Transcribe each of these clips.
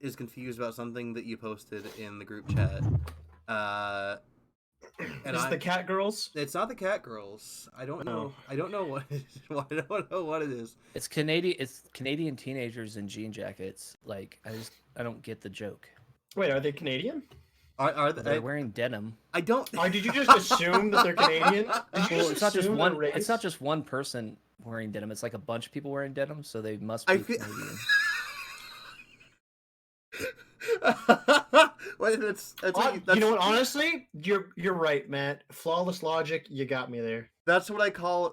is confused about something that you posted in the group chat. And Is it the cat girls? It's not the cat girls. I don't know. I don't know what. I don't know what it is. It's Canadian. It's Canadian teenagers in jean jackets. Like I don't get the joke. Wait, are they Canadian? Are They're wearing denim? I don't. Or did you just assume that they're Canadian? Did you Well, just it's not just assume one. their race? It's not just one person wearing denim. It's like a bunch of people wearing denim, so they must be Canadian. Well, that's you know what? Honestly, you're right, Matt. Flawless logic. You got me there. That's what I call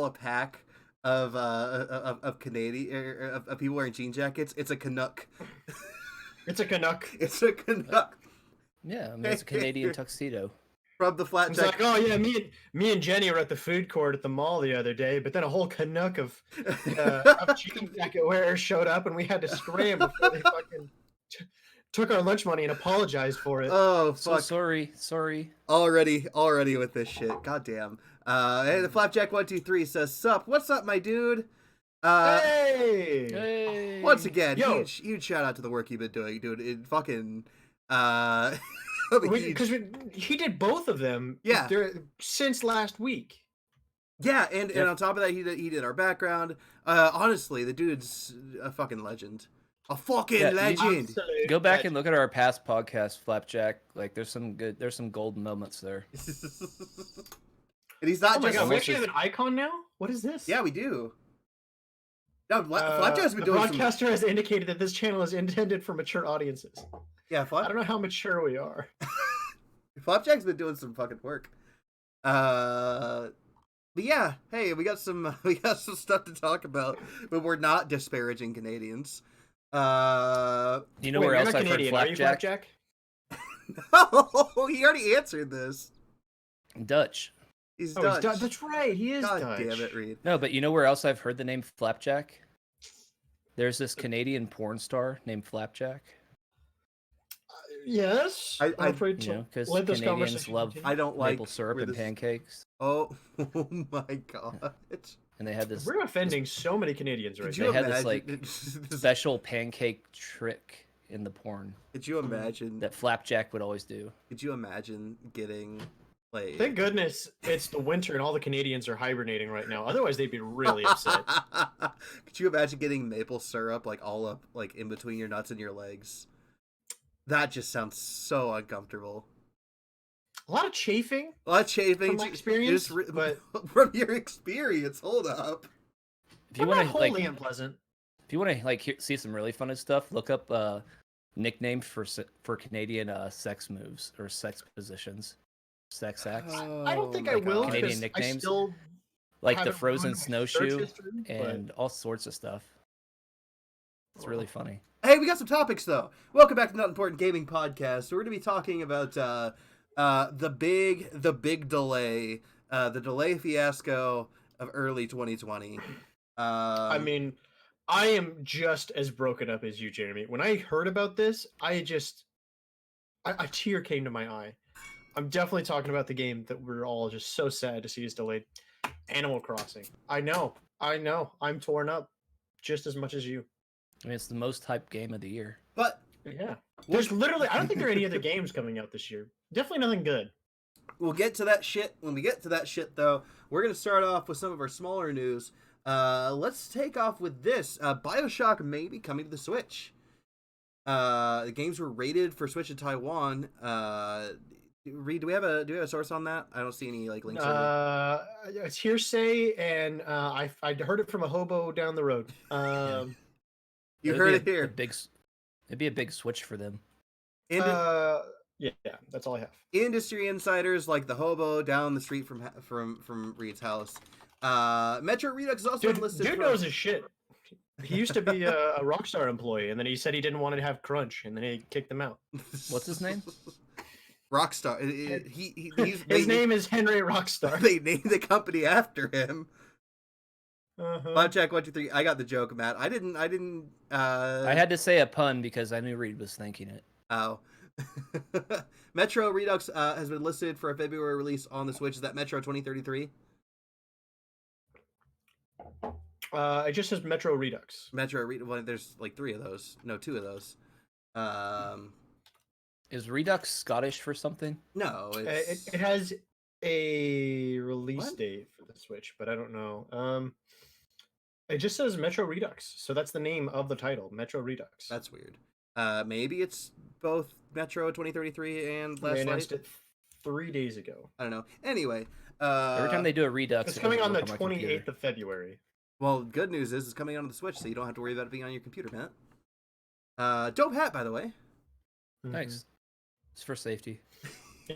a pack of Canadian of people wearing jean jackets. It's a Canuck. It's a Canuck. It's a Canuck. Yeah, I mean it's a Canadian tuxedo. From the It's flapjack. like, oh yeah, me and Jenny were at the food court at the mall the other day, but then a whole Canuck of jean jacket wearers showed up, and we had to scram before they fucking took our lunch money and apologized for it. Oh So fuck! sorry. Already with this shit. Goddamn. Hey, the flapjack 123 says, "Sup? What's up, my dude?" Hey! Once again, Yo. huge shout out to the work you've been doing, dude. It fucking Because he did both of them. Yeah. Since last week. Yeah, and on top of that, he did our background. Honestly, the dude's a fucking legend. A fucking legend. Absolute Go back legend. and look at our past podcast, Flapjack. Like there's some golden moments there. And he's not Oh my just. god, we actually have an icon now? What is this? Yeah, we do. No, Flapjack's been the doing broadcaster has indicated that this channel is intended for mature audiences. Yeah, I don't know how mature we are. Flapjack's been doing some fucking work. But yeah, hey, we got some stuff to talk about, but we're not disparaging Canadians. You know Wait, where you're else not I've Canadian, heard are you, Flapjack? No, he already answered this. Dutch. He's Oh, Dutch. he's That's right, he is God Dutch. damn it, Reed. No, but you know where else I've heard the name Flapjack? There's this Canadian porn star named Flapjack. Yes. I'm afraid You know, because let this Canadians conversation love continue. I don't like maple syrup where and this- pancakes, Oh, oh my god. and they had this We're offending so many Canadians right Could now. you They had this, imagine? like, special pancake trick in the porn Could you imagine? that Flapjack would always do. Could you imagine getting like? Thank goodness it's the winter and all the Canadians are hibernating right now. Otherwise, they'd be really upset. Could you imagine getting maple syrup like all up like in between your nuts and your legs? That just sounds so uncomfortable. A lot of chafing. A lot of chafing. From my experience, but from your experience, hold up. If you Well, want not to like, wholly unpleasant. if you want to like see some really fun stuff, look up nicknames for Canadian sex moves or sex positions, sex acts, I don't think Oh I my will. God. Canadian because I nicknames? still like the haven't frozen ruined my search snowshoe history, but- and all sorts of stuff. It's really funny. Hey, we got some topics though. Welcome back to Not Important Gaming Podcast. We're going to be talking about the big delay, the delay fiasco of early 2020. I mean, I am just as broken up as you, Jeremy. When I heard about this, a tear came to my eye. I'm definitely talking about the game that we're all just so sad to see is delayed. Animal Crossing. I know. I'm torn up just as much as you. I mean, it's the most hyped game of the year. But Yeah. There's literally, I don't think there are any other games coming out this year. Definitely nothing good. we'll get to that shit. When we get to that shit, though, we're going to start off with some of our smaller news. Let's take off with this. BioShock may be coming to the Switch. The games were rated for Switch in Taiwan. Reed, do we have a source on that? I don't see any like links. It's hearsay, and I heard it from a hobo down the road. You It'd heard be it here. It'd be a big switch for them. Yeah, that's all I have. Industry insiders like the hobo down the street from Reed's house. Metro Redux is also listed. Dude knows his shit. He used to be a Rockstar employee, and then he said he didn't want to have crunch, and then he kicked him out. What's his name? Rockstar. His name is Henry Rockstar. They named the company after him. Uh-huh. Flapjack 123. I got the joke, Matt. I didn't. I had to say a pun because I knew Reed was thinking it. Oh. Metro Redux has been listed for a February release on the Switch. Is that Metro 2033? It just says Metro Redux. Metro Redux. Well, there's like 3 of those. No, 2 of those. Is Redux Scottish for something? No, it's It has a release What? date for the Switch, but I don't know. It just says Metro Redux, so that's the name of the title, Metro Redux. that's weird. Maybe it's both Metro 2033 and They Last Light. announced it 3 days ago. I don't know. Anyway, Every time they do a Redux, It's it coming doesn't on the work my computer. 28th of February. well, good news is it's coming onto the Switch, so you don't have to worry about it being on your computer, Matt. Dope hat, by the way. Nice. It's for safety.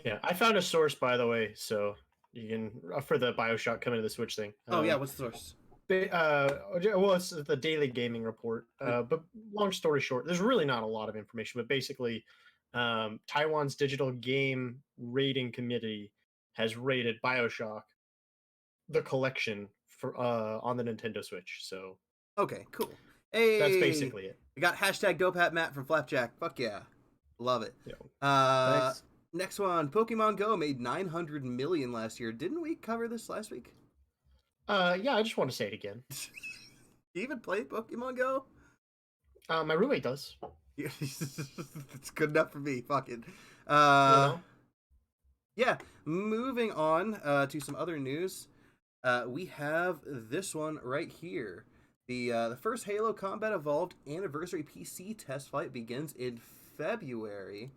Yeah, I found a source, by the way, so you can for the Bioshock coming to the Switch thing. Oh yeah, what's the source? Well, it's the Daily Gaming Report. But long story short, there's really not a lot of information. But basically, Taiwan's digital game rating committee has rated Bioshock, the collection, for on the Nintendo Switch. So Okay, cool. Hey, that's basically it. We got hashtag Dope Hat Matt from Flapjack. Fuck yeah, love it. Yeah. Thanks. Next one, Pokemon Go made 900 million last year. Didn't we cover this last week? Yeah, I just want to say it again. You even play Pokemon Go? My roommate does. It's good enough for me. Fuck it. You know? Yeah, moving on to some other news. We have this one right here. The first Halo Combat Evolved Anniversary PC test flight begins in February.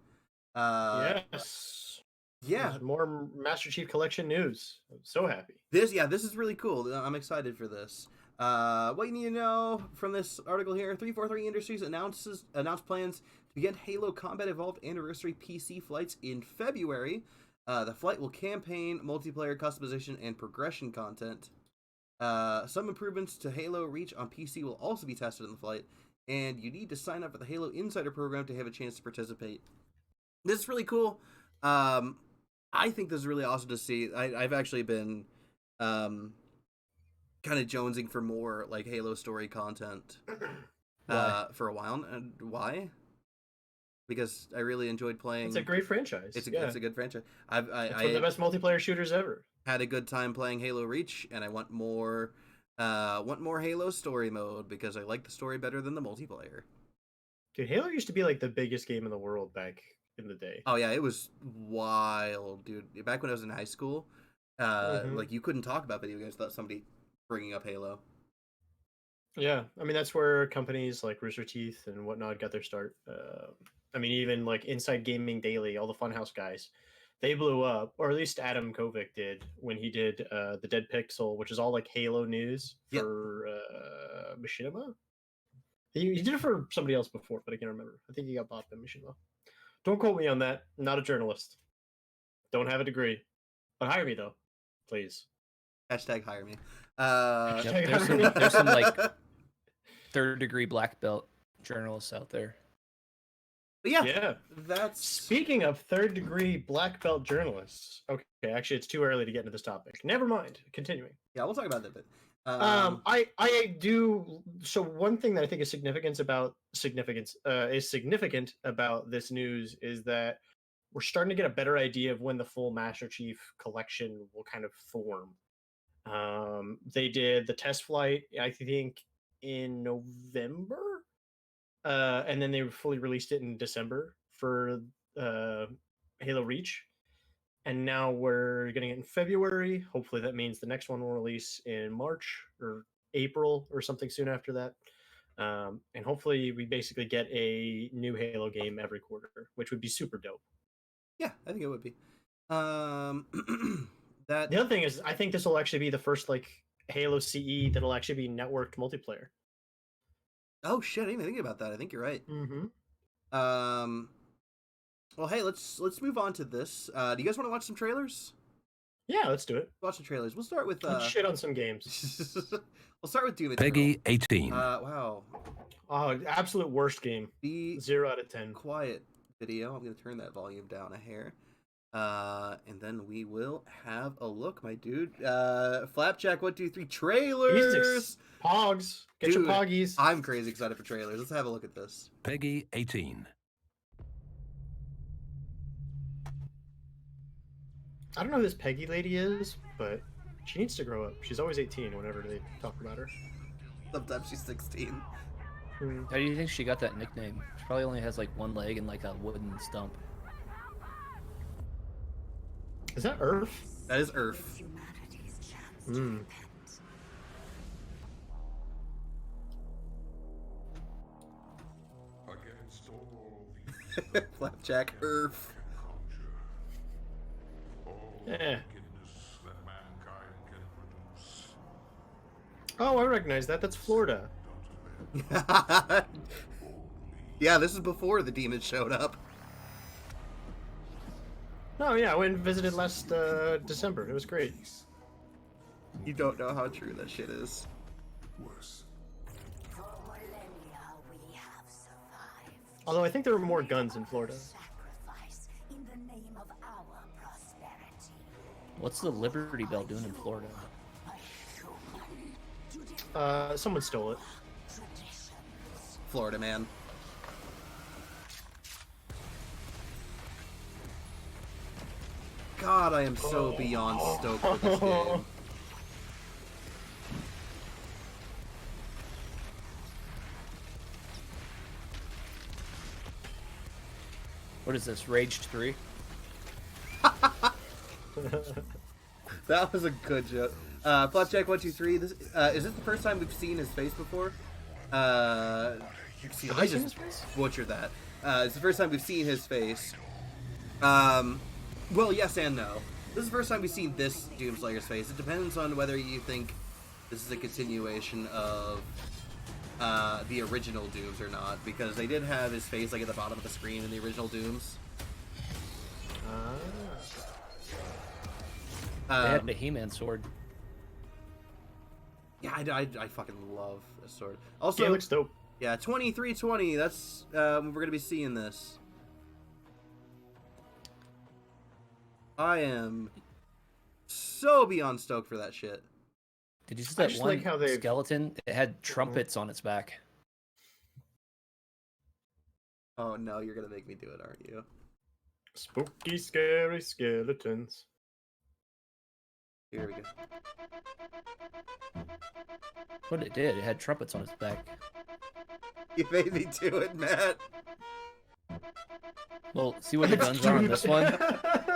Yes. Yeah, More Master Chief Collection news. I'm so happy. this is really cool. I'm excited for this. What you need to know from this article here: 343 Industries announced plans to begin Halo Combat Evolved Anniversary PC flights in February. The flight will campaign, multiplayer customization, and progression content. Some improvements to Halo Reach on PC will also be tested in the flight, and you need to sign up for the Halo Insider program to have a chance to participate. This is really cool. I think this is really awesome to see. I've actually been kind of jonesing for more like Halo story content for a while. And why? Because I really enjoyed playing. It's a great franchise. It's a good franchise. It's one of the best multiplayer shooters ever. Had a good time playing Halo Reach, and I want more Halo story mode because I like the story better than the multiplayer. Dude, Halo used to be like the biggest game in the world back in the day. Oh yeah, it was wild, dude. Back when I was in high school, like you couldn't talk about video games without somebody bringing up Halo. Yeah, I mean that's where companies like Rooster Teeth and whatnot got their start. I mean, even like Inside Gaming Daily, all the Funhouse guys, they blew up, or at least Adam Kovic did when he did the Dead Pixel, which is all like Halo news for Machinima. He did it for somebody else before, but I can't remember. I think he got bought by Machinima. Don't quote me on that. I'm not a journalist. Don't have a degree. But hire me, though. Please. Hashtag hire me. There's some like third-degree black belt journalists out there. But yeah, Yeah. that's Speaking of third-degree black belt journalists. Okay, actually, it's too early to get into this topic. Never mind. Continuing. yeah. We'll talk about that a bit. I do. So one thing that I think is significant about this news is that we're starting to get a better idea of when the full Master Chief collection will kind of form. They did the test flight, I think, in November, and then they fully released it in December for Halo Reach. And now we're getting it in February. Hopefully that means the next one will release in March or April or something soon after that. And hopefully we basically get a new Halo game every quarter, which would be super dope. yeah, I think it would be. That The other thing is, I think this will actually be the first like Halo CE that'll actually be networked multiplayer. oh shit, I didn't even think about that. I think you're right. Mm-hmm. Well, hey, let's move on to this. Do you guys want to watch some trailers? Yeah, let's do it. Watch some trailers. We'll start with Let's shit on some games. we'll start with Doom Eternal. Peggy 18. Wow. Oh, absolute worst game. Be 0 out of 10. quiet, video. I'm gonna turn that volume down a hair. And then we will have a look, my dude. Flapjack 1, 2, 3 trailers. Pogs. Get Dude, your poggies. I'm crazy excited for trailers. Let's have a look at this. Peggy 18. I don't know who this Peggy lady is, but she needs to grow up. She's always 18 whenever they talk about her. Sometimes she's 16. How do you think she got that nickname? She probably only has like one leg and like a wooden stump. Is that Earth? That is Earth. Hmm. Against all Flapjack Earth. Yeah. wickedness that mankind can produce. Oh, I recognize that. That's Florida. Yeah, this is before the demons showed up. Oh yeah, I went and visited last December. It was great. You don't know how true that shit is. Worse. For millennia we have survived. Although I think there were more guns in Florida. Sacrifice in the name of our prosperity. What's the Liberty Bell doing in Florida? A human to defy Someone stole it. traditions. Florida man. God, I am so beyond stoked for this game. What is this? Rage 3? That was a good joke. Flapjack123. This is this the first time we've seen his face before? See, Have I I seen just his face? butchered that. It's the first time we've seen his face. Well, yes and no. This is the first time we've seen this Doomslayer's face. It depends on whether you think this is a continuation of the original Dooms or not, because they did have his face like at the bottom of the screen in the original Dooms. They had a He-Man sword. Yeah, I fucking love this sword. Also, Yeah, it looks dope. yeah, 2320. That's we're gonna be seeing this. I am so beyond stoked for that shit. Did you see I that just one like how they've- skeleton? It had trumpets on its back. Oh no, you're gonna make me do it, aren't you? Spooky, scary skeletons. Here we go. What it did? It had trumpets on its back. You made me do it, Matt. Well, see where the guns are on this one?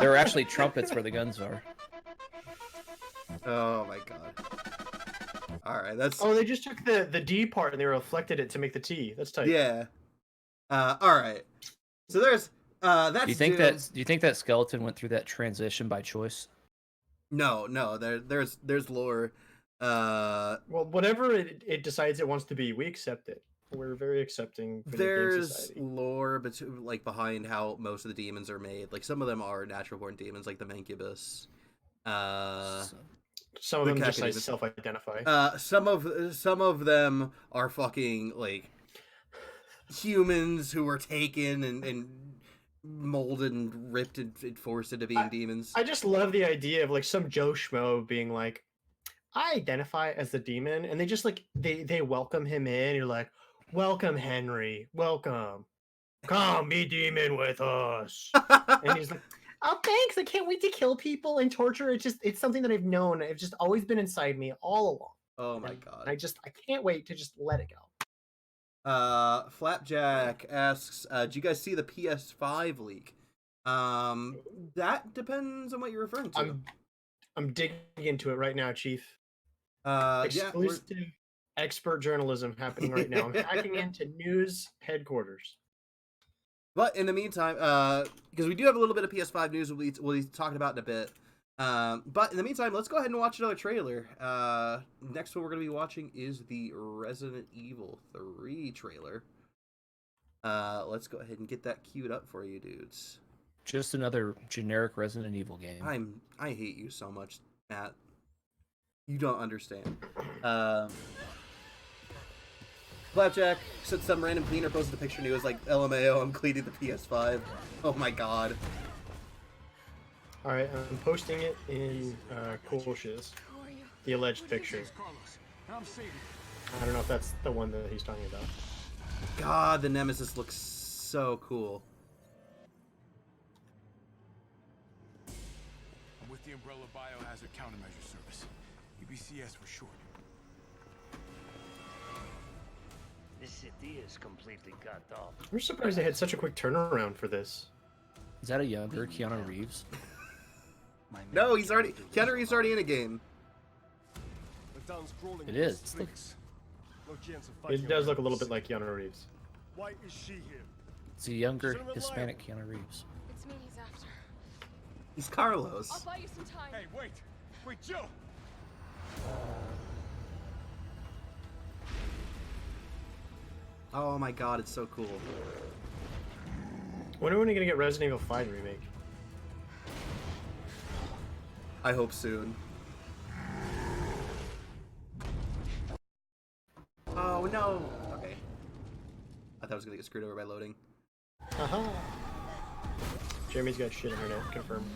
There are actually trumpets where the guns are. Oh my god. All right, that's Oh, they just took the D part and they reflected it to make the T. That's tight. yeah. All right. So there's that's. Do you think Doom. do you think that skeleton went through that transition by choice? No, there's lore. Well, whatever it decides it wants to be, we accept it. We're very accepting. For the game There's society. lore like behind how most of the demons are made. Like some of them are natural born demons, like the Mancubus. So- Some of the them just Cacodemons. self-identify. Some of them are fucking like humans who were taken and molded and ripped and forced into being demons. I just love the idea of like some Joe Schmo being like, I identify as the demon, and they just like they welcome him in. You're like, welcome, Henry, welcome, come be demon with us. And he's like, oh, thanks. I can't wait to kill people and torture. It's something that I've known. It's just always been inside me all along. Oh my And god. I can't wait to just let it go. Flapjack asks, "Do you guys see the PS5 leak?" That depends on what you're referring to. I'm digging into it right now, Chief. Yeah, Exclusive expert journalism happening right now. I'm hacking into news headquarters. but in the meantime, because we do have a little bit of PS5 news we'll be talking about in a bit. But in the meantime, let's go ahead and watch another trailer. Next one we're going to be watching is the Resident Evil 3 trailer. Let's go ahead and get that queued up for you, dudes. Just another generic Resident Evil game. I hate you so much, Matt. You don't understand. Flapjack said some random cleaner posted a picture and he was like, LMAO, I'm cleaning the PS5. Oh my god. All right, I'm posting it in Cool Shiz, the alleged picture. I don't know if that's the one that he's talking about. God, the Nemesis looks so cool. I'm with the Umbrella Biohazard Countermeasure Service. UBCS for short. The city is completely cut off. I'm surprised they had such a quick turnaround for this. Is that a younger Keanu Reeves? My men No, he's cannot already do this Keanu Reeves already in a alone. game. The town's crawling It with is. streaks. No chance of fighting It does look a around little the bit like city. Keanu Reeves. Why is she here? It's a younger She's unreliable. Hispanic Keanu Reeves. It's me he's after. He's Carlos. I'll buy you some time. Hey, wait! Wait, Jill! Oh my god, it's so cool. When are we gonna get Resident Evil 5 remake? I hope soon. Oh no! Okay. I thought I was gonna get screwed over by loading. Haha. Jeremy's got shit internet, confirmed.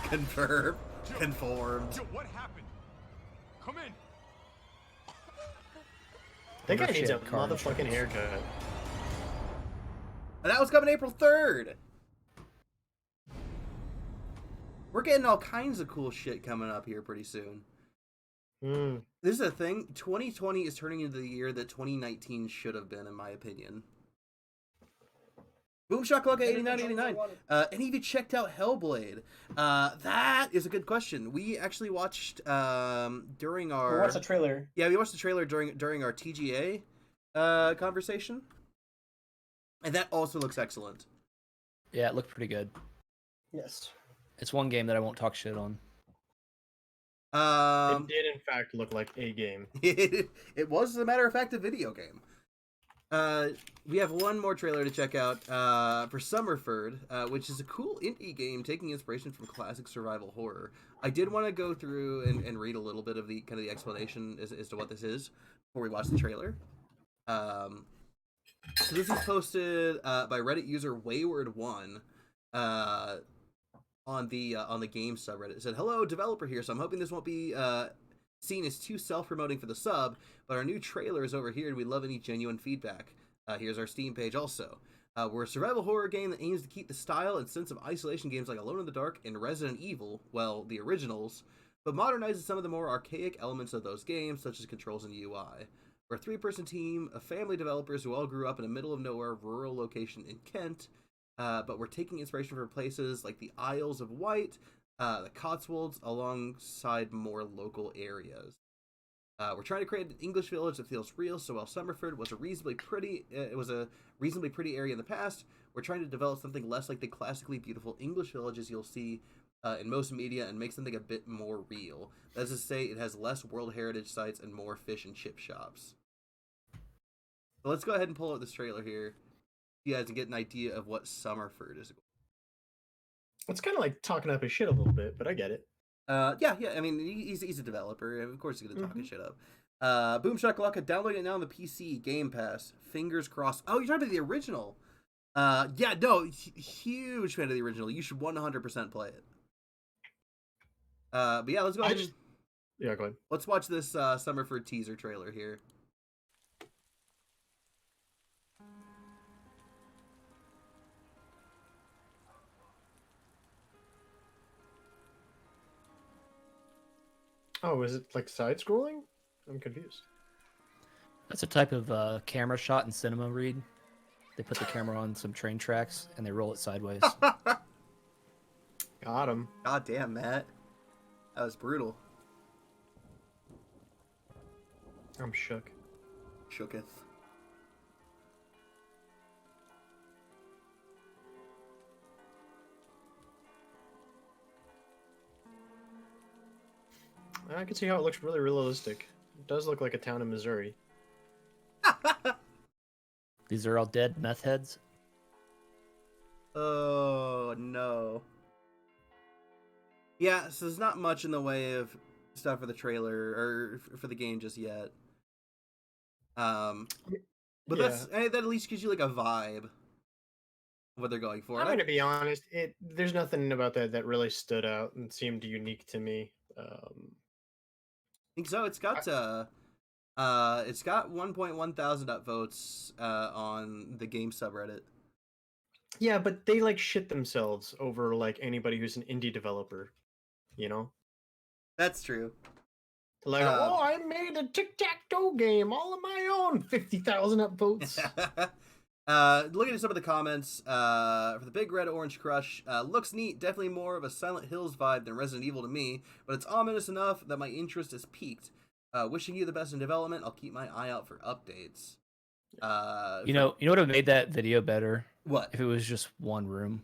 Confirm. Conformed. Jill, what happened? Come in! That guy Oh, needs a shit, car motherfucking insurance. haircut. And that was coming April 3rd! We're getting all kinds of cool shit coming up here pretty soon. Hmm. This is a thing. 2020 is turning into the year that 2019 should have been, in my opinion. Boom Shakalaka 8989. Any of you checked out Hellblade? That is a good question. We actually watched during our. We watched the trailer. Yeah, we watched the trailer during our TGA conversation, and that also looks excellent. Yeah, it looked pretty good. Yes. It's one game that I won't talk shit on. It did, in fact, look like a game. It was, as a matter of fact, a video game. We have one more trailer to check out for Summerford, which is a cool indie game taking inspiration from classic survival horror. I did want to go through and read a little bit of the kind of the explanation as to what this is before we watch the trailer. So this is posted by Reddit user Wayward1 on the game subreddit. It said, "Hello, developer here. So I'm hoping this won't be seen as too self-promoting for the sub, but our new trailer is over here and we'd love any genuine feedback. Here's our Steam page also. We're a survival horror game that aims to keep the style and sense of isolation games like Alone in the Dark and Resident Evil, well, the originals, but modernizes some of the more archaic elements of those games, such as controls and UI. We're a 3-person team of family developers who all grew up in a middle-of-nowhere rural location in Kent, but we're taking inspiration from places like the Isles of Wight, the Cotswolds, alongside more local areas. We're trying to create an English village that feels real, so while Summerford was a reasonably pretty area in the past, we're trying to develop something less like the classically beautiful English villages you'll see in most media and make something a bit more real. That is to say, it has less World Heritage sites and more fish and chip shops." So let's go ahead and pull out this trailer here, so you guys can get an idea of what Summerford is. It's kind of like talking up his shit a little bit, but I get it. Yeah. I mean, he's a developer. Of course, he's gonna talk his shit up. Boom Shakalaka, download it now on the PC Game Pass. Fingers crossed. Oh, you're talking about the original? Yeah, no, huge fan of the original. You should 100% play it. But yeah, let's go ahead. Yeah, go ahead. Let's watch this Summerford teaser trailer here. Oh, is it like side-scrolling? I'm confused. That's a type of camera shot in cinema, Reed. They put the camera on some train tracks and they roll it sideways. Got him. God damn, Matt. That was brutal. I'm shook. Shooketh. I can see how it looks really realistic. It does look like a town in Missouri. These are all dead meth heads. Oh, no. Yeah, so there's not much in the way of stuff for the trailer or for the game just yet. But Yeah. that at least gives you like a vibe of what they're going for. I'm gonna be honest. There's nothing about that really stood out and seemed unique to me. I think so. It's got 1.1 thousand upvotes on the game subreddit. Yeah, but they like shit themselves over like anybody who's an indie developer, you know? That's true. Like, oh, I made a tic-tac-toe game all on my own. 50,000 upvotes. Looking at some of the comments for the Big Red Orange Crush, looks neat. Definitely more of a Silent Hills vibe than Resident Evil to me, but it's ominous enough that my interest is piqued. Wishing you the best in development. I'll keep my eye out for updates. You know what would have made that video better? What? If it was just one room.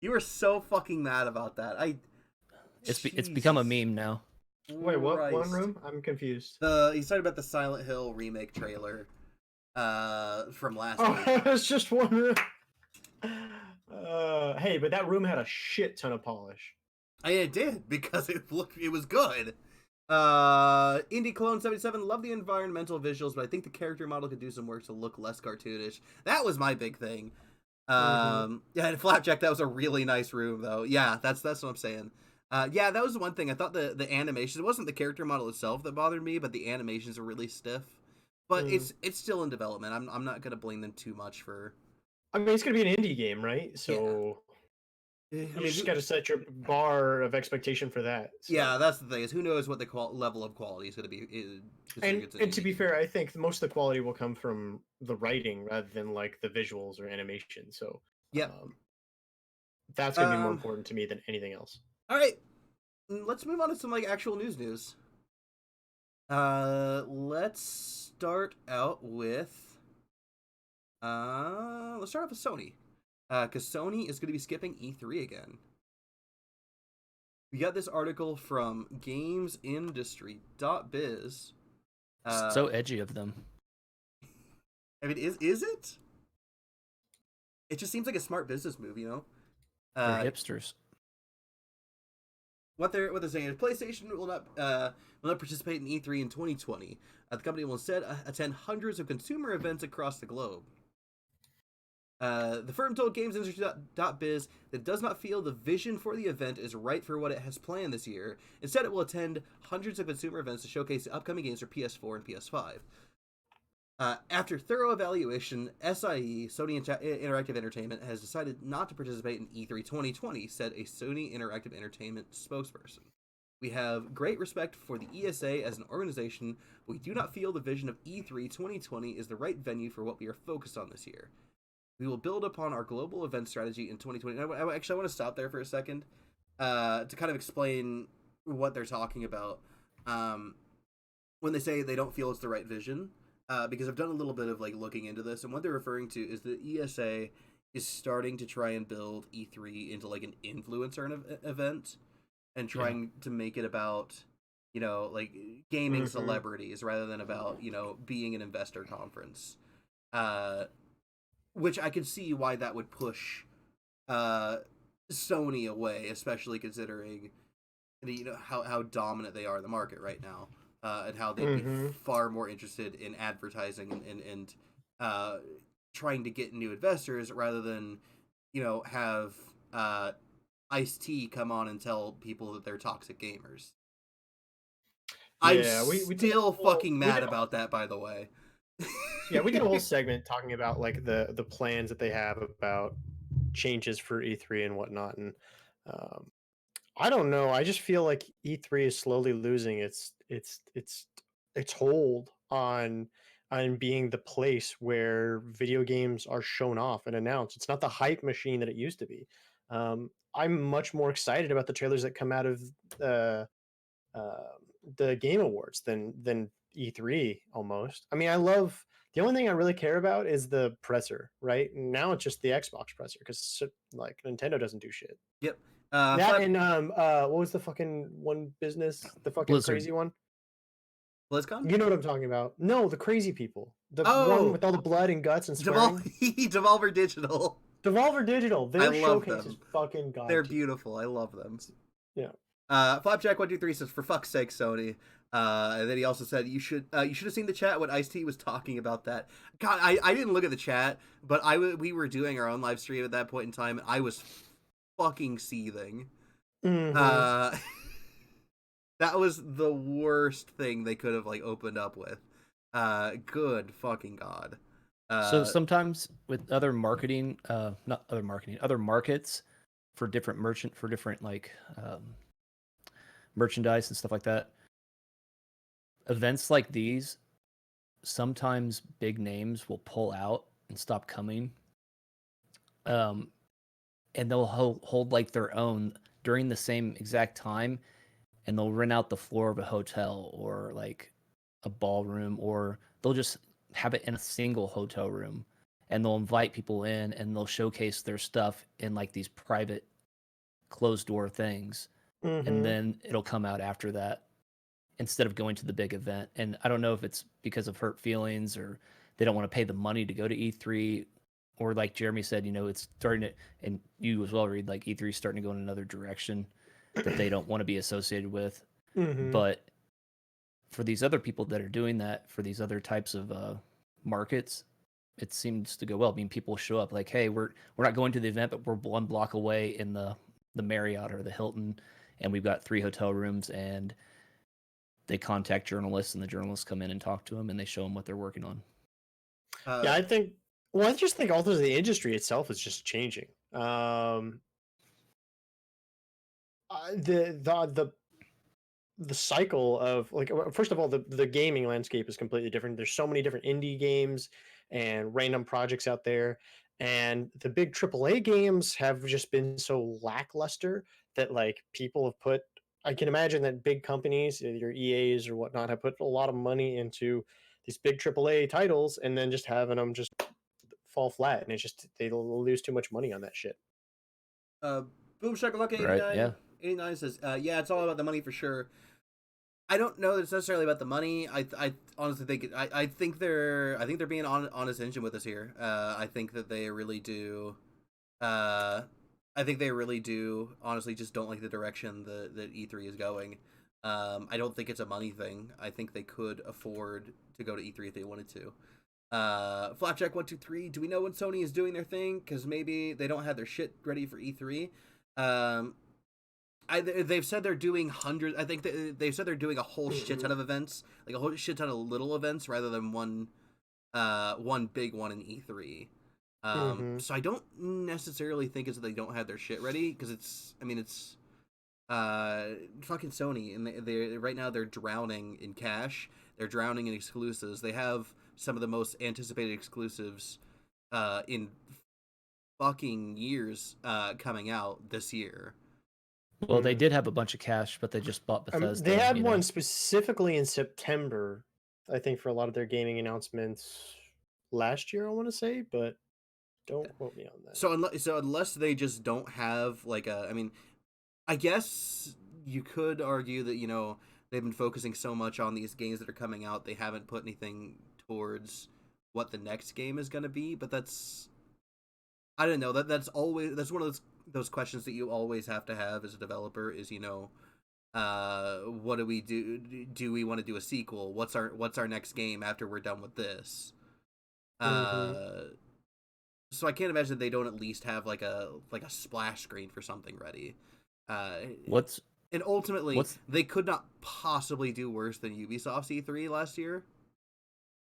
You were so fucking mad about that. It's become a meme now. Wait, what? One Christ. room? I'm confused. He's talking about the Silent Hill remake trailer from last Oh, week. it's just one room. Hey, but that room had a shit ton of polish. It did, because it was good. Indie Clone 77, love the environmental visuals, but I think the character model could do some work to look less cartoonish. That was my big thing. Yeah, and Flapjack, that was a really nice room though. Yeah, that's what I'm saying. Yeah, that was one thing. I thought the animation, it wasn't the character model itself that bothered me, but the animations are really stiff. But it's still in development. I'm not gonna blame them too much for. I mean, it's gonna be an indie game, right? So you just gotta set your bar of expectation for that. So. Yeah, that's the thing. Is who knows what the level of quality is gonna be. And to be fair, I think most of the quality will come from the writing rather than like the visuals or animation. So yeah, that's gonna be more important to me than anything else. All right, let's move on to some like actual news. Let's start out with Sony. Because Sony is going to be skipping E3 again. We got this article from GamesIndustry.biz. So edgy of them. I mean, is it? It just seems like a smart business move, you know? They're hipsters. What they're saying is PlayStation will not participate in E3 in 2020. The company will instead attend hundreds of consumer events across the globe. The firm told GamesIndustry.biz that it does not feel the vision for the event is right for what it has planned this year. Instead, it will attend hundreds of consumer events to showcase the upcoming games for PS4 and PS5. After thorough evaluation, SIE, Sony Interactive Entertainment, has decided not to participate in E3 2020, said a Sony Interactive Entertainment spokesperson. We have great respect for the ESA as an organization, but we do not feel the vision of E3 2020 is the right venue for what we are focused on this year. We will build upon our global event strategy in 2020. I want to stop there for a second to kind of explain what they're talking about when they say they don't feel it's the right vision. Because I've done a little bit of like looking into this, and what they're referring to is the ESA is starting to try and build E3 into like an influencer event and trying to make it about, you know, like gaming celebrities rather than about, you know, being an investor conference. Which I could see why that would push Sony away, especially considering, you know, how dominant they are in the market right now, and how they'd be far more interested in advertising and trying to get new investors rather than, you know, have Ice-T come on and tell people that they're toxic gamers. Yeah, I'm still fucking mad about that, by the way. Yeah, we did a whole segment talking about like the plans that they have about changes for E3 and whatnot, and I don't know. I just feel like E3 is slowly losing its hold on being the place where video games are shown off and announced. It's not the hype machine that it used to be. I'm much more excited about the trailers that come out of the Game Awards than E3 almost. I mean, the only thing I really care about is the presser, right? Now it's just the Xbox presser because like Nintendo doesn't do shit. Yep. And what was the fucking one business? The fucking Blizzard. crazy one? BlizzCon? You know what I'm talking about. No, the crazy people. The one with all the blood and guts and swearing. Devolver Digital. Devolver Digital. Their showcase them. is fucking god. They're beautiful. I love them. Yeah. Flapjack123 says, "For fuck's sake, Sony." And then he also said, "You should have seen the chat when Ice-T was talking about that." God, I didn't look at the chat, but we were doing our own live stream at that point in time, and I was fucking seething. That was the worst thing they could have like opened up with. Good fucking god. So sometimes with other marketing, other markets for different like merchandise and stuff like that. Events like these, sometimes big names will pull out and stop coming. And they'll hold like their own during the same exact time, and they'll rent out the floor of a hotel or like a ballroom, or they'll just have it in a single hotel room, and they'll invite people in and they'll showcase their stuff in like these private closed door things, and then it'll come out after that instead of going to the big event. And I don't know if it's because of hurt feelings or they don't want to pay the money to go to E3, or like Jeremy said, it's starting to, and you as well, Reed, like E3 is starting to go in another direction that they don't want to be associated with. But for these other people that are doing that, for these other types of markets, it seems to go well. I mean, people show up like, hey, we're not going to the event, but we're one block away in the Marriott or the Hilton, and we've got 3 hotel rooms, and they contact journalists, and the journalists come in and talk to them, and they show them what they're working on. Yeah, I just think also the industry itself is just changing. The cycle of, like, first of all, the gaming landscape is completely different. There's so many different indie games and random projects out there, and the big AAA games have just been so lackluster that like people have put. I can imagine that big companies, either EAs or whatnot, have put a lot of money into these big AAA titles, and then just having them just fall flat, and it's just they lose too much money on that shit. Boom Shakalaka 89, Right, yeah. 89 says, yeah, it's all about the money for sure. I don't know that it's necessarily about the money. I honestly think I think they're being honest engine with us here. I think that they really do. I think they really do honestly just don't like the direction that E3 is going. I don't think it's a money thing. I think they could afford to go to E3 if they wanted to. Flapjack123, do we know when Sony is doing their thing? Because maybe they don't have their shit ready for E3. They've said they're doing hundreds. I think they've said they're doing a whole shit ton of events, like a whole shit ton of little events, rather than one big one in E3. So I don't necessarily think it's that they don't have their shit ready, because it's fucking Sony, and they right now they're drowning in cash. They're drowning in exclusives. They have some of the most anticipated exclusives in fucking years coming out this year. Well, they did have a bunch of cash, but they just bought Bethesda. They had one specifically in September, I think, for a lot of their gaming announcements last year, I want to say, but don't quote me on that. So unless they just don't have like I guess you could argue that they've been focusing so much on these games that are coming out, they haven't put anything towards what the next game is going to be. But I don't know, that's one of those questions that you always have to have as a developer is what do we do? Do we want to do a sequel? What's our next game after we're done with this? So I can't imagine they don't at least have like a splash screen for something ready. And ultimately, they could not possibly do worse than Ubisoft's E3 last year.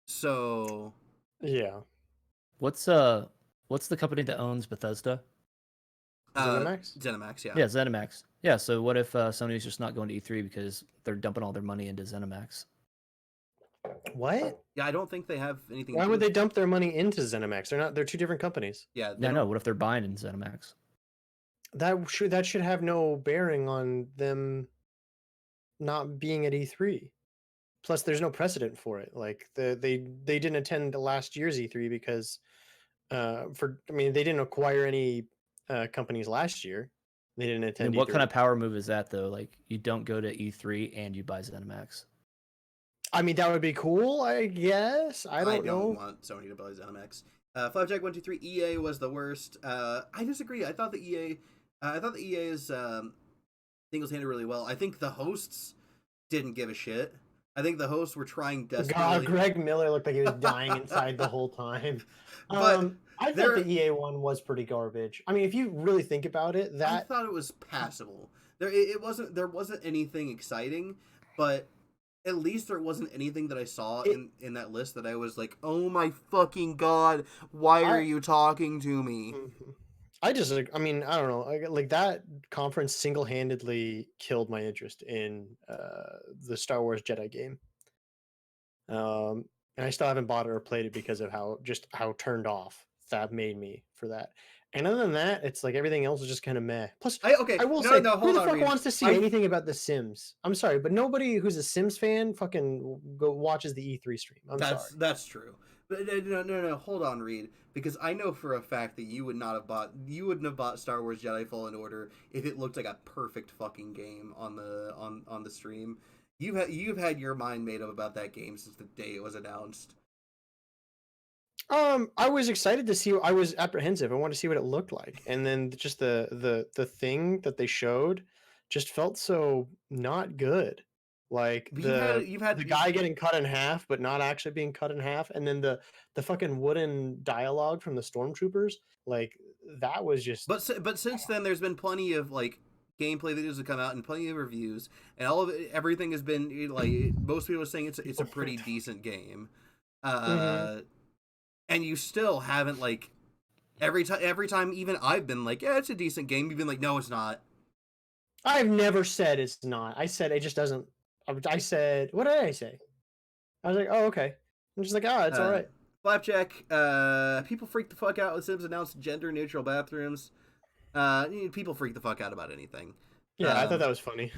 So yeah, what's the company that owns Bethesda? ZeniMax, yeah, ZeniMax. Yeah, so what if Sony's just not going to E3 because they're dumping all their money into ZeniMax? What? Yeah, I don't think they have anything. Why would they dump their money into ZeniMax? They're two different companies. Yeah, no. What if they're buying in ZeniMax? That should have no bearing on them not being at E3. Plus, there's no precedent for it. Like they didn't attend last year's E3 because they didn't acquire any companies last year. They didn't attend. And what kind of power move is that though? Like you don't go to E3 and you buy ZeniMax. I mean, that would be cool, I guess. I don't want Sony to buy ZeniMax. Flapjack123, EA was the worst. I disagree. I thought the EA's thing was handled really well. I think the hosts didn't give a shit. I think the hosts were trying desperately. God, Greg Miller looked like he was dying inside the whole time. But I thought the EA one was pretty garbage. I mean, if you really think about it, I thought it was passable. There wasn't anything exciting, but at least there wasn't anything that I saw in that list that I was like, oh my fucking god, why are you talking to me? I mean, I don't know. Like that conference single-handedly killed my interest in the Star Wars Jedi game. And I still haven't bought it or played it because of how turned off that made me for that. And other than that, it's like everything else is just kind of meh. Plus, Okay, I will no, say, no, who hold the on, fuck Reed. wants to see anything about The Sims? I'm sorry, but nobody who's a Sims fan fucking go watches the E3 stream. I'm sorry. That's true. But no, hold on, Reed, because I know for a fact that you wouldn't have bought Star Wars Jedi Fallen Order if it looked like a perfect fucking game on the stream. You've had your mind made up about that game since the day it was announced. I was excited to see. I was apprehensive. I wanted to see what it looked like, and then just the thing that they showed just felt so not good. Like You've had the guy getting cut in half, but not actually being cut in half, and then the fucking wooden dialogue from the stormtroopers. Like that was just. But since then, there's been plenty of like gameplay videos that come out and plenty of reviews, and everything has been like most people are saying it's a pretty decent game. And you still haven't like every time even I've been like, yeah, it's a decent game. You've been like, no, it's not. I've never said it's not. I said it just doesn't. I said, what did I say? I was like, oh, okay. I'm just like, it's all right. Flapjack, people freak the fuck out when Sims announced gender neutral bathrooms. People freak the fuck out about anything. Yeah, I thought that was funny.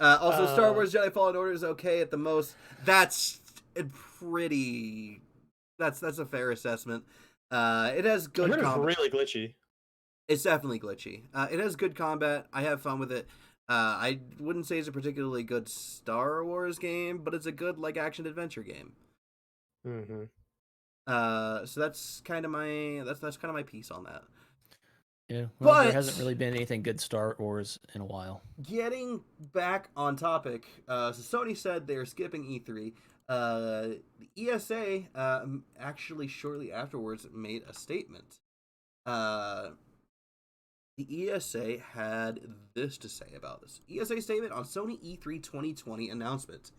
Also, Star Wars Jedi Fallen Order is okay at the most. That's pretty. That's a fair assessment. It has good combat. It's really glitchy. It's definitely glitchy. It has good combat. I have fun with it. I wouldn't say it's a particularly good Star Wars game, but it's a good like action adventure game. Mm-hmm. So that's kind of my piece on that. Yeah, well, but there hasn't really been anything good Star Wars in a while. Getting back on topic, so Sony said they're skipping E3. The ESA actually shortly afterwards made a statement. The ESA had this to say about this. ESA statement on Sony E3 2020 announcement.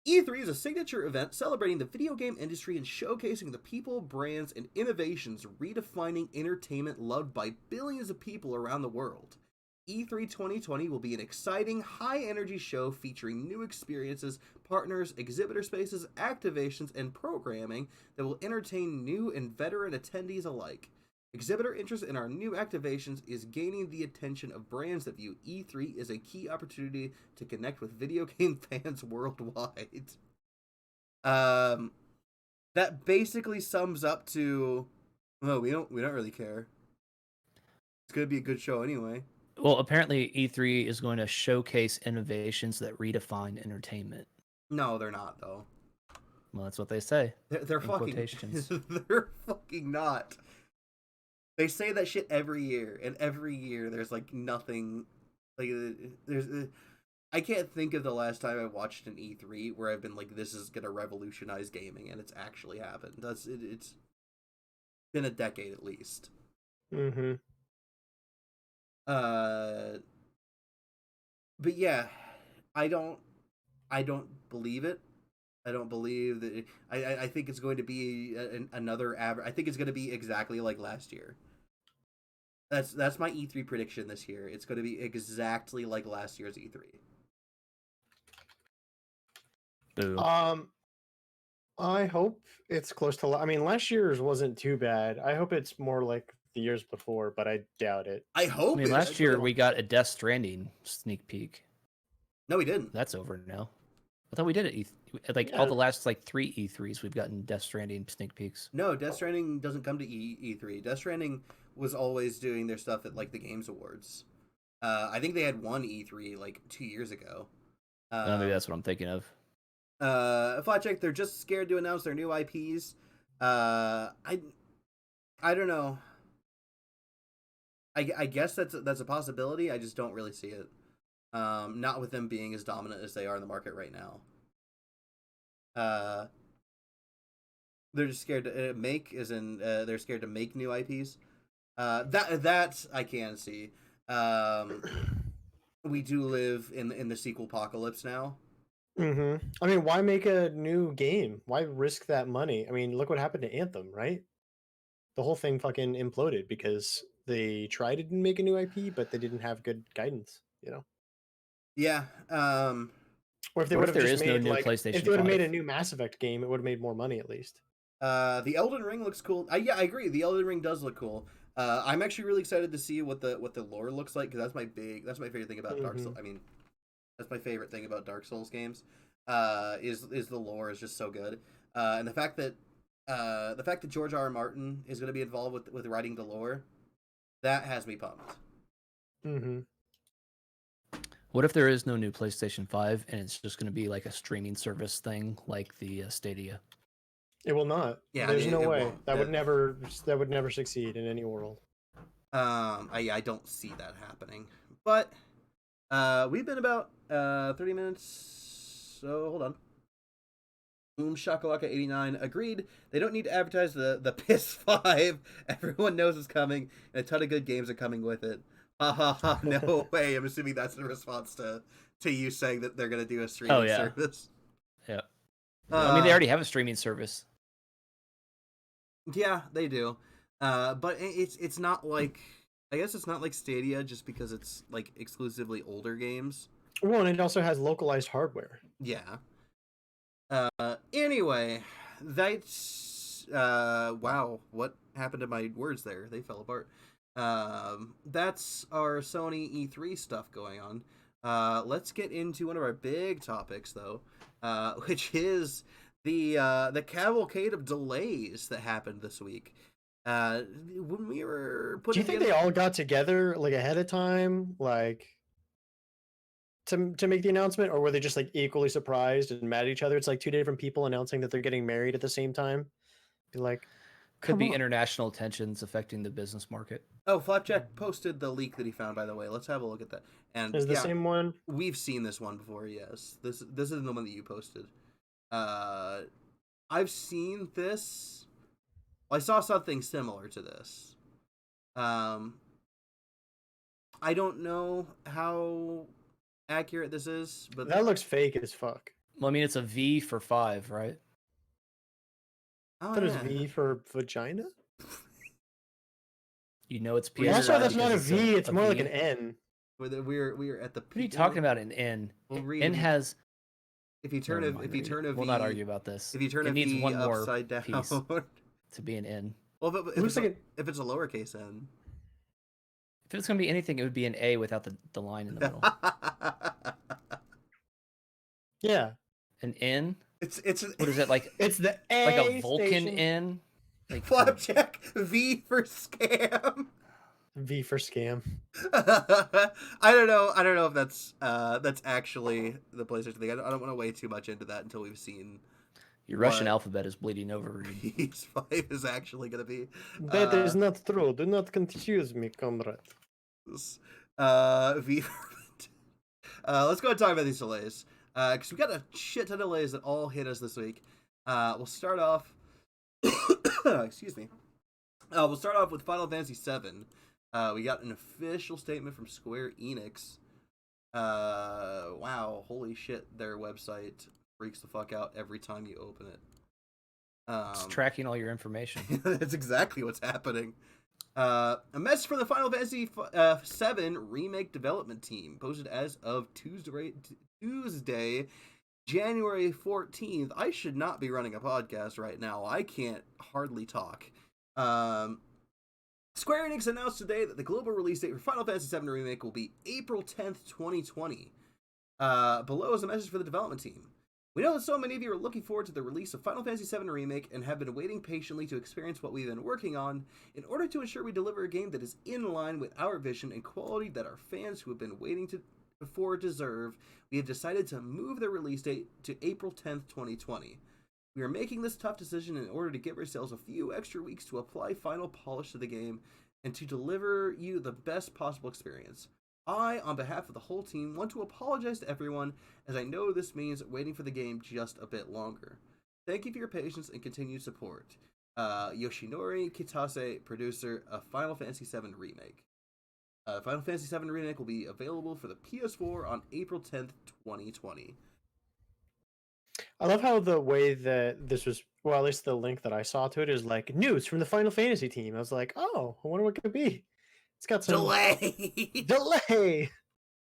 E3 is a signature event celebrating the video game industry and showcasing the people, brands, and innovations redefining entertainment loved by billions of people around the world. E3 2020 will be an exciting, high-energy show featuring new experiences, partners, exhibitor spaces, activations, and programming that will entertain new and veteran attendees alike. Exhibitor interest in our new activations is gaining the attention of brands that view E3 as a key opportunity to connect with video game fans worldwide. That basically sums up to, well, we don't really care. It's gonna be a good show anyway. Well, apparently E3 is going to showcase innovations that redefine entertainment. No, they're not though. Well, that's what they say. They're fucking. Quotations. They're fucking not. They say that shit every year, and every year there's like nothing. Like there's, I can't think of the last time I watched an E3 where I've been like, "This is gonna revolutionize gaming," and it's actually happened. It's been a decade at least. Mm-hmm. But yeah, I don't believe it. I don't believe that. I think it's going to be another average. I think it's going to be exactly like last year. That's my E3 prediction this year. It's going to be exactly like last year's E3. Boo. I hope it's close to. I mean, last year's wasn't too bad. I hope it's more like the years before, but I doubt it. I hope. I mean, last year we got a Death Stranding sneak peek. No, we didn't. That's over now. I thought we did it. All the last like 3 E3s, we've gotten Death Stranding sneak peeks. No, Death Stranding doesn't come to E3. Death Stranding was always doing their stuff at like the Games Awards. I think they had one E3 like 2 years ago. Maybe that's what I'm thinking of. Flapjack, they're just scared to announce their new IPs. I don't know. I guess that's a possibility. I just don't really see it. Not with them being as dominant as they are in the market right now. They're just scared to make, as in they're scared to make new IPs. That I can see. We do live in the sequel apocalypse now. Mm-hmm. I mean, why make a new game? Why risk that money? I mean, look what happened to Anthem, right? the whole thing fucking imploded because they tried to make a new IP, but they didn't have good guidance. Yeah. Or if they What would if have there just is no made new if PlayStation they would have made 5? a new Mass Effect game, it would have made more money at least. The Elden Ring looks cool. Yeah, I agree. The Elden Ring does look cool. I'm actually really excited to see what the lore looks like, because that's my favorite thing about Dark Souls. I mean, that's my favorite thing about Dark Souls games. Is the lore is just so good, and the fact that George R. R. Martin is going to be involved with writing the lore, that has me pumped. Mm-hmm. What if there is no new PlayStation 5 and it's just going to be like a streaming service thing like the Stadia? It will not. Yeah, There's no it way won't. that would never succeed in any world. I don't see that happening. But we've been about 30 minutes. So hold on. Boom Shakalaka 89 agreed. They don't need to advertise the Piss 5. Everyone knows it's coming, and a ton of good games are coming with it. Ha ha ha! No way. I'm assuming that's in response to you saying that they're gonna do a streaming service. Yeah. I mean, they already have a streaming service. Yeah, they do. But it's not like, I guess it's not like Stadia just because it's like exclusively older games. Well, and it also has localized hardware. Yeah. Anyway, that's wow, what happened to my words there? They fell apart. That's our Sony E3 stuff going on. Let's get into one of our big topics though, which is the cavalcade of delays that happened this week. When we were Do putting you think together... they all got together like ahead of time, like to make the announcement, or were they just like equally surprised and mad at each other? It's like two different people announcing that they're getting married at the same time. Be like, Could be on. international tensions affecting the business market. Oh, Flapjack posted the leak that he found, by the way. Let's have a look at that. And Is the same one? We've seen this one before, yes. This is the one that you posted. I've seen this. Well, I saw something similar to this. I don't know how accurate this is, but that looks fake as fuck. Well, I mean, it's a V for 5, right? Oh, That is V for vagina? You know it's PS5. Also, that's not a because V. It's more like V. an N. We're at the. What are you talking about? An N? We'll read N it. has. If you turn Never a mind, V, we'll not argue about this. If you turn it a needs V one more upside down piece to be an N. Well, if looks like if it's a lowercase n. If it's going to be anything, it would be an A without the line in the middle. Yeah. An N? It's What is it like? It's the A Like a Vulcan station. N? Like Flapjack V for scam. V for scam. I don't know if that's actually the PlayStation thing. I don't want to weigh too much into that until we've seen. Your Russian alphabet is bleeding over. PS5 is actually going to be. That is not true. Do not confuse me, comrade. V. Let's go and talk about these delays. Because we got a shit ton of delays that all hit us this week. We'll start off. Excuse me. We'll start off with Final Fantasy VII. We got an official statement from Square Enix. Wow, holy shit, their website freaks the fuck out every time you open it. It's tracking all your information. That's exactly what's happening. A message from the Final Fantasy VII Remake development team, posted as of Tuesday, January 14th. I should not be running a podcast right now. I can't hardly talk. Square Enix announced today that the global release date for Final Fantasy VII Remake will be April 10th, 2020. Below is a message for the development team. We know that so many of you are looking forward to the release of Final Fantasy VII Remake and have been waiting patiently to experience what we've been working on. In order to ensure we deliver a game that is in line with our vision and quality that our fans who have been waiting for deserve, we have decided to move the release date to April 10th, 2020. We are making this tough decision in order to give ourselves a few extra weeks to apply final polish to the game and to deliver you the best possible experience. I, on behalf of the whole team, want to apologize to everyone, as I know this means waiting for the game just a bit longer. Thank you for your patience and continued support. Yoshinori Kitase, producer of Final Fantasy VII Remake. Final Fantasy VII Remake will be available for the PS4 on April 10th, 2020. I love how the way that this was Well, at least the link that I saw to it is like news from the Final Fantasy team. I was like, oh, I wonder what it could be. It's got some Delay. delay.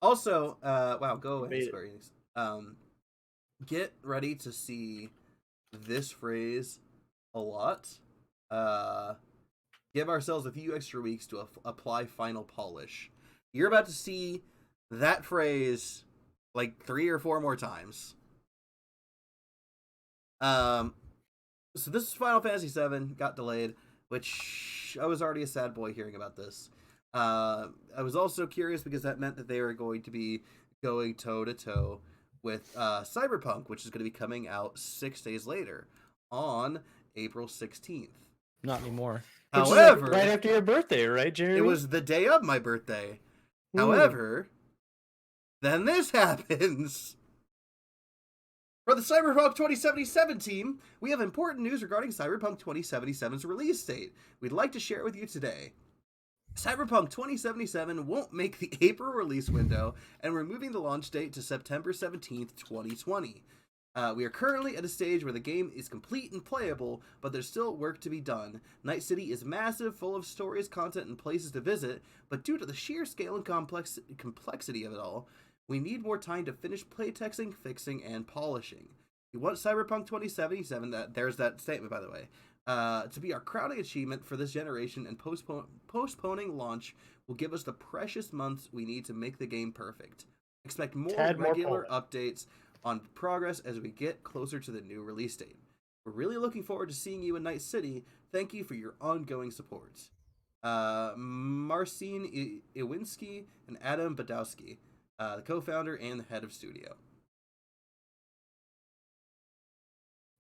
Also, wow, go ahead, Made it. Square Enix. Get ready to see this phrase a lot. Give ourselves a few extra weeks to apply final polish. You're about to see that phrase like 3 or 4 more times. So this is Final Fantasy VII, got delayed, which I was already a sad boy hearing about this. I was also curious because that meant that they were going to be going toe-to-toe with Cyberpunk, which is going to be coming out 6 days later on April 16th. Not anymore. Which is However, like right after your birthday, right, Jeremy? it was the day of my birthday. However, then this happens. For the Cyberpunk 2077 team, we have important news regarding Cyberpunk 2077's release date we'd like to share with you today. Cyberpunk 2077 won't make the April release window, and we're moving the launch date to September 17th, 2020. We are currently at a stage where the game is complete and playable, but there's still work to be done. Night City is massive, full of stories, content, and places to visit, but due to the sheer scale and complexity of it all, we need more time to finish playtesting, fixing, and polishing. We want Cyberpunk 2077, there's that statement by the way, to be our crowning achievement for this generation, and postponing launch will give us the precious months we need to make the game perfect. Expect more regular updates on progress as we get closer to the new release date. We're really looking forward to seeing you in Night City. Thank you for your ongoing support. Marcin Iwinski and Adam Badowski, the co-founder and the head of studio.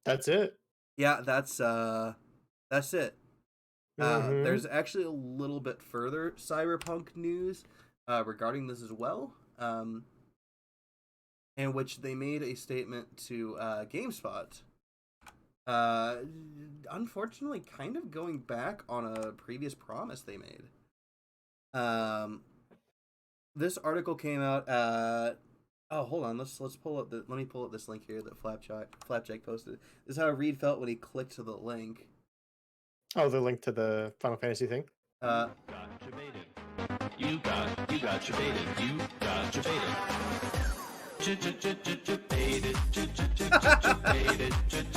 That's it. Yeah, that's it. There's actually a little bit further Cyberpunk news regarding this as well, in which they made a statement to GameSpot. Unfortunately, kind of going back on a previous promise they made. This article came out. Oh, hold on. Let's pull up let me pull up this link here that Flapjack posted. This is how Reed felt when he clicked to the link. Oh, the link to the Final Fantasy thing. You got debated. You got debated.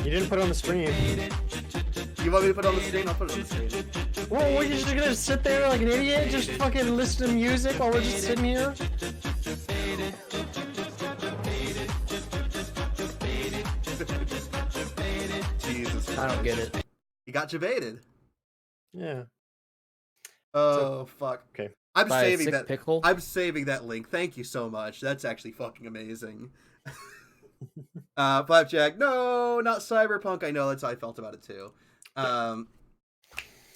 You didn't put it on the screen. You want me to put it on the screen? I'll put it on the screen. Well, we're just gonna sit there like an idiot, just fucking listen to music while we're just sitting here. Jesus, I don't get it. You got debated. Yeah. Oh fuck. Okay. I'm By a saving sick that. pickle? I'm saving that link. Thank you so much. That's actually fucking amazing. Flapjack, no, not Cyberpunk. I know that's how I felt about it too. Boom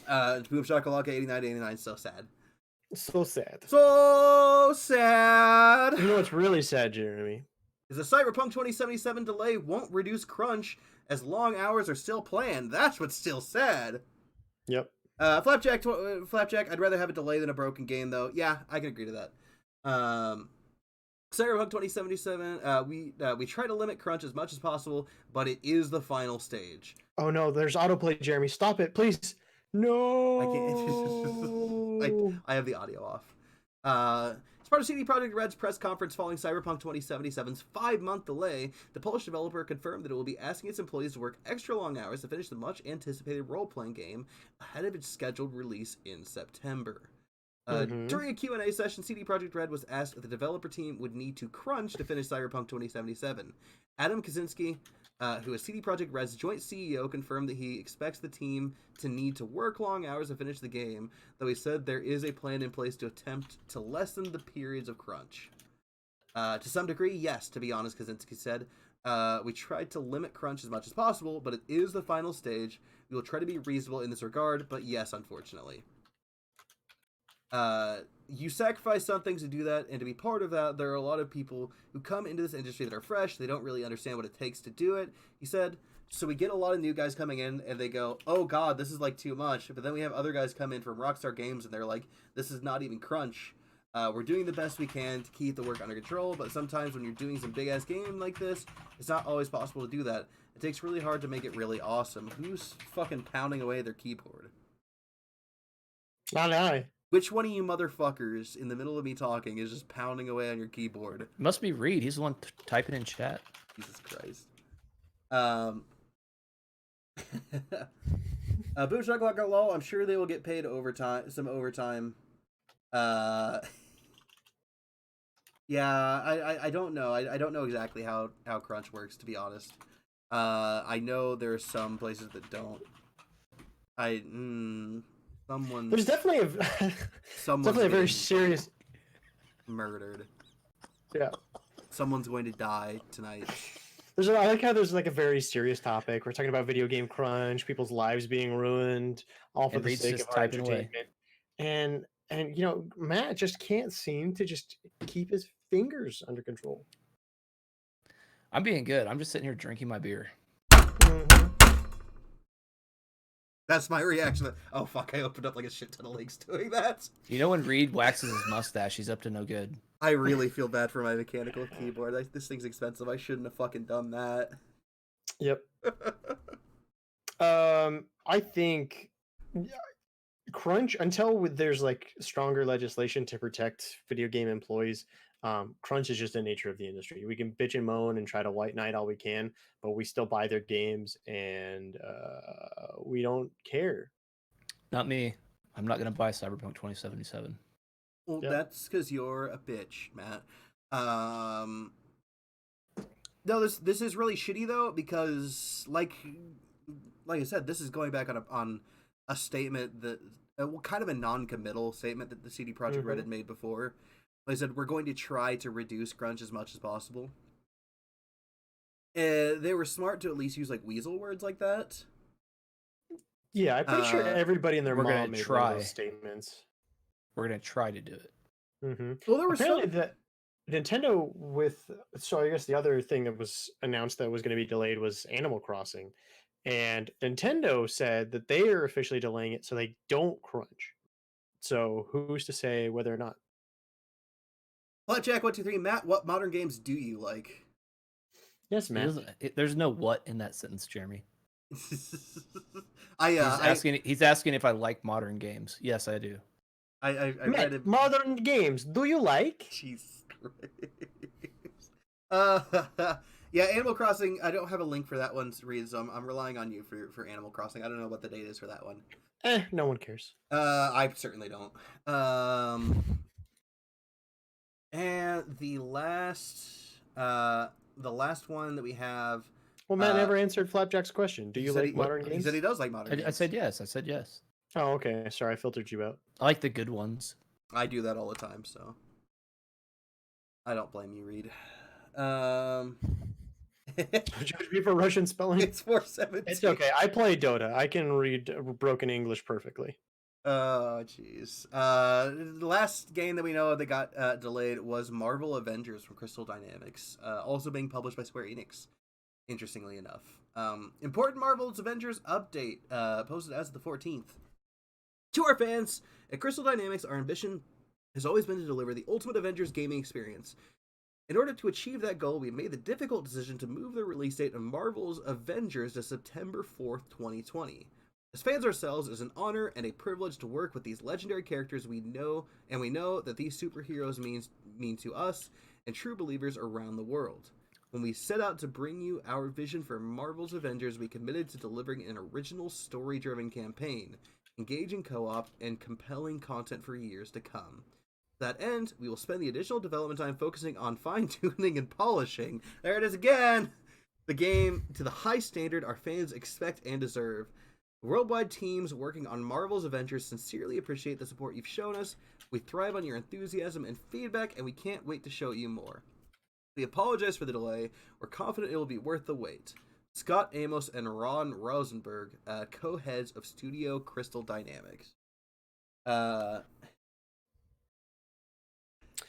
Shakalaka 8989. So sad. So sad. So sad. You know what's really sad, Jeremy? Is the Cyberpunk 2077 delay won't reduce crunch as long hours are still planned. That's what's still sad. Yep. Flapjack, I'd rather have a delay than a broken game, though. Yeah, I can agree to that. Cyberpunk 2077, we try to limit crunch as much as possible, but it is the final stage. Oh no, there's autoplay, Jeremy. Stop it, please. No. I can't. I have the audio off. As part of CD Projekt Red's press conference following Cyberpunk 2077's 5-month delay, the Polish developer confirmed that it will be asking its employees to work extra long hours to finish the much-anticipated role-playing game ahead of its scheduled release in September. During a Q&A session, CD Projekt Red was asked if the developer team would need to crunch to finish Cyberpunk 2077. Adam Kaczynski, who is CD Projekt Red's joint CEO, confirmed that he expects the team to need to work long hours to finish the game, though he said there is a plan in place to attempt to lessen the periods of crunch. To some degree, yes, to be honest, Kaczynski said. We tried to limit crunch as much as possible, but it is the final stage. We will try to be reasonable in this regard, but yes, unfortunately. You sacrifice some things to do that, and to be part of that, there are a lot of people who come into this industry that are fresh. They don't really understand what it takes to do it. He said, so we get a lot of new guys coming in, and they go, oh god, this is like too much. But then we have other guys come in from Rockstar Games, and they're like, this is not even crunch. We're doing the best we can to keep the work under control, but sometimes when you're doing some big-ass game like this, it's not always possible to do that. It takes really hard to make it really awesome. Who's fucking pounding away their keyboard? Not I. Which one of you motherfuckers in the middle of me talking is just pounding away on your keyboard? It must be Reed. He's the one typing in chat. Jesus Christ. Boom Shakalaka Lol, I'm sure they will get paid some overtime. Yeah, I don't know. I don't know exactly how crunch works, to be honest. I know there are some places that don't. There's definitely a very serious murdered. Yeah. Someone's going to die tonight. I like how there's like a very serious topic. We're talking about video game crunch, people's lives being ruined, all for the sake of our entertainment. And you know, Matt just can't seem to just keep his fingers under control. I'm being good. I'm just sitting here drinking my beer. That's my reaction. Oh fuck! I opened up like a shit ton of links doing that. You know when Reed waxes his mustache, he's up to no good. I really feel bad for my mechanical keyboard. This thing's expensive. I shouldn't have fucking done that. Yep. I think crunch, until there's like stronger legislation to protect video game employees, crunch is just the nature of the industry. We can bitch and moan and try to white knight all we can, but we still buy their games and we don't care. Not me. I'm not gonna buy Cyberpunk 2077. Well, that's because you're a bitch, Matt. No, this is really shitty though, because like I said, this is going back on a statement that kind of a non-committal statement that the CD Projekt Red had made before. They said we're going to try to reduce crunch as much as possible. They were smart to at least use like weasel words like that. Yeah, I'm pretty sure everybody and their mom gonna made try those statements. We're gonna try to do it. Well, there was apparently that Nintendo so I guess the other thing that was announced that was going to be delayed was Animal Crossing, and Nintendo said that they are officially delaying it so they don't crunch. So who's to say whether or not? Blackjack123, Matt, what modern games do you like? Yes, Matt. There's no what in that sentence, Jeremy. He's asking if I like modern games. Yes, I do. I Matt, read modern games. Do you like? Jesus Christ. Yeah, Animal Crossing. I don't have a link for that one to read, so I'm relying on you for Animal Crossing. I don't know what the date is for that one. No one cares. I certainly don't. And the last one that we have. Well, Matt never answered Flapjack's question. Do you like modern games? He said he does like modern games. I said yes. I said yes. Oh, okay. Sorry, I filtered you out. I like the good ones. I do that all the time, so I don't blame you, Reed. Judge me for Russian spelling. It's 417. It's okay. I play Dota. I can read broken English perfectly. Oh, jeez. The last game that we know that got delayed was Marvel Avengers from Crystal Dynamics, also being published by Square Enix, interestingly enough. Important Marvel's Avengers update, posted as of the 14th. To our fans, at Crystal Dynamics, our ambition has always been to deliver the ultimate Avengers gaming experience. In order to achieve that goal, we made the difficult decision to move the release date of Marvel's Avengers to September 4th, 2020. As fans ourselves, it is an honor and a privilege to work with these legendary characters we know that these superheroes mean to us and true believers around the world. When we set out to bring you our vision for Marvel's Avengers, we committed to delivering an original story-driven campaign, engaging co-op, and compelling content for years to come. To that end, we will spend the additional development time focusing on fine-tuning and polishing, there it is again, the game to the high standard our fans expect and deserve. Worldwide teams working on Marvel's Avengers sincerely appreciate the support you've shown us. We thrive on your enthusiasm and feedback, and we can't wait to show you more. We apologize for the delay. We're confident it will be worth the wait. Scott Amos and Ron Rosenberg, co-heads of Studio Crystal Dynamics. That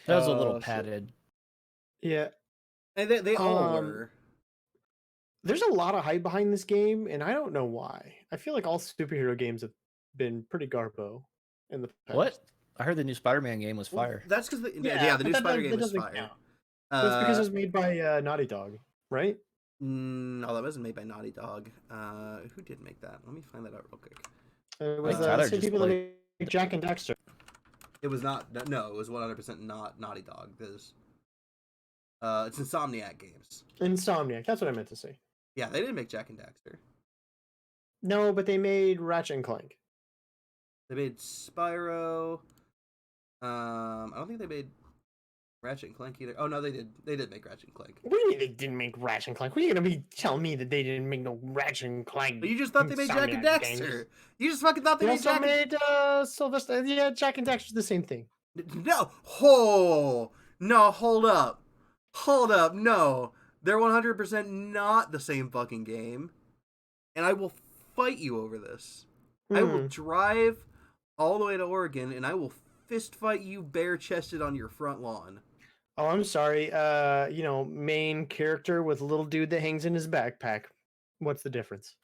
was a little padded. Yeah. And they all were. There's a lot of hype behind this game, and I don't know why. I feel like all superhero games have been pretty garbo in the past. What? I heard the new Spider-Man game was fire. That's because the new Spider game was fire. That's because it was made by Naughty Dog, right? No, that wasn't made by Naughty Dog. Who did make that? Let me find that out real quick. It was Tyler the same just people that played- made Jack and Dexter. It was not. No, it was 100% not Naughty Dog. It's Insomniac Games. Insomniac. That's what I meant to say. Yeah, they didn't make Jack and Daxter. No, but they made Ratchet and Clank. They made Spyro. I don't think they made Ratchet and Clank either. Oh no, they did. They did make Ratchet and Clank. What do you mean they didn't make Ratchet and Clank? What are you gonna be telling me that they didn't make no Ratchet and Clank? But you just thought they made Jack and Insomniac Daxter. games? You just fucking thought they They made also Jack. made Sylvester. Yeah, Jack and Dexter's the same thing. No, no, hold up, no, they're 100% not the same fucking game, and I will fight you over this. I will drive all the way to Oregon, and I will fist fight you bare-chested on your front lawn. Oh, I'm sorry. Main character with little dude that hangs in his backpack. What's the difference?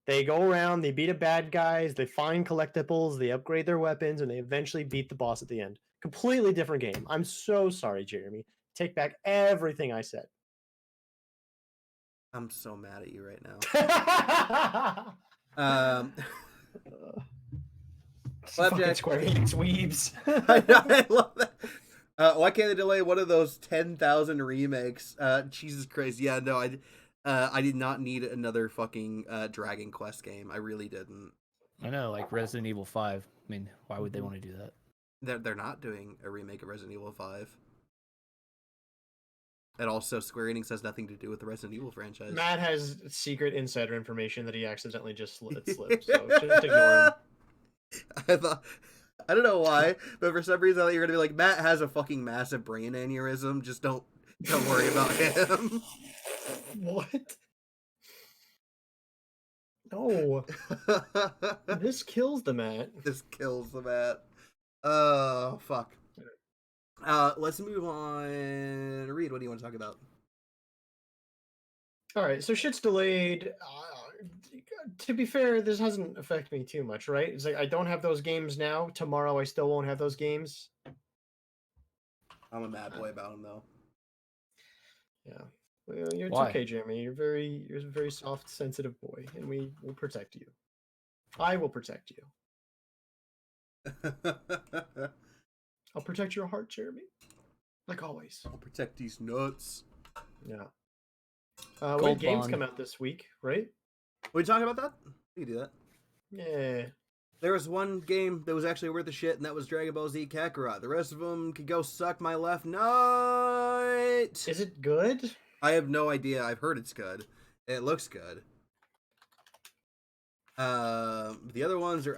They go around, they beat up bad guys, they find collectibles, they upgrade their weapons, and they eventually beat the boss at the end. Completely different game. I'm so sorry, Jeremy. Take back everything I said. I'm so mad at you right now. Flapjack. Square Enix weebs. I love that. Why can't they delay one of those 10,000 remakes? Jesus Christ. Yeah, no, I did not need another fucking Dragon Quest game. I really didn't. I know, like Resident Evil 5. I mean, why would they want to do that? They're not doing a remake of Resident Evil 5. And also, Square Enix has nothing to do with the Resident Evil franchise. Matt has secret insider information that he accidentally just slipped, so just ignore him. I don't know why, but for some reason I thought you were gonna be like, Matt has a fucking massive brain aneurysm. Just don't worry about him. What? No. This kills the Matt. This kills the Matt. Oh, fuck. Let's move on. Reed, what do you want to talk about? All right, so shit's delayed. To be fair, this hasn't affected me too much, right? It's like I don't have those games now. Tomorrow, I still won't have those games. I'm a mad boy about him, though. Yeah, well, it's Why? okay, Jeremy. You're a very soft, sensitive boy, and we will protect you. I will protect you. I'll protect your heart, Jeremy. Like always. I'll protect these nuts. Yeah. What games come out this week, right? We talking about that? We can do that. Yeah. There was one game that was actually worth the shit, and that was Dragon Ball Z Kakarot. The rest of them could go suck my left nut. Is it good? I have no idea. I've heard it's good. It looks good. The other ones are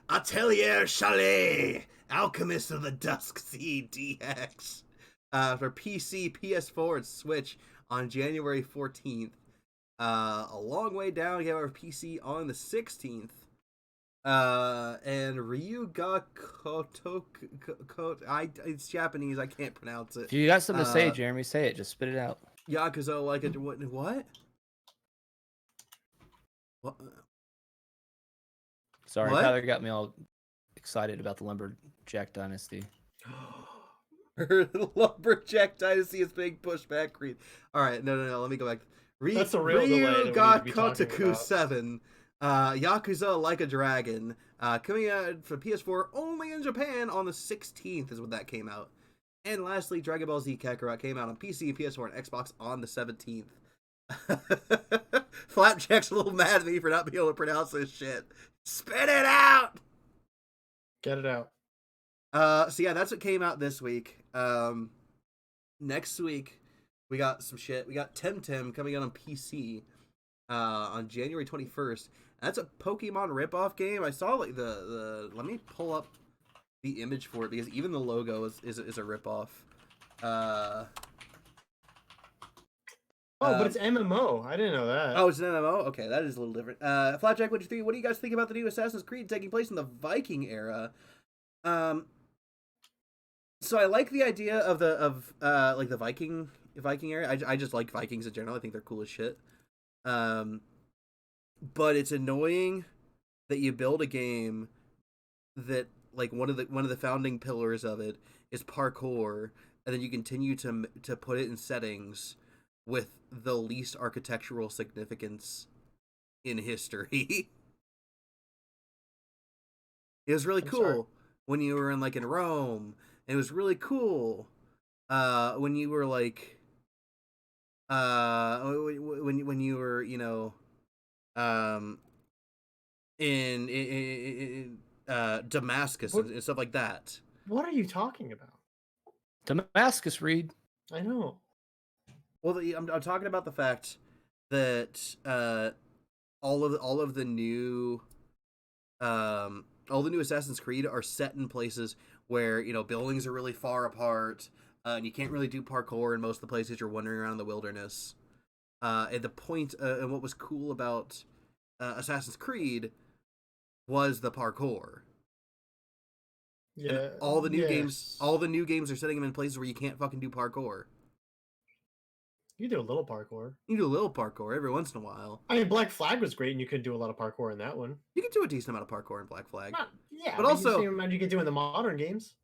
Atelier Chalet, Alchemist of the Dusk Sea DX, for PC, PS4, and Switch on January 14th. A long way down, we have our PC on the 16th. And Ryu ga Koto, it's Japanese, I can't pronounce it. If you got something to say, Jeremy, say it. Just spit it out. Yakuza like it. What? What? Sorry, What? Tyler got me all excited about the Lumberjack Dynasty. Lumberjack Dynasty is being pushed back. All right, no. Let me go back. That's the real delay that we Ryu ga need to be talking Kotoku about. 7. Yakuza Like a Dragon. Coming out for PS4 only in Japan on the 16th is when that came out. And lastly, Dragon Ball Z Kakarot came out on PC, PS4, and Xbox on the 17th. Flapjack's a little mad at me for not being able to pronounce this shit. Spit it out! Get it out. So yeah, that's what came out this week. Next week, we got some shit. We got Temtem coming out on PC on January 21st. That's a Pokemon ripoff game. I saw like the let me pull up the image for it because even the logo is a ripoff. But it's MMO. I didn't know that. Oh, it's an MMO? Okay, that is a little different. Flapjack, what do you guys think about the new Assassin's Creed taking place in the Viking era? So I like the idea of like the Viking area. I just like Vikings in general. I think they're cool as shit. But it's annoying that you build a game that like one of the founding pillars of it is parkour, and then you continue to put it in settings with the least architectural significance in history. It was really cool when you were in Rome. It was really cool when you were when you were in Damascus and stuff like that. What are you talking about? Damascus, Reed. I know. Well, I'm talking about the fact that all of the new Assassin's Creed are set in places where buildings are really far apart, and you can't really do parkour in most of the places. You're wandering around in the wilderness. And the point and what was cool about Assassin's Creed was the parkour. Yeah. And all the new games are setting them in places where you can't fucking do parkour. You do a little parkour. You do a little parkour every once in a while. I mean, Black Flag was great, and you could do a lot of parkour in that one. You can do a decent amount of parkour in Black Flag. But also, you could do in the modern games.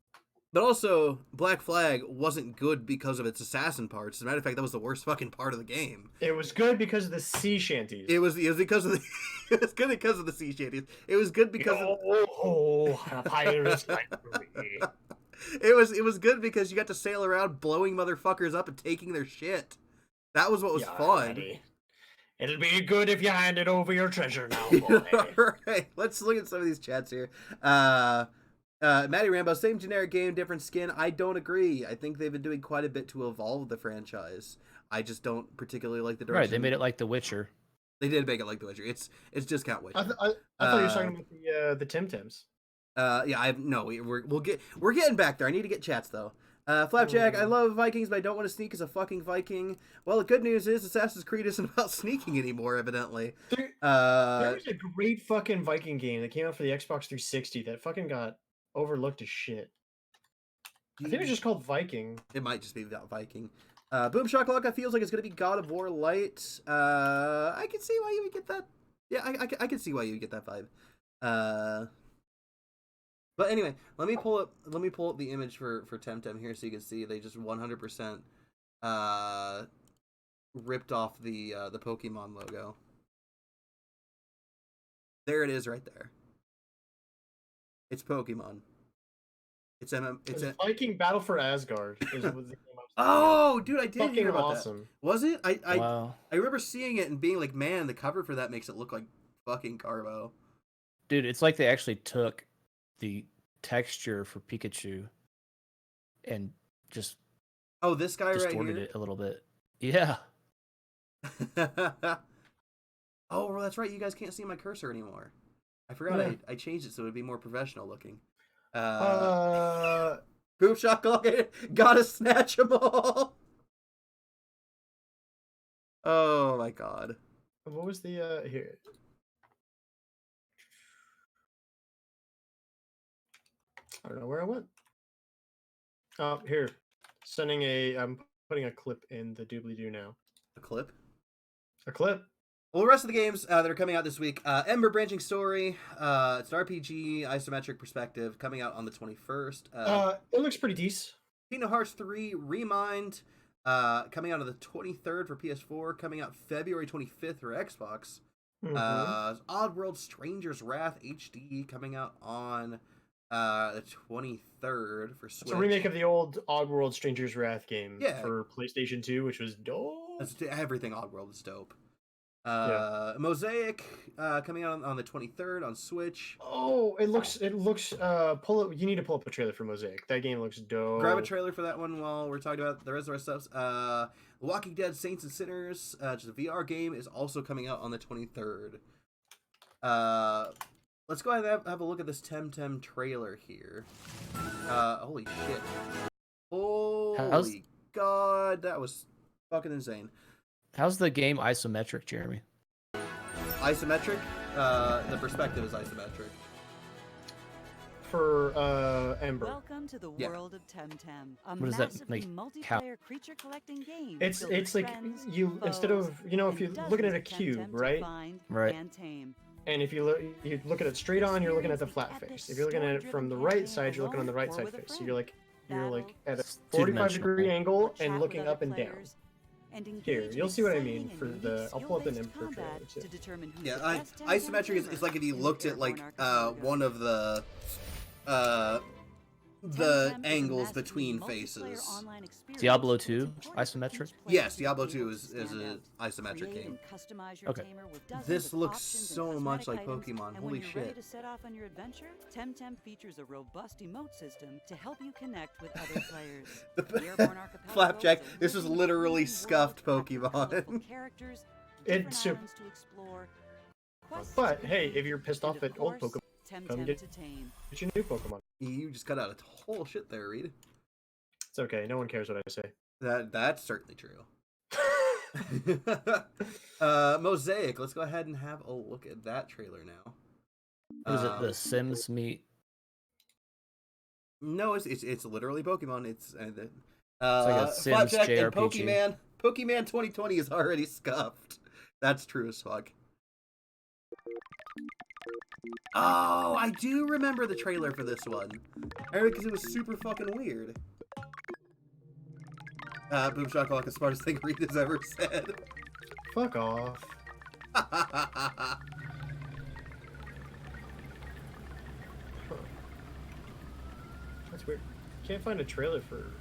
But also, Black Flag wasn't good because of its assassin parts. As a matter of fact, that was the worst fucking part of the game. It was good because of the sea shanties. It was because of the it was good because of the sea shanties. It was good because pirates. It was good because you got to sail around blowing motherfuckers up and taking their shit. That was what was fun. Buddy. It'll be good if you handed over your treasure now, boy. Alright, let's look at some of these chats here. Matty Rambo, same generic game, different skin. I don't agree. I think they've been doing quite a bit to evolve the franchise. I just don't particularally like the direction. Right, they made it like The Witcher. They did make it like The Witcher. It's just Count Witcher. I thought you were talking about the Tim Tims. Yeah, we're getting back there. I need to get chats though. Flapjack, I love Vikings, but I don't want to sneak as a fucking Viking. Well, the good news is Assassin's Creed isn't about sneaking anymore, evidently. There was a great fucking Viking game that came out for the Xbox 360 that fucking got overlooked as shit. I think it was just called Viking. It might just be about Viking. Boom Shakalaka feels like it's going to be God of War Light. I can see why you would get that. Yeah, I can see why you would get that vibe. But anyway, let me pull up the image for Temtem here so you can see they just 100% ripped off the Pokemon logo. There it is right there. It's Pokemon. It's Viking Battle for Asgard. Is what the game oh, dude, I did fucking hear about awesome. that. Was it? Wow. I remember seeing it and being like, man, the cover for that makes it look like fucking Carbo. Dude, it's like they actually took the texture for Pikachu and just this guy right distorted here? it a little bit. Yeah. Oh, well, that's right. You guys can't see my cursor anymore. I forgot I changed it so it would be more professional looking. Boom Chocolate, gotta snatch them all. Oh my god. What was the here? I don't know where I went. Oh, here. I'm putting a clip in the doobly-doo now. A clip? A clip. Well, the rest of the games that are coming out this week, Ember Branching Story, it's an RPG, isometric perspective, coming out on the 21st. It looks pretty decent. Kingdom Hearts 3 Remind, coming out on the 23rd for PS4, coming out February 25th for Xbox. Oddworld Stranger's Wrath HD, coming out on the 23rd for Switch. It's a remake of the old Oddworld Stranger's Wrath game for PlayStation 2, which was dope. Everything Oddworld is dope. Mosaic coming out on the 23rd on Switch. Oh, it looks you need to pull up a trailer for Mosaic. That game looks dope. Grab a trailer for that one while we're talking about the rest of our stuff. Walking Dead Saints and Sinners, which is a VR game, is also coming out on the 23rd. Let's go ahead and have a look at this Temtem trailer here. Holy shit. Holy god, that was fucking insane. How's the game isometric, Jeremy? Isometric? The perspective is isometric. For Ember. Welcome to the world of Temtem, a what does that massively make? multiplayer creature collecting game. It's like friends, you instead of if you're looking at a cube, right? Right. And if you look at it straight on, you're looking at the flat face. If you're looking at it from the right side, you're looking on the right side face. So you're like at a 45-degree angle and looking up and down. and engage Here, in you'll see what I exciting mean and for unique the. I'll pull up an skill-based info trailer combat too. to determine who's Yeah, the best Temtem isometric is gamer like if you in looked the at like Airborne Archipelago. one of the Temtem is a angles massively between multiplayer faces. online experience Diablo that's 2 important for isometric? each player Yes, to be Diablo able 2 to is stand an out. isometric Create game. and customize your Okay. tamer with dozens This of looks options and so much like cosmetic items, Pokemon. and Holy when you're ready shit. to set off on your adventure, Temtem features a robust emote system to help you connect with other players. The Airborne Archipelago Flapjack, is a this is living, literally breathing scuffed world packed with colorful Pokemon. characters, It's different super. islands to explore, quests But to hey, complete, if you're pissed and off of at old course, Pokemon, come Temtem get to tame. your new Pokemon. You just cut out a whole shit there, Reed. It's okay. No one cares what I say. That's certainly true. Mosaic, let's go ahead and have a look at that trailer now. What is it? The Sims meet. No, it's literally Pokemon. It's like a Sims Flapjack and JRPG. Pokemon 2020 is already scuffed. That's true as fuck. Oh, I do remember the trailer for this one. Because it was super fucking weird. Boom Shakalaka, the smartest thing Reed has ever said. Fuck off. That's weird. Can't find a trailer for.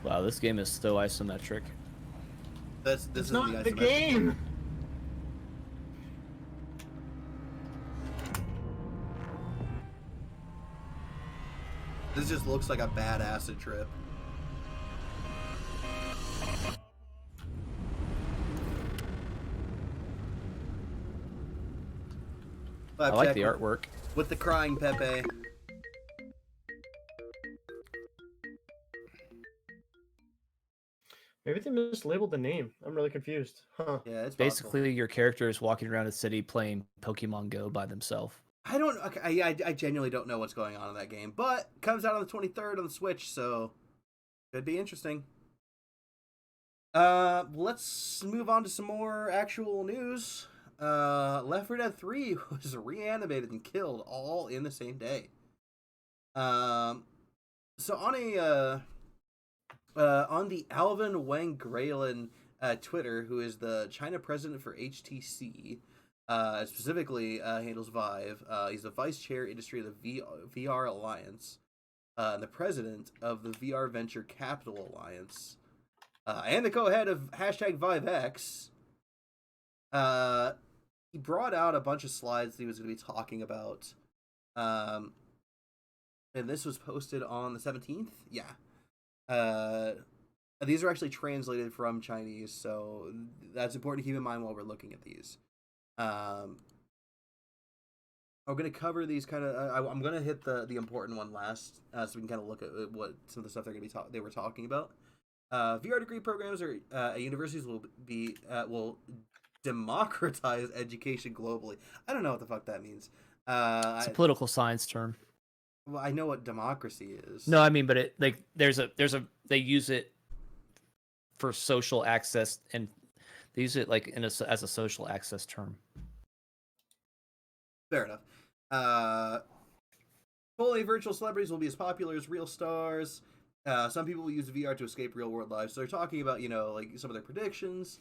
Wow, this game is so isometric. This It's is not the isometric game. This just looks like a bad acid trip. I like the artwork. With the crying Pepe. Maybe they mislabeled the name. I'm really confused. Huh. Yeah, it's Basically, possible. your character is walking around a city playing Pokemon Go by themselves. I don't. Okay, I genuinely don't know what's going on in that game, but it comes out on the 23rd on the Switch, so could be interesting. Let's move on to some more actual news. Left 4 Dead 3 was reanimated and killed all in the same day. So on the Alvin Wang Graylin Twitter, who is the China president for HTC, specifically handles Vive. He's the vice chair industry of the VR Alliance, and the president of the VR Venture Capital Alliance, and the co-head of #ViveX. He brought out a bunch of slides that he was going to be talking about, and this was posted on the 17th. Yeah. These are actually translated from Chinese, so that's important to keep in mind while we're looking at these. I'm going to cover these kind of. I'm going to hit the important one last, so we can kind of look at what some of the stuff they're going to be they were talking about. VR degree programs at universities will democratize education globally. I don't know what the fuck that means. It's a political science term. Well, I know what democracy is. No, I mean, but it like there's a they use it for social access, and they use it like as a social access term. Fair enough. Fully virtual celebrities will be as popular as real stars. Some people will use VR to escape real world lives. So they're talking about, like some of their predictions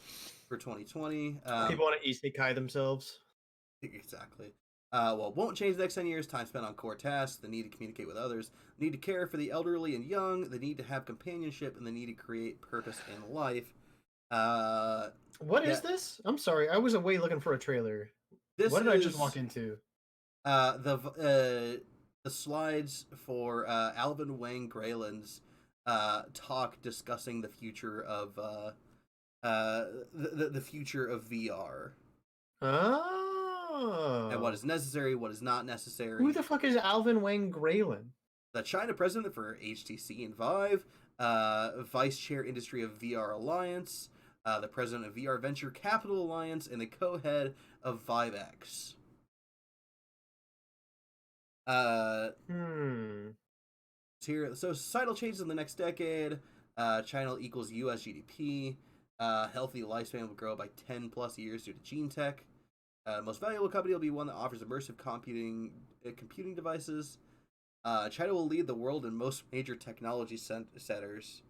for 2020. People want to isekai themselves. Exactly. Well, it won't change the next 10 years. Time spent on core tasks, the need to communicate with others, the need to care for the elderly and young, the need to have companionship, and the need to create purpose in life. What is this? I'm sorry. I was away looking for a trailer. What did I just walk into? The slides for Alvin Wang Graylin's talk discussing the future of the future of VR. Oh. And what is necessary, what is not necessary. Who the fuck is Alvin Wang Graylin? The China president for HTC and Vive, vice chair industry of VR Alliance, the president of VR Venture Capital Alliance, and the co-head of ViveX. Here, so societal changes in the next decade. China equals U.S. GDP. Healthy lifespan will grow by 10 plus years due to gene tech. Most valuable company will be one that offers immersive computing devices. China will lead the world in most major technology sectors.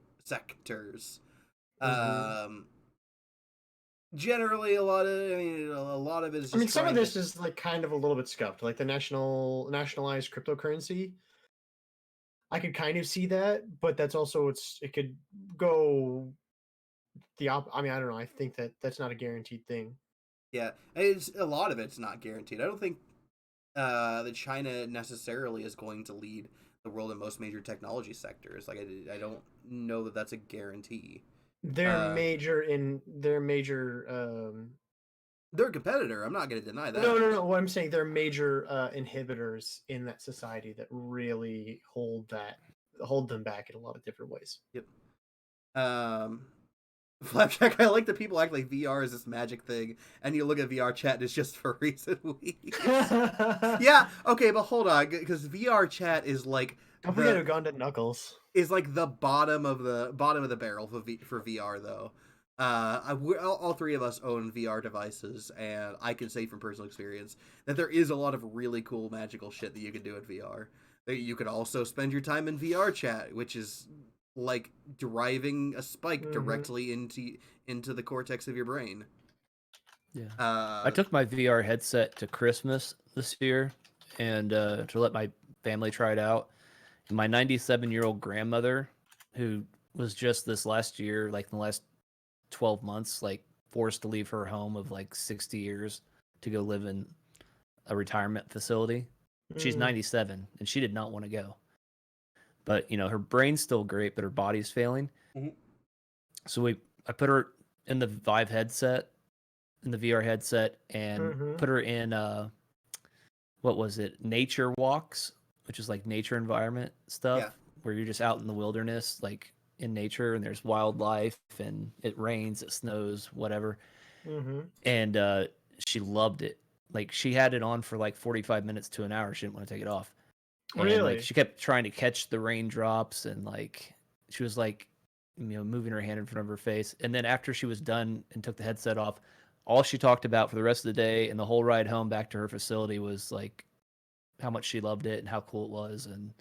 Generally, a lot of it is. Just some of this is like kind of a little bit scuffed, like the nationalized cryptocurrency. I could kind of see that, but that's also it could go I mean, I don't know. I think that's not a guaranteed thing. Yeah, it's a lot of it's not guaranteed. I don't think that China necessarily is going to lead the world in most major technology sectors. Like, I don't know that that's a guarantee. They're major. They're a competitor. I'm not going to deny that. No. What I'm saying, they're major inhibitors in that society that really hold them back in a lot of different ways. Yep. Flapjack, I like that people act like VR is this magic thing, and you look at VR chat and it's just for recent weeks. Yeah, okay, but hold on, because VR chat is like don't forget Uganda Knuckles is like the bottom of the barrel for VR though. All three of us own VR devices, and I can say from personal experience that there is a lot of really cool magical shit that you can do in VR. You could also spend your time in VR chat, which is like driving a spike directly into the cortex of your brain. Yeah. I took my VR headset to Christmas this year, and to let my family try it out. And my 97-year-old grandmother, who was just this last year, like in the last 12 months, like forced to leave her home of like 60 years to go live in a retirement facility. She's 97, and she did not want to go. But, her brain's still great, but her body's failing. Mm-hmm. So I put her in the Vive headset, in the VR headset, and put her in, what was it? Nature walks, which is like nature environment stuff, where you're just out in the wilderness, like in nature, and there's wildlife, and it rains, it snows, whatever. And she loved it. Like, she had it on for like 45 minutes to an hour. She didn't want to take it off. And, really? Like, she kept trying to catch the raindrops, and like she was like, moving her hand in front of her face. And then after she was done and took the headset off, all she talked about for the rest of the day and the whole ride home back to her facility was like how much she loved it and how cool it was and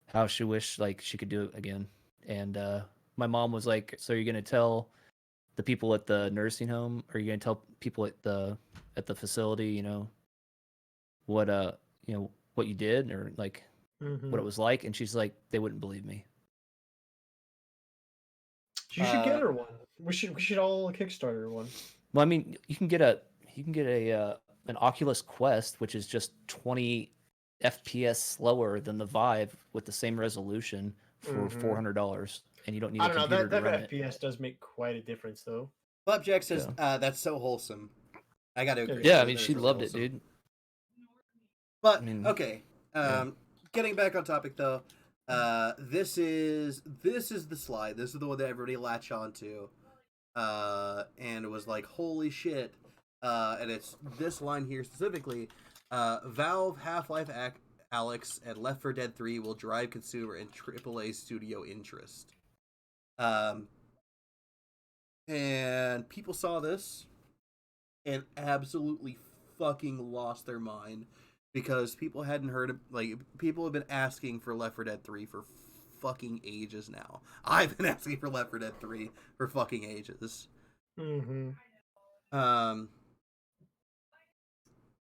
how she wished like she could do it again. And my mom was like, "So you're gonna tell the people at the nursing home, or are you gonna tell people at the facility, what what you did, or like what it was like?" And she's like, "They wouldn't believe me." You should get her one. We should all Kickstarter one. Well, I mean, you can get an Oculus Quest, which is just 20 FPS slower than the Vive with the same resolution for $400, and you don't need a computer to run it. That FPS does make quite a difference, though. Flapjack says, "That's so wholesome." I gotta agree. Yeah, I mean, she loved it, dude. But okay, getting back on topic though, this is the slide. This is the one that everybody latched onto, and it was like, holy shit. And it's this line here specifically. Valve, Half-Life Alyx, and Left 4 Dead 3 will drive consumer and AAA studio interest. And people saw this and absolutely fucking lost their mind because people hadn't heard of, like, people have been asking for Left 4 Dead 3 for fucking ages now. I've been asking for Left 4 Dead 3 for fucking ages.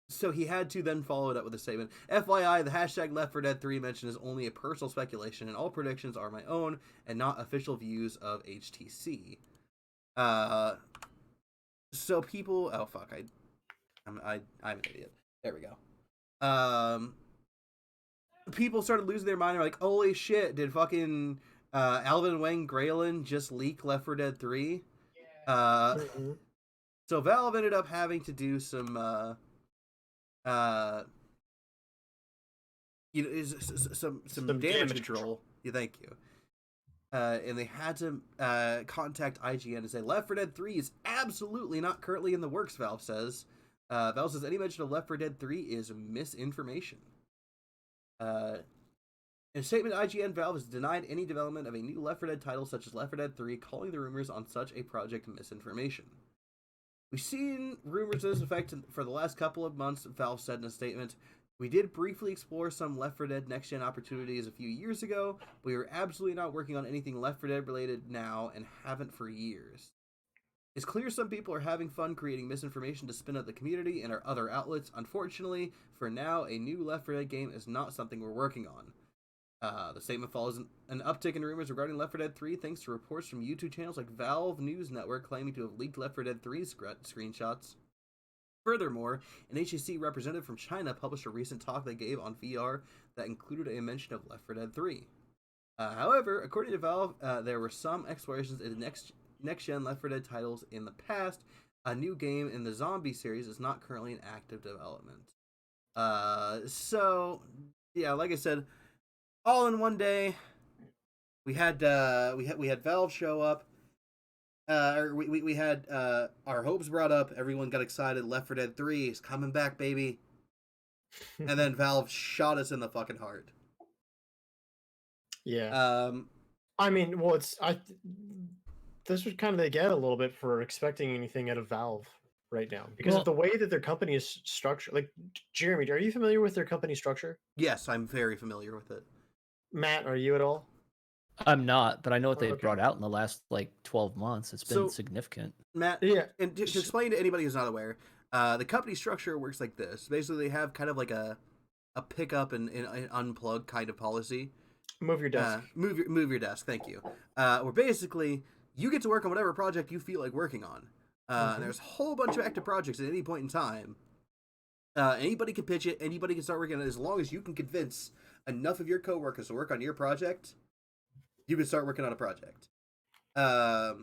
So he had to then follow it up with a statement. FYI, the hashtag Left 4 Dead 3 mention is only a personal speculation, and all predictions are my own and not official views of HTC. So people, oh fuck, I'm an idiot. There we go. People started losing their mind. They're like, holy shit, did fucking Alvin Wang Graylin just leak Left 4 Dead 3? So Valve ended up having to do some some damage control. Yeah, thank you. And they had to contact IGN and say Left 4 Dead 3 is absolutely not currently in the works. Valve says any mention of Left 4 Dead 3 is misinformation. In a statement, IGN Valve has denied any development of a new Left 4 Dead title such as Left 4 Dead 3, calling the rumors on such a project misinformation. We've seen rumors to this effect for the last couple of months, Valve said in a statement. We did briefly explore some Left 4 Dead next gen opportunities a few years ago, but we are absolutely not working on anything Left 4 Dead related now and haven't for years. It's clear some people are having fun creating misinformation to spin up the community and our other outlets. Unfortunately, for now, a new Left 4 Dead game is not something we're working on. The statement follows an uptick in rumors regarding Left 4 Dead 3 thanks to reports from YouTube channels like Valve News Network claiming to have leaked Left 4 Dead 3 screenshots. Furthermore, an HAC representative from China published a recent talk they gave on VR that included a mention of Left 4 Dead 3. However, according to Valve, there were some explorations in next-gen Left 4 Dead titles in the past. A new game in the zombie series is not currently in active development. So, yeah, like I said, all in one day, we had Valve show up. We had our hopes brought up. Everyone got excited. Left 4 Dead 3 is coming back, baby. And then Valve shot us in the fucking heart. Yeah. I mean, well, this was kind of they get a little bit for expecting anything out of Valve right now because of the way that their company is structured. Like, Jeremy, are you familiar with their company structure? Yes, I'm very familiar with it. Matt, are you at all? I'm not, but I know what they've brought out in the last 12 months. It's been significant. Matt, yeah. And to explain to anybody who's not aware, the company structure works like this. Basically, they have kind of like a pick up and unplug kind of policy. Move your desk. Move your desk. Thank you. Where basically you get to work on whatever project you feel like working on. And there's a whole bunch of active projects at any point in time. Anybody can pitch it. Anybody can start working on it. As long as you can convince enough of your coworkers to work on your project, you can start working on a project. So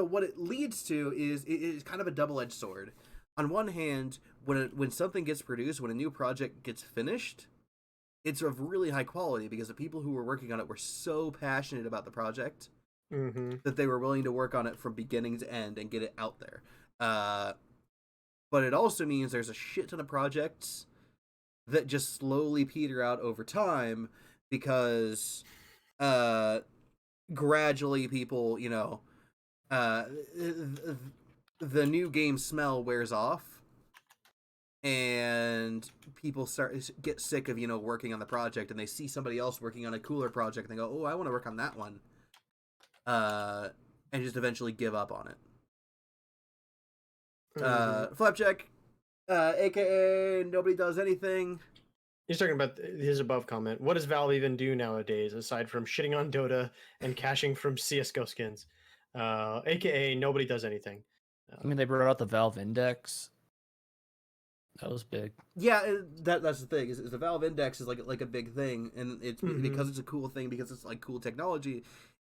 what it leads to is kind of a double-edged sword. On one hand, when something gets produced, when a new project gets finished, it's of really high quality because the people who were working on it were so passionate about the project that they were willing to work on it from beginning to end and get it out there. But it also means there's a shit ton of projects that just slowly peter out over time because gradually people, the new game smell wears off and people get sick of, working on the project, and they see somebody else working on a cooler project and they go, oh, I want to work on that one. And just eventually give up on it. Flapjack, aka Nobody Does Anything. He's talking about his above comment. What does Valve even do nowadays aside from shitting on Dota and cashing from CSGO skins? AKA Nobody Does Anything. I mean, they brought out the Valve Index. That was big. Yeah, that's the thing. Is the Valve Index is like a big thing, and it's because it's a cool thing, because it's like cool technology.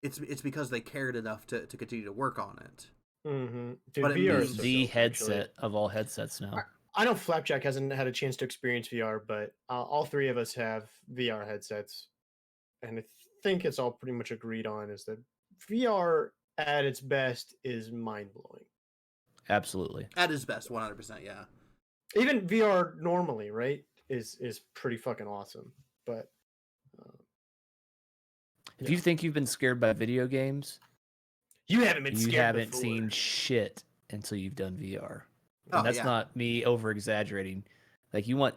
It's because they cared enough to continue to work on it. Dude, but VR is the headset of all headsets now. I know Flapjack hasn't had a chance to experience VR, but all three of us have VR headsets, and I think it's all pretty much agreed on is that VR at its best is mind-blowing. Absolutely. At its best, 100%, yeah. Even VR normally, right, is pretty fucking awesome. But if you think you've been scared by video games, you haven't been scared. You haven't before. seen shit until you've done VR. And Oh, that's yeah. not me over exaggerating. Like, you want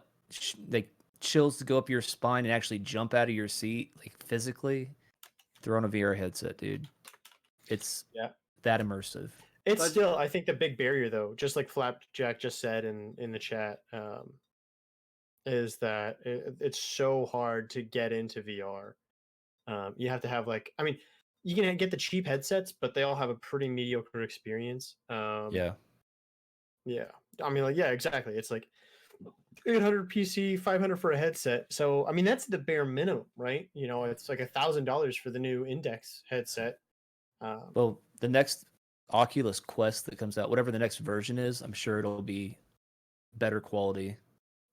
like chills to go up your spine and actually jump out of your seat, like physically. Throw on a VR headset, dude. It's that immersive. It's still, I think, the big barrier, though, just like Flapjack just said in the chat, is that it's so hard to get into VR. You have to have you can get the cheap headsets, but they all have a pretty mediocre experience. Yeah. I mean, exactly. It's like 800 PC, 500 for a headset. So, I mean, that's the bare minimum, right? It's like $1,000 for the new Index headset. Well, the next Oculus Quest that comes out, whatever the next version is, I'm sure it'll be better quality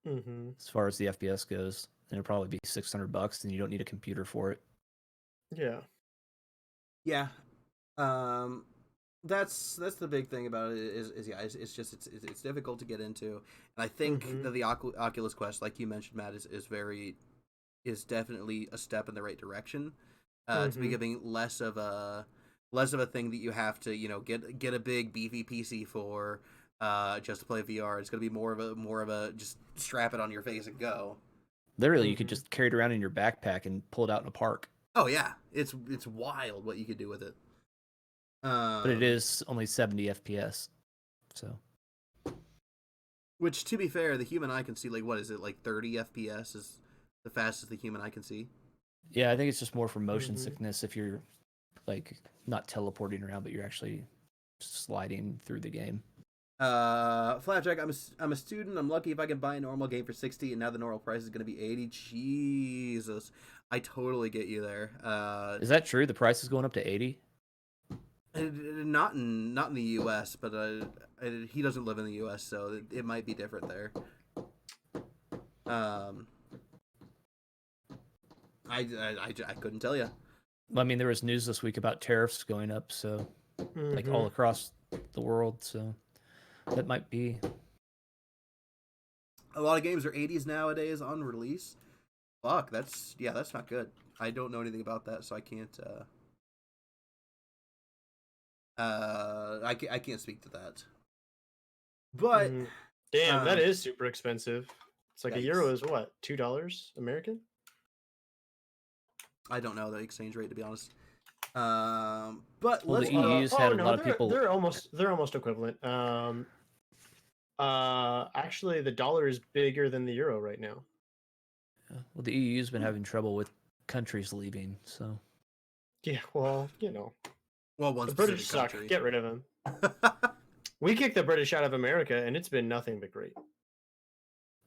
as far as the FPS goes. And it'll probably be $600, and you don't need a computer for it. Yeah. Yeah. That's the big thing about it it's just it's difficult to get into, and I think that the Oculus Quest, like you mentioned, Matt, is definitely a step in the right direction. It's becoming less of a thing that you have to get a big beefy PC for. just to play VR. It's gonna be more of a just strap it on your face and go. Literally, you could just carry it around in your backpack and pull it out in a park. Oh yeah, it's wild what you could do with it. But it is only 70 FPS, so. Which, to be fair, the human eye can see, like, what is it, like 30 FPS is the fastest the human eye can see? Yeah, I think it's just more for motion sickness if you're, like, not teleporting around, but you're actually sliding through the game. Flapjack, I'm a student. I'm lucky if I can buy a normal game for 60, and now the normal price is going to be 80. Jesus. I totally get you there. Is that true? The price is going up to 80? Not in the U.S., but he doesn't live in the U.S., so it might be different there. I couldn't tell you. I mean, there was news this week about tariffs going up, so like all across the world, so that might be. A lot of games are 80s nowadays on release. Fuck, that's not good. I don't know anything about that, so I can't. I can't speak to that. But damn, that is super expensive. It's like yikes. a euro is what, $2 American? I don't know the exchange rate, to be honest. But well, let's the EU's had a lot of people. They're almost equivalent. Actually, the dollar is bigger than the euro right now. Well, the EU's been having trouble with countries leaving, so. Yeah, well, you know. Well, the British suck. Get rid of them. We kicked the British out of America, and it's been nothing but great.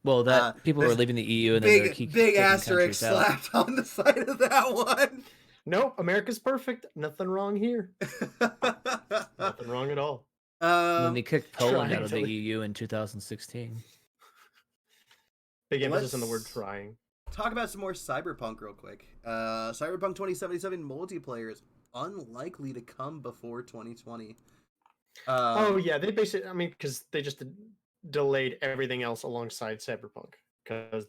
Well, that people are leaving the EU, and then they're big asterisk slapped on the side of that one. Nope, America's perfect. Nothing wrong here. Nothing wrong at all. And then they kicked Poland out of the EU in 2016. Big emphasis on the word trying. Talk about some more Cyberpunk real quick. Cyberpunk 2077 multiplayer is unlikely to come before 2020. Oh yeah, they basically, I mean, because they just delayed everything else alongside Cyberpunk. Because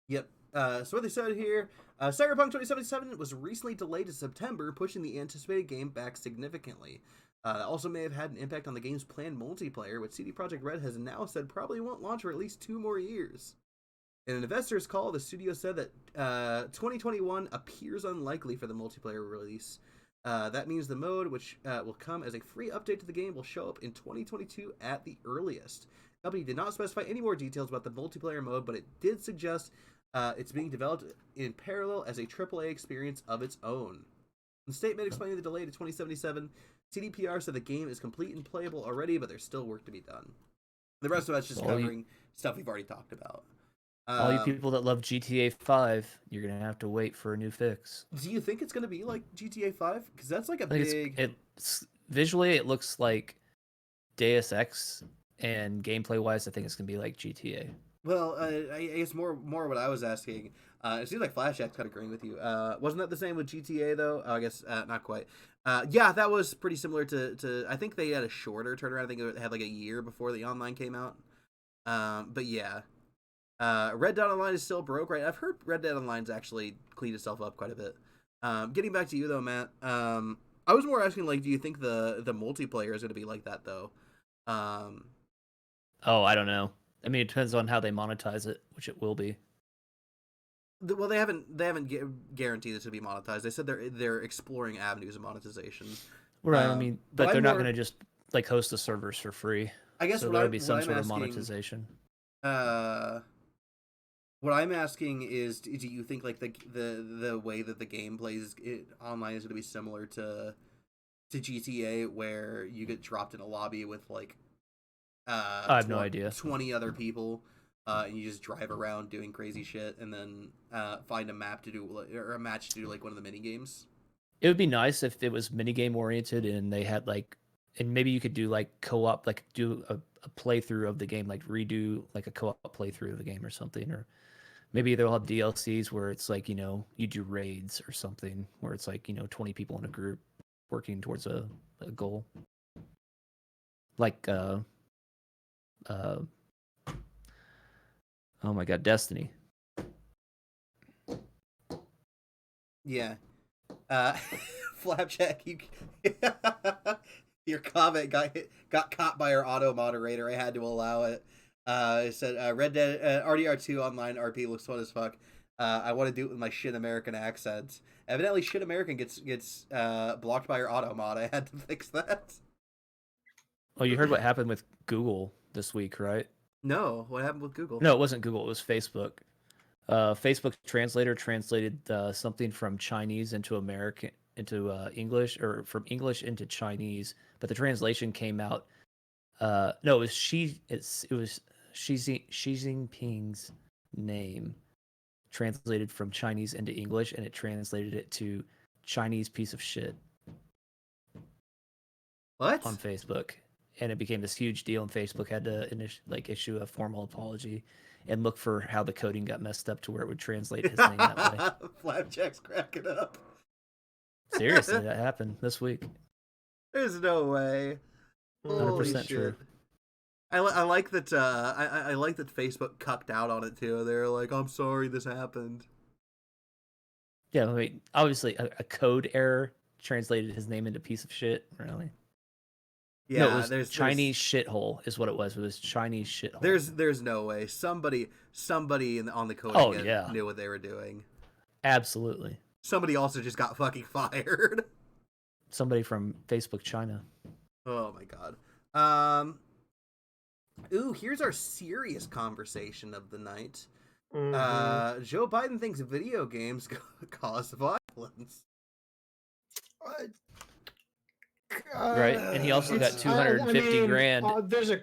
Yep. So what they said here, Cyberpunk 2077 was recently delayed to September, pushing the anticipated game back significantly. Also may have had an impact on the game's planned multiplayer, which CD Projekt Red has now said probably won't launch for at least 2 more years. In an investor's call, the studio said that 2021 appears unlikely for the multiplayer release. That means the mode, which will come as a free update to the game, will show up in 2022 at the earliest. The company did not specify any more details about the multiplayer mode, but it did suggest it's being developed in parallel as a AAA experience of its own. In the statement explaining the delay to 2077, CDPR said the game is complete and playable already, but there's still work to be done. The rest of it's just covering stuff we've already talked about. All you people that love GTA 5, you're going to have to wait for a new fix. Do you think it's going to be like GTA 5? Because that's like a big... It's visually, it looks like Deus Ex, and gameplay-wise, I think it's going to be like GTA. Well, I guess more what I was asking, it seems like Flashback's kind of agreeing with you. Wasn't that the same with GTA, though? I guess not quite. Yeah, that was pretty similar to... I think they had a shorter turnaround. I think it had like a year before the online came out. But yeah. Red Dead Online is still broke, right? I've heard Red Dead Online's actually cleaned itself up quite a bit. Getting back to you, though, Matt. I was more asking, like, do you think the multiplayer is going to be like that, though? Oh, I don't know. I mean, it depends on how they monetize it, which it will be. Well, they haven't guaranteed this to be monetized. They said they're exploring avenues of monetization. Right. I mean, but they're not going to just like host the servers for free. I guess so there'll be some sort of monetization. What I'm asking is, do you think like the way that the game plays online is going to be similar to GTA, where you get dropped in a lobby with like I have no idea, 20 other people, and you just drive around doing crazy shit, and then find a map to do or a match to do like one of the mini games? It would be nice if it was minigame oriented and they had like, and maybe you could do like co-op, like do a playthrough of the game, like redo like a co-op playthrough of the game or something, or maybe they'll have DLCs where it's like, you know, you do raids or something where it's like, you know, 20 people in a group working towards a goal. Like, oh my God, Destiny. Yeah. Flapjack, you Your comment got caught by our auto moderator. I had to allow it. It said Red Dead RDR2 online RP looks fun as fuck. I want to do it with my shit American accent. Evidently, shit American gets blocked by your auto mod. I had to fix that. Oh, you heard what happened with Google this week, right? No, what happened with Google? No, it wasn't Google. It was Facebook. Facebook translator translated something from Chinese into English, or from English into Chinese, but the translation came out. No, it was Xi Jinping's name translated from Chinese into English, and it translated it to Chinese piece of shit. What? On Facebook, and it became this huge deal, and Facebook had to issue a formal apology and look for how the coding got messed up to where it would translate his name that way. Flapjack's cracking up. Seriously, that happened this week. There's no way. 100% true. I like that. I like that Facebook cucked out on it too. They're like, "I'm sorry, this happened." Yeah, I mean, obviously, a code error translated his name into piece of shit. Really? Yeah, no, it was Chinese shithole is what it was. It was Chinese shithole. There's no way somebody on the coding knew what they were doing. Absolutely. Somebody also just got fucking fired. Somebody from Facebook China. Oh my god. Ooh, here's our serious conversation of the night. Joe Biden thinks video games cause violence. Right, and he also got 250 grand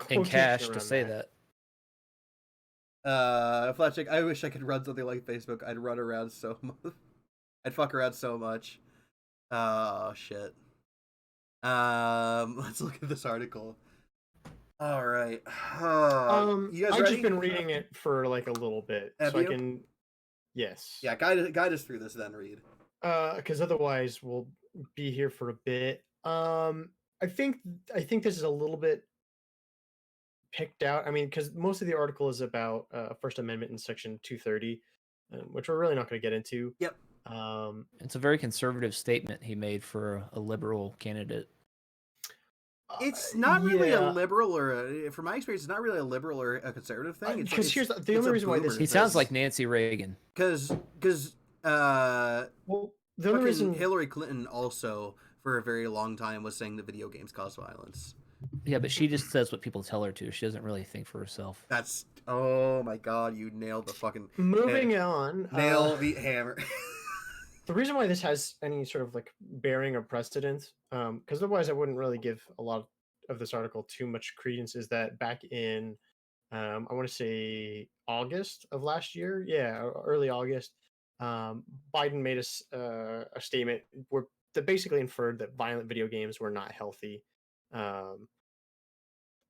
in cash to say that. Flapjack, I wish I could run something like Facebook. I'd run around so much. I'd fuck around so much. Oh shit. Let's look at this article. All right. You guys I've ready? just been reading it for like a little bit, Have so you? I can. Yes. Yeah, guide us through this then, Reed. Because otherwise we'll be here for a bit. I think this is a little bit picked out. I mean, because most of the article is about First Amendment in Section 230, which we're really not going to get into. Yep. It's a very conservative statement he made for a liberal candidate. It's not really a liberal from my experience, it's not really a liberal or a conservative thing. Because here's the only reason why this. He sounds like Nancy Reagan. Because the only reason Hillary Clinton also for a very long time was saying that video games cause violence. Yeah, but she just says what people tell her to. She doesn't really think for herself. That's oh my god, you nailed the fucking. Moving on. Nail the hammer. The reason why this has any sort of like bearing or precedent, because otherwise I wouldn't really give a lot of this article too much credence, is that back in, I want to say August of last year, early August, Biden made a statement that basically inferred that violent video games were not healthy.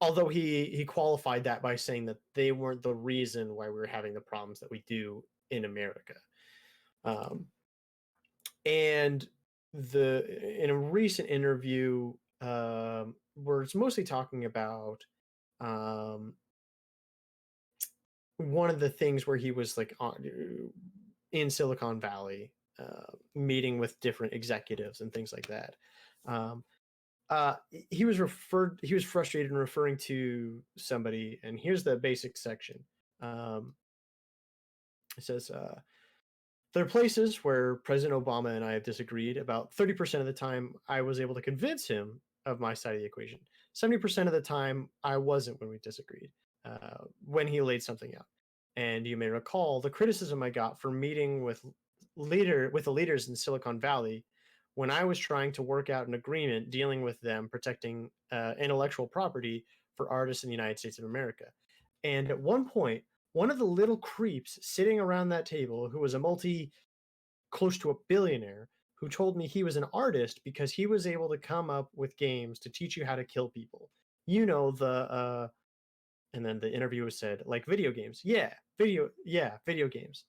Although he qualified that by saying that they weren't the reason why we were having the problems that we do in America. And in a recent interview, where it's mostly talking about one of the things where he was like in Silicon Valley, meeting with different executives and things like that. He was frustrated in referring to somebody, and here's the basic section. It says, there are places where President Obama and I have disagreed. About 30% of the time, I was able to convince him of my side of the equation. 70% of the time, I wasn't when we disagreed, when he laid something out. And you may recall the criticism I got for meeting with the leaders in Silicon Valley when I was trying to work out an agreement dealing with them protecting intellectual property for artists in the United States of America. And at one point, one of the little creeps sitting around that table, who was close to a billionaire, who told me he was an artist because he was able to come up with games to teach you how to kill people. You know, and then the interviewer said, like video games. Yeah, video games.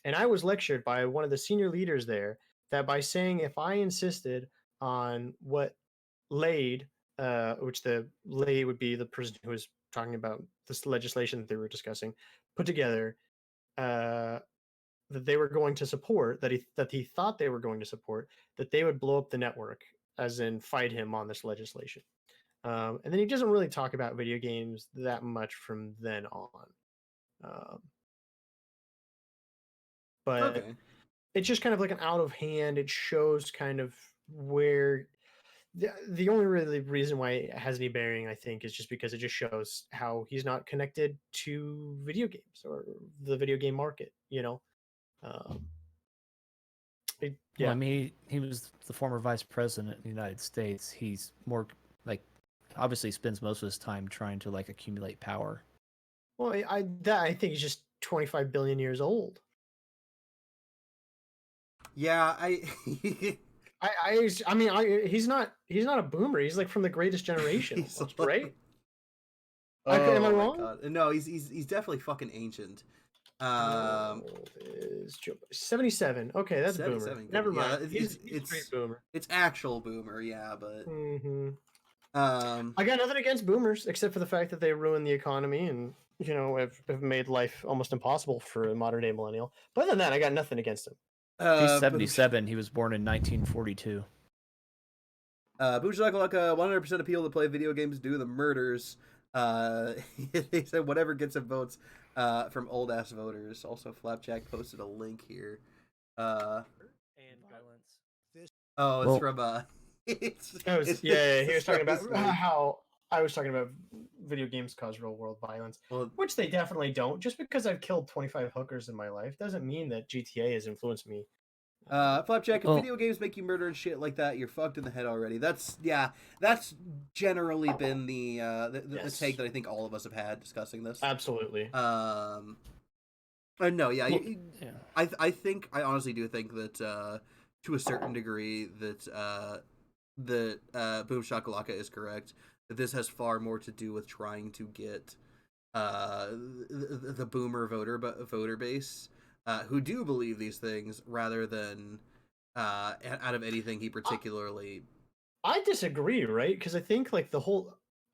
And I was lectured by one of the senior leaders there that by saying if I insisted on what Lade, which the Lade would be the person who was talking about this legislation that they were discussing, put together, that they were going to support, that he thought they were going to support, that they would blow up the network, as in fight him on this legislation. And then he doesn't really talk about video games that much from then on. But Okay. it's just kind of like an out of hand. It shows kind of where the only really reason why it has any bearing, I think, is just because it just shows how he's not connected to video games or the video game market. Um, Well, yeah. I mean, he was the former vice president of the United States. He's more like obviously spends most of his time trying to like accumulate power. Well, I think he's just 25 billion years old. Yeah, he's not a boomer. He's like from the Greatest Generation, He's almost, like- right? Oh Am I my wrong? God. No, he's definitely fucking ancient. How old is Joe? 77. Okay, that's boomer. 77, Never yeah, mind. He's a straight boomer. It's actual boomer, yeah, but I got nothing against boomers except for the fact that they ruin the economy and have made life almost impossible for a modern day millennial. But other than that, I got nothing against him. He's 77. He was born in 1942. Booshakalaka, 100% of people that play video games do the murders. They said whatever gets them votes from old ass voters. Also, Flapjack posted a link here. And violence. Oh, it's Well- from He was talking about how I was talking about video games cause real world violence, Well, which they definitely don't. Just because I've killed 25 hookers in my life doesn't mean that GTA has influenced me. Flapjack, if Well- video games make you murder and shit like that, you're fucked in the head already. That's generally been the Yes. take that I think all of us have had discussing this. Absolutely. No, yeah, Well, yeah. I honestly do think that to a certain degree that Boom Shakalaka is correct. That this has far more to do with trying to get the boomer voter base who do believe these things rather than out of anything he particularly. I disagree, right? Because I think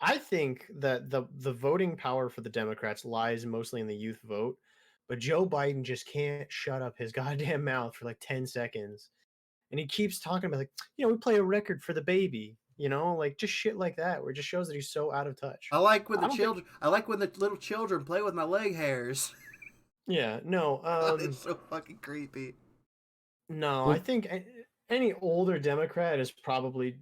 I think that the voting power for the Democrats lies mostly in the youth vote, but Joe Biden just can't shut up his goddamn mouth for like 10 seconds. And he keeps talking about we play a record for the baby, like just shit like that, where it just shows that he's so out of touch. I like when I don't think- I like when the little children play with my leg hairs. Yeah, no, It's so fucking creepy. no, Well- I think any older Democrat is probably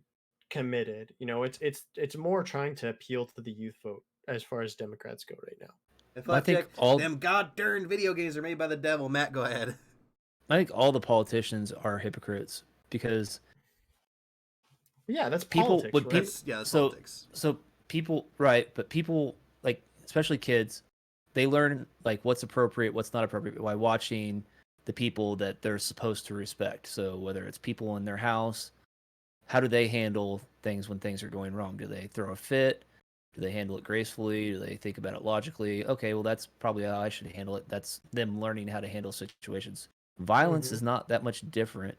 committed. It's more trying to appeal to the youth vote as far as Democrats go right now. If I think all- them god darn video games are made by the devil. Matt, go ahead. I think all the politicians are hypocrites because Yeah, that's people politics, would right? That's so politics. so people but people like especially kids, they learn like what's appropriate, what's not appropriate by watching the people that they're supposed to respect. So whether it's people in their house, how do they handle things when things are going wrong? Do they throw a fit? Do they handle it gracefully? Do they think about it logically? Okay, well that's probably how I should handle it. That's them learning how to handle situations. Violence is not that much different.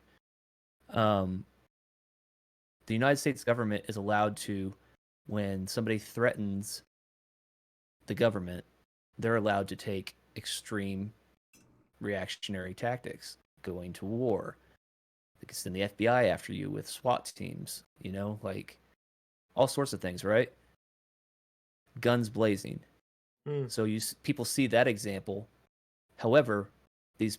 The United States government is allowed to, when somebody threatens the government, they're allowed to take extreme reactionary tactics, going to war. They can send the FBI after you with SWAT teams, like all sorts of things, right? Guns blazing. So people see that example. However, these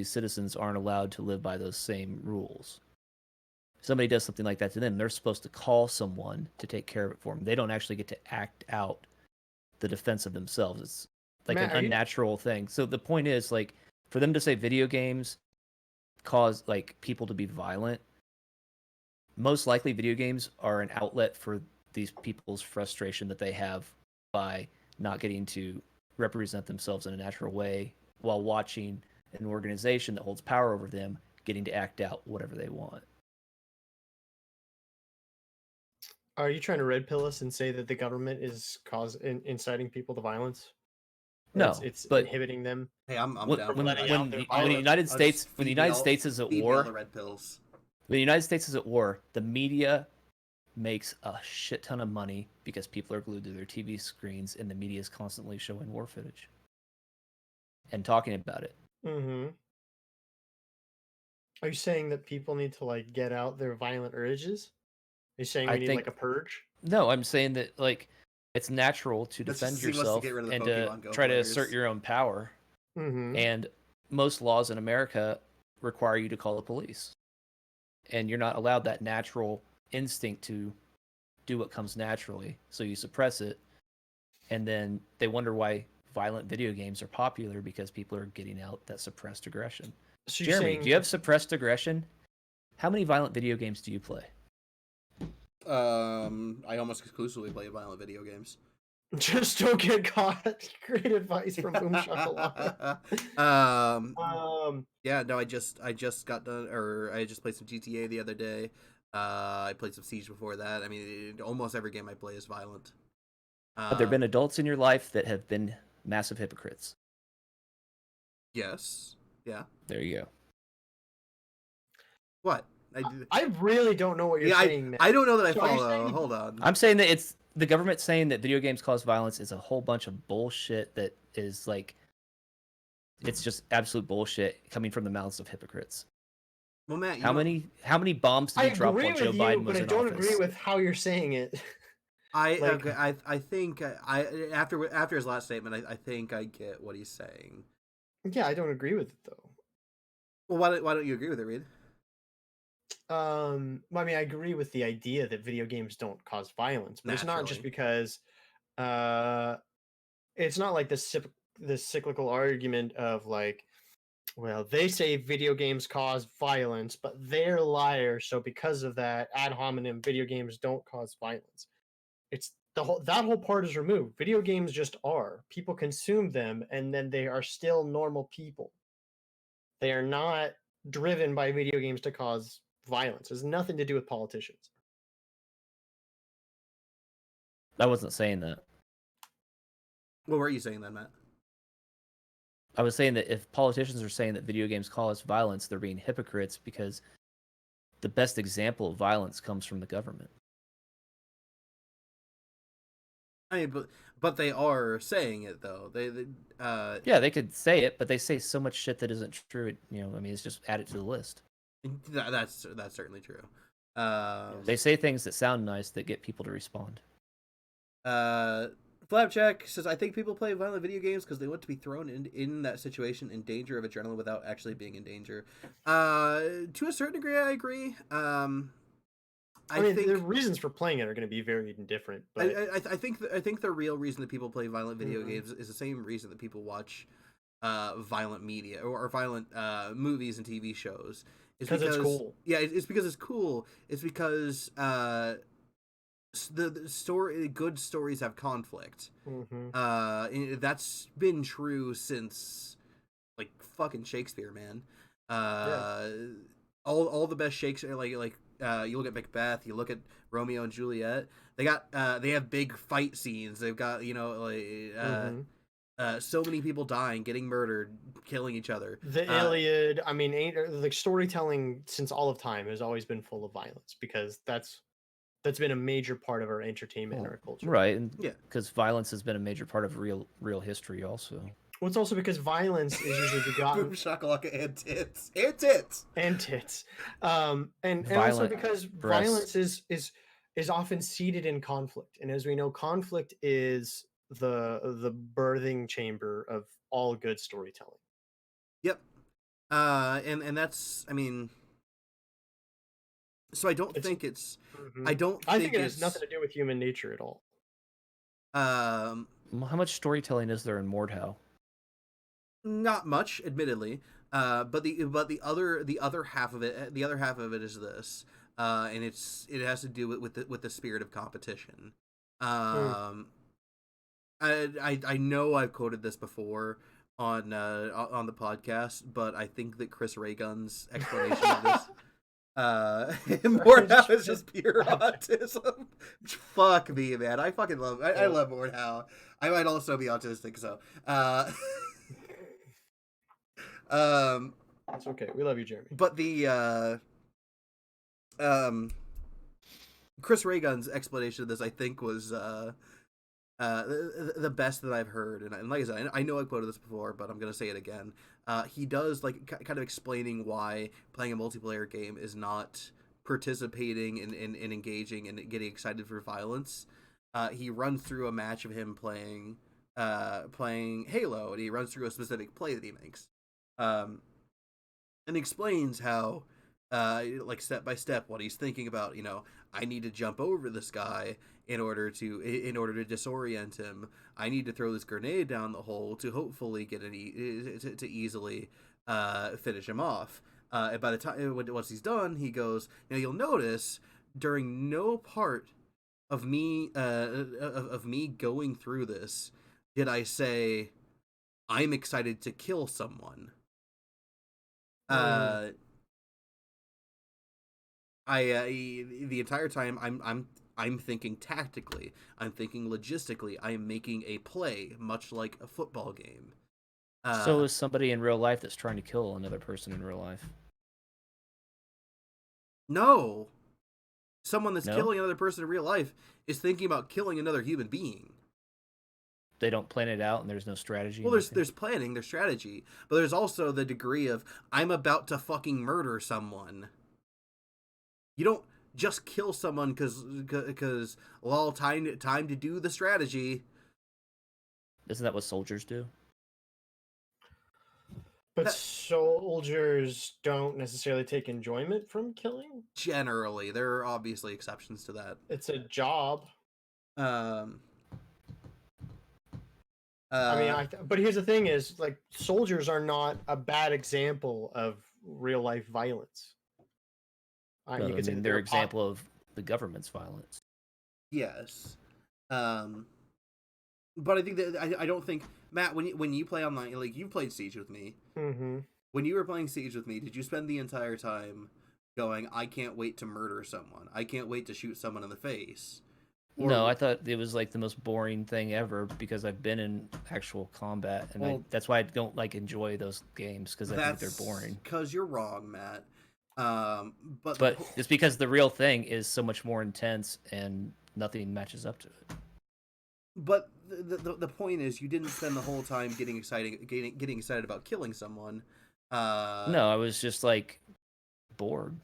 citizens aren't allowed to live by those same rules. If somebody does something like that to them, they're supposed to call someone to take care of it for them. They don't actually get to act out the defense of themselves. It's like Matt, an unnatural thing. So the point is, like, for them to say video games cause like people to be violent, most likely video games are an outlet for these people's frustration that they have by not getting to represent themselves in a natural way while watching an organization that holds power over them getting to act out whatever they want. Are you trying to red pill us and say that the government is inciting people to violence? Or No, it's but inhibiting them. Hey, I'm when, down. when, letting when out their the violence. United States when the United States is at feed me all war, the red pills. when the United States is at war, the media makes a shit ton of money because people are glued to their TV screens and the media is constantly showing war footage and talking about it. Mm-hmm. Are you saying that people need to get out their violent urges? Are you saying we need think- a purge? No, I'm saying that like it's natural to That's defend just seamless to yourself get rid of the and to Pokemon Go try to players. assert your own power. Mm-hmm. And most laws in America require you to call the police. And you're not allowed that natural instinct to do what comes naturally. So you suppress it. And then they wonder why violent video games are popular because people are getting out that suppressed aggression. So you're Jeremy, saying do you have suppressed aggression? How many violent video games do you play? I almost exclusively play violent video games. just don't get caught? Great advice from Boom Shakalaka. Yeah, no, I just got done, or I just played some GTA the other day. I played some Siege before that. I mean, almost every game I play is violent. Have there been adults in your life that have been massive hypocrites? Yes. Yeah. There you go. What? I really don't know what you're saying. I don't know that I So are you follow. saying- Hold on. I'm saying that it's the government saying that video games cause violence is a whole bunch of bullshit that is like, it's just absolute bullshit coming from the mouths of hypocrites. Well, Matt, How many bombs did I he drop agree while Joe with you, Biden but was I in don't office? agree with how you're saying it. I think after his last statement, I think I get what he's saying. Yeah, I don't agree with it though. Well, why don't you agree with it, Reed? I mean, I agree with the idea that video games don't cause violence, but it's not just because, it's not like the cyclical argument of like, well, they say video games cause violence, but they're liars, so because of that, ad hominem, video games don't cause violence. It's that whole part is removed. Video games just are. People consume them, and then they are still normal people. They are not driven by video games to cause violence. It has nothing to do with politicians. I wasn't saying that. What were you saying then, Matt? I was saying that if politicians are saying that video games cause violence, they're being hypocrites because the best example of violence comes from the government. I mean, but they are saying it though. Yeah, they could say it, but they say so much shit that isn't true. You know, I mean, it's just add it to the list. That's certainly true. They say things that sound nice that get people to respond. Flapjack says, I think people play violent video games because they want to be thrown in that situation in danger of adrenaline without actually being in danger. To a certain degree, I agree. I mean, the reasons for playing it are going to be varied and different. But I think the real reason that people play violent video games is the same reason that people watch violent media or violent movies and TV shows. Because it's cool. Yeah, it's because it's cool. It's because the story, good stories have conflict. That's been true since like fucking Shakespeare, man. All the best Shakespeare, like you look at Macbeth, you look at Romeo and Juliet. They have big fight scenes. They've got so many people dying, getting murdered, killing each other. The Iliad, I mean, like storytelling since all of time has always been full of violence because that's been a major part of our entertainment and our culture. Right, and because violence has been a major part of real history also. Well, it's also because violence is usually begotten. Boom shakalaka and tits. And also because violence is often seated in conflict, and as we know, conflict is the birthing chamber of all good storytelling. Yep. And that's, I mean, so I don't think it's. I think it has nothing to do with human nature at all. How much storytelling is there in Mordhau? Not much, admittedly. But the other half of it is this, and it has to do with the spirit of competition. I know I've quoted this before on the podcast, but I think that Chris Raygun's explanation of this. Mordhau is just pure autism. Fuck me, man. I fucking love. I love Mordhau. I might also be autistic, so. It's okay. We love you, Jeremy. But the Chris Raygun's explanation of this, I think, was the best that I've heard. And like I said, I know I quoted this before, but I'm gonna say it again. He does like kind of explaining why playing a multiplayer game is not participating and engaging and getting excited for violence. He runs through a match of him playing Halo, and he runs through a specific play that he makes, and explains how, like step by step, what he's thinking about. I need to jump over this guy in order to disorient him. I need to throw this grenade down the hole to hopefully get to easily finish him off. And by the time once he's done, he goes. Now you'll notice during no part of me going through this did I say I'm excited to kill someone. The entire time I'm thinking tactically. I'm thinking logistically. I am making a play, much like a football game. So is somebody in real life that's trying to kill another person in real life. No. Someone that's No? killing another person in real life is thinking about killing another human being. They don't plan it out, and there's no strategy. Well, there's planning, there's strategy, but there's also the degree of I'm about to fucking murder someone. You don't just kill someone because well, time to do the strategy. Isn't that what soldiers do? But soldiers don't necessarily take enjoyment from killing. Generally, there are obviously exceptions to that. It's a job. I mean, but here's the thing: is like soldiers are not a bad example of real life violence. No, You could say that they're they're example of the government's violence. Yes. But I think that I don't think, Matt, when you play online, like you played Siege with me. Mm-hmm. When you were playing Siege with me, did you spend the entire time going, I can't wait to murder someone. I can't wait to shoot someone in the face? No, I thought it was like the most boring thing ever because I've been in actual combat, and that's why I don't like enjoy those games because I think they're boring. Because you're wrong, Matt. But it's because the real thing is so much more intense and nothing matches up to it. But the point is, you didn't spend the whole time getting excited about killing someone. No, I was just like bored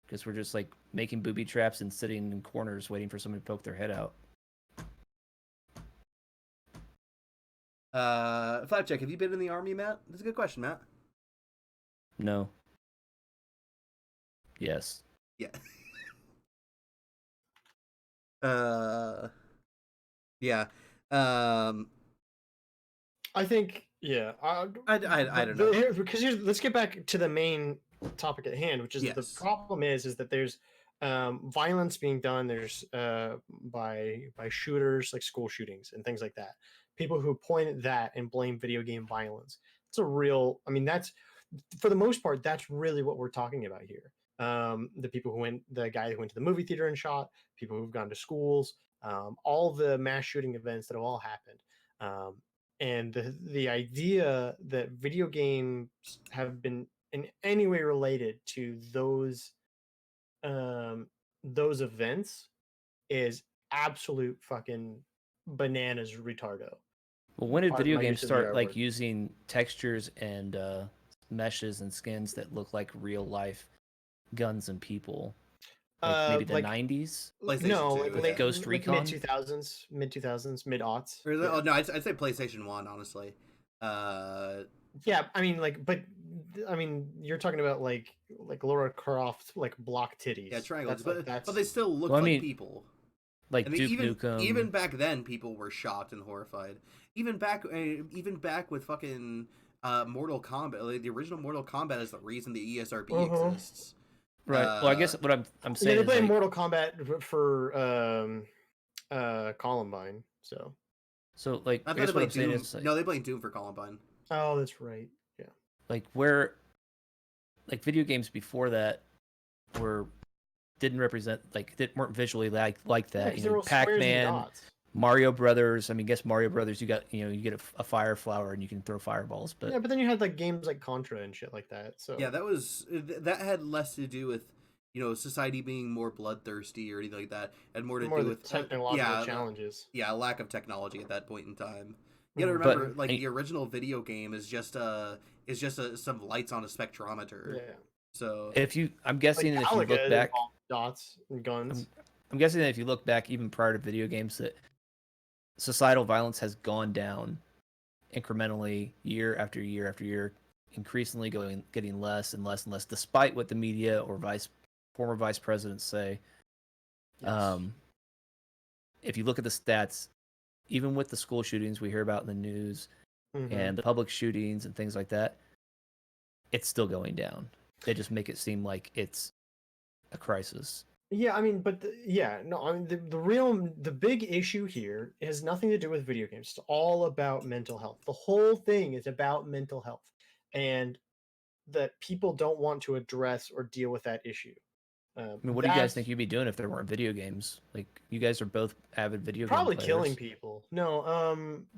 because we're just like making booby traps and sitting in corners waiting for someone to poke their head out. Flapjack, have you been in the army, Matt? That's a good question, Matt. No. Yes. Yeah. Yeah. I think, yeah. I don't know. Because let's get back to the main topic at hand, which is the problem is that there's violence being done. There's by shooters, like school shootings and things like that. People who point at that and blame video game violence. It's a real. I mean, that's for the most part. That's really what we're talking about here. The guy who went to the movie theater and shot, people who've gone to schools, all the mass shooting events that have all happened. And the idea that video games have been in any way related to those events is absolute fucking bananas retardo. Well, when did video games start like using textures and meshes and skins that look like real life guns and people? Like maybe the 90s? No, like Ghost Recon? Mid 2000s, mid 2000s, mid aughts. Oh no, I'd say PlayStation 1, honestly. Yeah, I mean, you're talking about like Lara Croft, like block titties. Yeah, triangles, but they still look like people. Like Duke Nukem. Even back then, people were shocked and horrified. Even back with fucking Mortal Kombat, like the original Mortal Kombat is the reason the ESRB exists. Right. Well, I guess what I'm saying they is played Mortal Kombat for Columbine. So like I guess what I'm saying Doom. is like, no, they played Doom for Columbine. Oh, that's right. Yeah. Like video games before that didn't represent weren't visually like that. Yeah, Pac-Man, Mario Brothers. I mean, guess Mario Brothers. You get a fire flower and you can throw fireballs. But yeah, but then you had like games like Contra and shit like that. So yeah, that had less to do with society being more bloodthirsty or anything like that, and more to do with technological challenges. Yeah, lack of technology at that point in time. You gotta remember, the original video game is just some lights on a spectrometer. Yeah. So I'm guessing that if you Galaga look back, involved dots and guns. I'm guessing that if you look back even prior to video games, that societal violence has gone down incrementally year after year after year, increasingly getting less and less and less, despite what the media or former vice presidents say. Yes. If you look at the stats, even with the school shootings we hear about in the news Mhm. and the public shootings and things like that, it's still going down. They just make it seem like it's a crisis. Yeah, I mean, but no, I mean the big issue here has nothing to do with video games. It's all about mental health. The whole thing is about mental health, and that people don't want to address or deal with that issue. I mean, what do you guys think you'd be doing if there weren't video games? Like, you guys are both avid video game Probably players. killing people. No,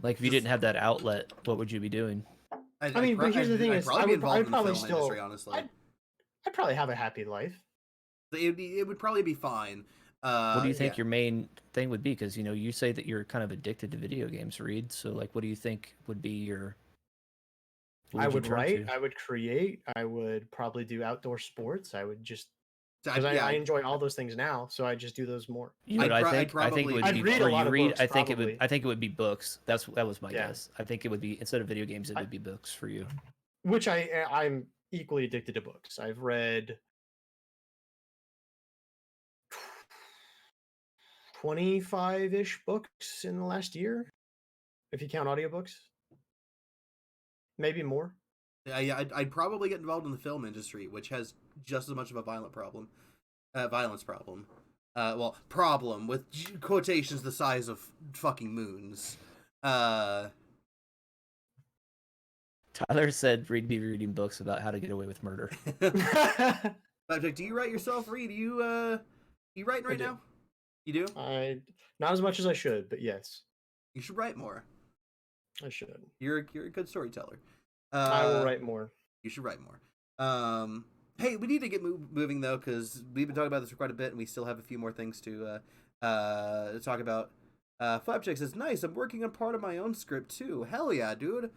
like if you didn't have that outlet, what would you be doing? I mean, but here's the thing: is I'd probably still. industry, honestly. I'd probably have a happy life. It would probably be fine. What do you think your main thing would be? Because you say that you're kind of addicted to video games, Reed. So like, what do you think would be your? I would write. I would create. I would probably do outdoor sports. I would just because I enjoy all those things now, so I just do those more. I think it would be read a lot of books, I think it would be books. That was my guess. I think it would be, instead of video games, it would be books for you. Which I'm equally addicted to books. I've read 25-ish books in the last year, if you count audiobooks. Maybe more. Yeah, I'd probably get involved in the film industry, which has just as much of a violence problem. Problem with quotations the size of fucking moons. Tyler said Reed be reading books about how to get away with murder. But do you write yourself, Reed? You writing right now? You do? Not as much as I should, but yes. You should write more. I should. You're a good storyteller. I will write more. You should write more. Hey, we need to get moving though, because we've been talking about this for quite a bit, and we still have a few more things to talk about. Flapjack says, "Nice. I'm working on part of my own script too. Hell yeah, dude.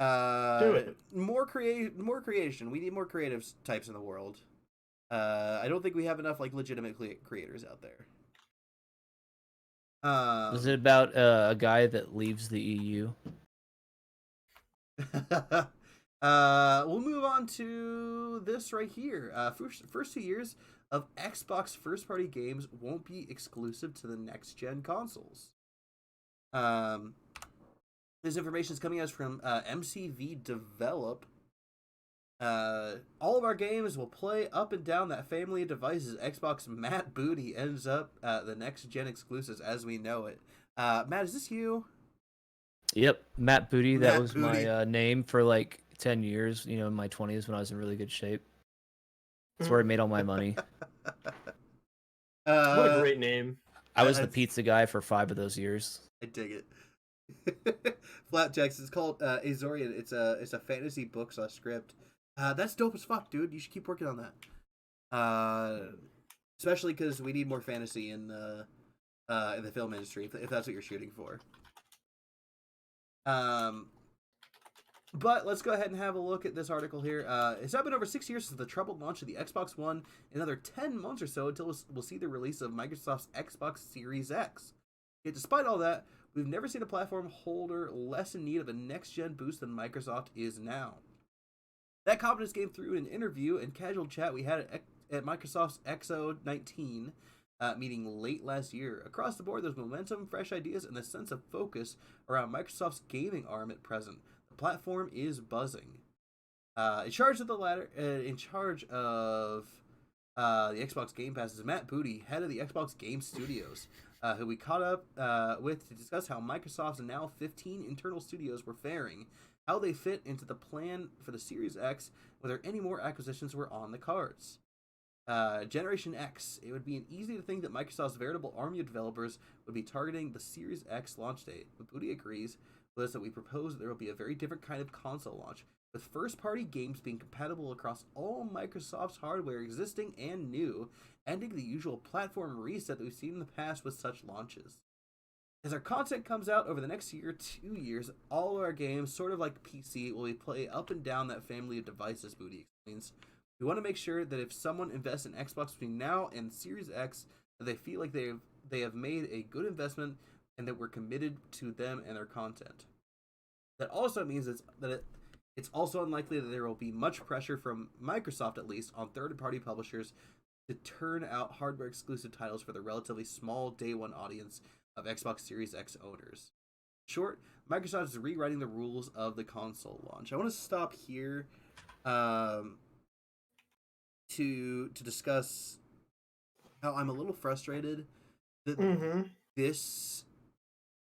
Do it. More creation. We need more creative types in the world. I don't think we have enough like legitimate creators out there." Is it about a guy that leaves the EU? We'll move on to this right here. First 2 years of Xbox first-party games won't be exclusive to the next-gen consoles. This information is coming out from MCV Develop. All of our games will play up and down that family of devices. Xbox Matt Booty ends up the next-gen exclusives as we know it. Matt, is this you? Yep, Matt Booty. That Matt was Booty. my name for like 10 years, in my 20s when I was in really good shape. That's where I made all my money. What a great name. I was the pizza guy for 5 of those years. I dig it. Flapjacks. It's called Azorian. It's a fantasy book / script. That's dope as fuck, dude. You should keep working on that. Especially because we need more fantasy in the film industry, if that's what you're shooting for. But let's go ahead and have a look at this article here. It's now been over 6 years since the troubled launch of the Xbox One. Another 10 months or so until we'll see the release of Microsoft's Xbox Series X. Yet despite all that, we've never seen a platform holder less in need of a next-gen boost than Microsoft is now. That confidence came through in an interview and casual chat we had at Microsoft's XO19 meeting late last year. Across the board, there's momentum, fresh ideas, and a sense of focus around Microsoft's gaming arm at present. The platform is buzzing. In charge of the Xbox Game Pass is Matt Booty, head of the Xbox Game Studios, who we caught up with to discuss how Microsoft's now 15 internal studios were faring, how they fit into the plan for the Series X, whether any more acquisitions were on the cards. Generation X. It would be easy to think that Microsoft's veritable army of developers would be targeting the Series X launch date, but Booty agrees with us that we propose that there will be a very different kind of console launch, with first-party games being compatible across all Microsoft's hardware, existing and new, ending the usual platform reset that we've seen in the past with such launches. As our content comes out over the next 2 years, all of our games, sort of like PC, will be play up and down that family of devices, Booty explains. We want to make sure that if someone invests in Xbox between now and Series X, that they feel like they have made a good investment and that we're committed to them and their content. That also means it's also unlikely that there will be much pressure from Microsoft, at least, on third-party publishers to turn out hardware-exclusive titles for the relatively small day-one audience of Xbox Series X owners. In short, Microsoft is rewriting the rules of the console launch. I want to stop here to discuss how I'm a little frustrated that this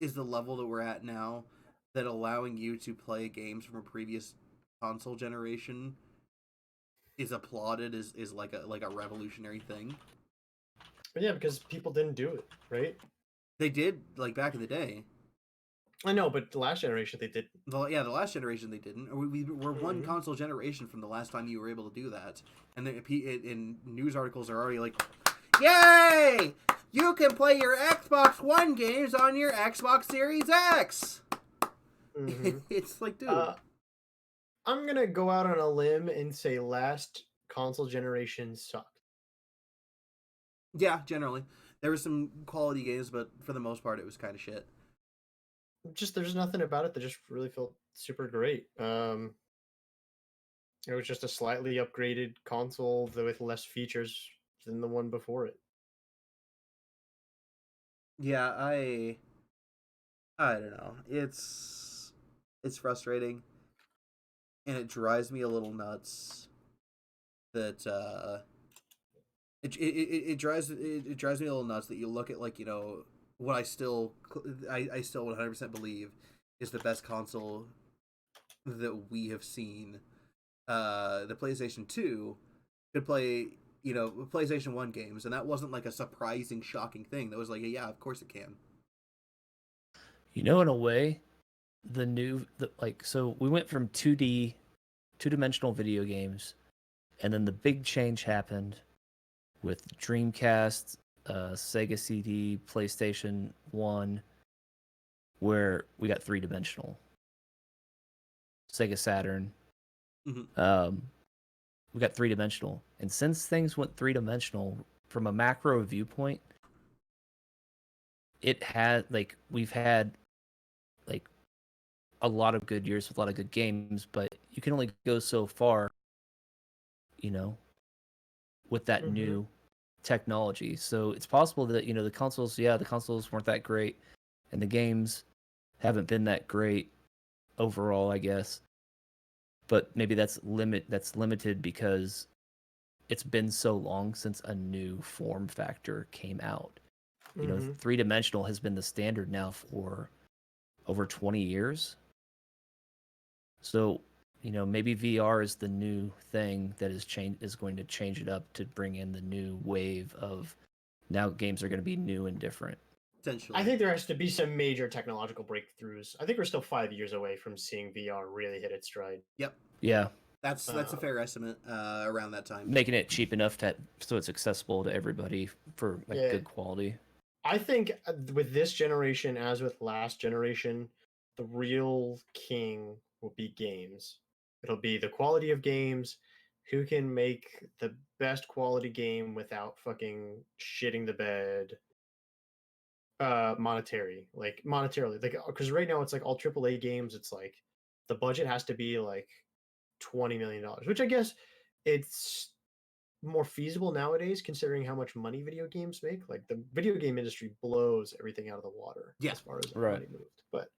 is the level that we're at now, that allowing you to play games from a previous console generation is applauded, is like a revolutionary thing. Yeah, because people didn't do it, right? They did, like, back in the day. I know, but the last generation they did. The last generation they didn't. We're one console generation from the last time you were able to do that, and in news articles are already like, "Yay! You can play your Xbox One games on your Xbox Series X." It's like, dude. I'm gonna go out on a limb and say last console generation sucked. Yeah, generally. There were some quality games, but for the most part, it was kind of shit. Just there's nothing about it that just really felt super great. It was just a slightly upgraded console with less features than the one before it. Yeah, I don't know. It's frustrating, and it drives me a little nuts that it drives me a little nuts that you look at, like, you know, what I still 100% believe is the best console that we have seen. The PlayStation 2 could play, you know, PlayStation 1 games, and that wasn't like a surprising, shocking thing. That was like, yeah, of course it can. You know, in a way, so we went from 2-dimensional video games, and then the big change happened with Dreamcast, Sega CD, PlayStation 1, where we got 3-dimensional. Sega Saturn. Mm-hmm. We got 3-dimensional. And since things went 3-dimensional, from a macro viewpoint, we've had like a lot of good years with a lot of good games, but you can only go so far, you know, with that new technology. So it's possible that, you know, the consoles weren't that great, and the games haven't been that great overall, I guess. But maybe that's limited because it's been so long since a new form factor came out. You know, 3-dimensional has been the standard now for over 20 years. So, you know, maybe VR is the new thing that is going to change it up to bring in the new wave of now games are going to be new and different. Potentially. I think there has to be some major technological breakthroughs. I think we're still 5 years away from seeing VR really hit its stride. Yep. Yeah. That's a fair estimate, around that time. Making it cheap enough so it's accessible to everybody for good quality. I think with this generation, as with last generation, the real king will be games. It'll be the quality of games, who can make the best quality game without fucking shitting the bed monetarily. Like, because right now it's like all AAA games, it's like the budget has to be like $20 million, which I guess it's more feasible nowadays considering how much money video games make. Like, the video game industry blows everything out of the water as far as money moved. But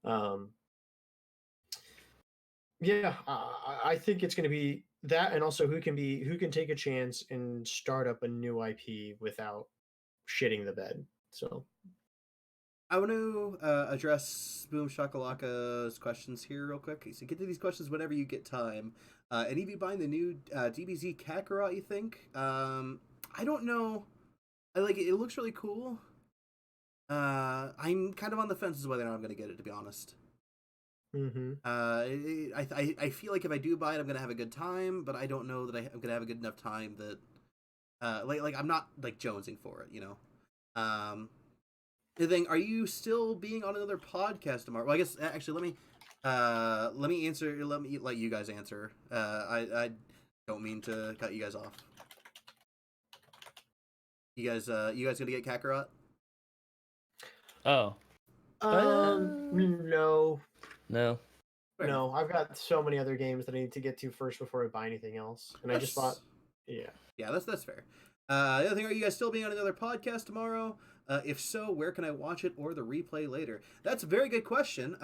I think it's going to be that, and also who can take a chance and start up a new IP without shitting the bed. So I want to address Boom Shakalaka's questions here real quick. So get to these questions whenever you get time. Any of you buying the new DBZ Kakarot, you think? I don't know. I like it. It looks really cool. I'm kind of on the fence as to whether or not I'm going to get it, to be honest. I feel like if I do buy it, I'm going to have a good time, but I don't know that I'm going to have a good enough time that... like I'm not, like, jonesing for it, you know? The thing, are you still being on another podcast tomorrow? Well, I guess actually let me let you guys answer. Don't mean to cut you guys off. You guys gonna get Kakarot? Oh. No. No. Fair No, I've got so many other games that I need to get to first before I buy anything else. And I just bought... Yeah. Yeah, that's fair. The other thing, are you guys still being on another podcast tomorrow? If so, where can I watch it or the replay later? That's a very good question.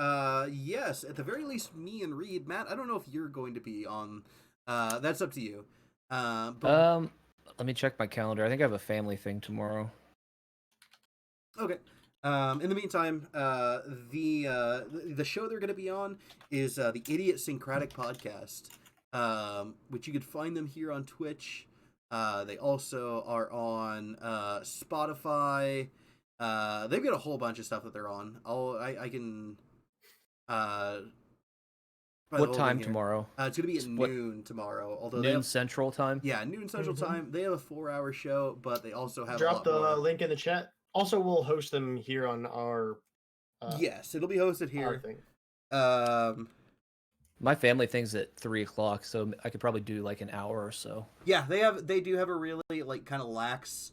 Yes, at the very least, me and Reed. Matt, I don't know if you're going to be on. That's up to you. Let me check my calendar. I think I have a family thing tomorrow. Okay. In the meantime, the show they're going to be on is the Idiot Syncratic Podcast, which you could find them here on Twitch. They also are on Spotify. They've got a whole bunch of stuff that they're on. I can. What time tomorrow? It's going to be at noon tomorrow. Although noon Central Time? Yeah, noon Central Time. They have a 4-hour show, but they also have Drop a lot the more. link in the chat. Also, we'll host them here on our... yes, it'll be hosted here. My family thing's at 3:00, so I could probably do like an hour or so. Yeah, they do have a really like kind of lax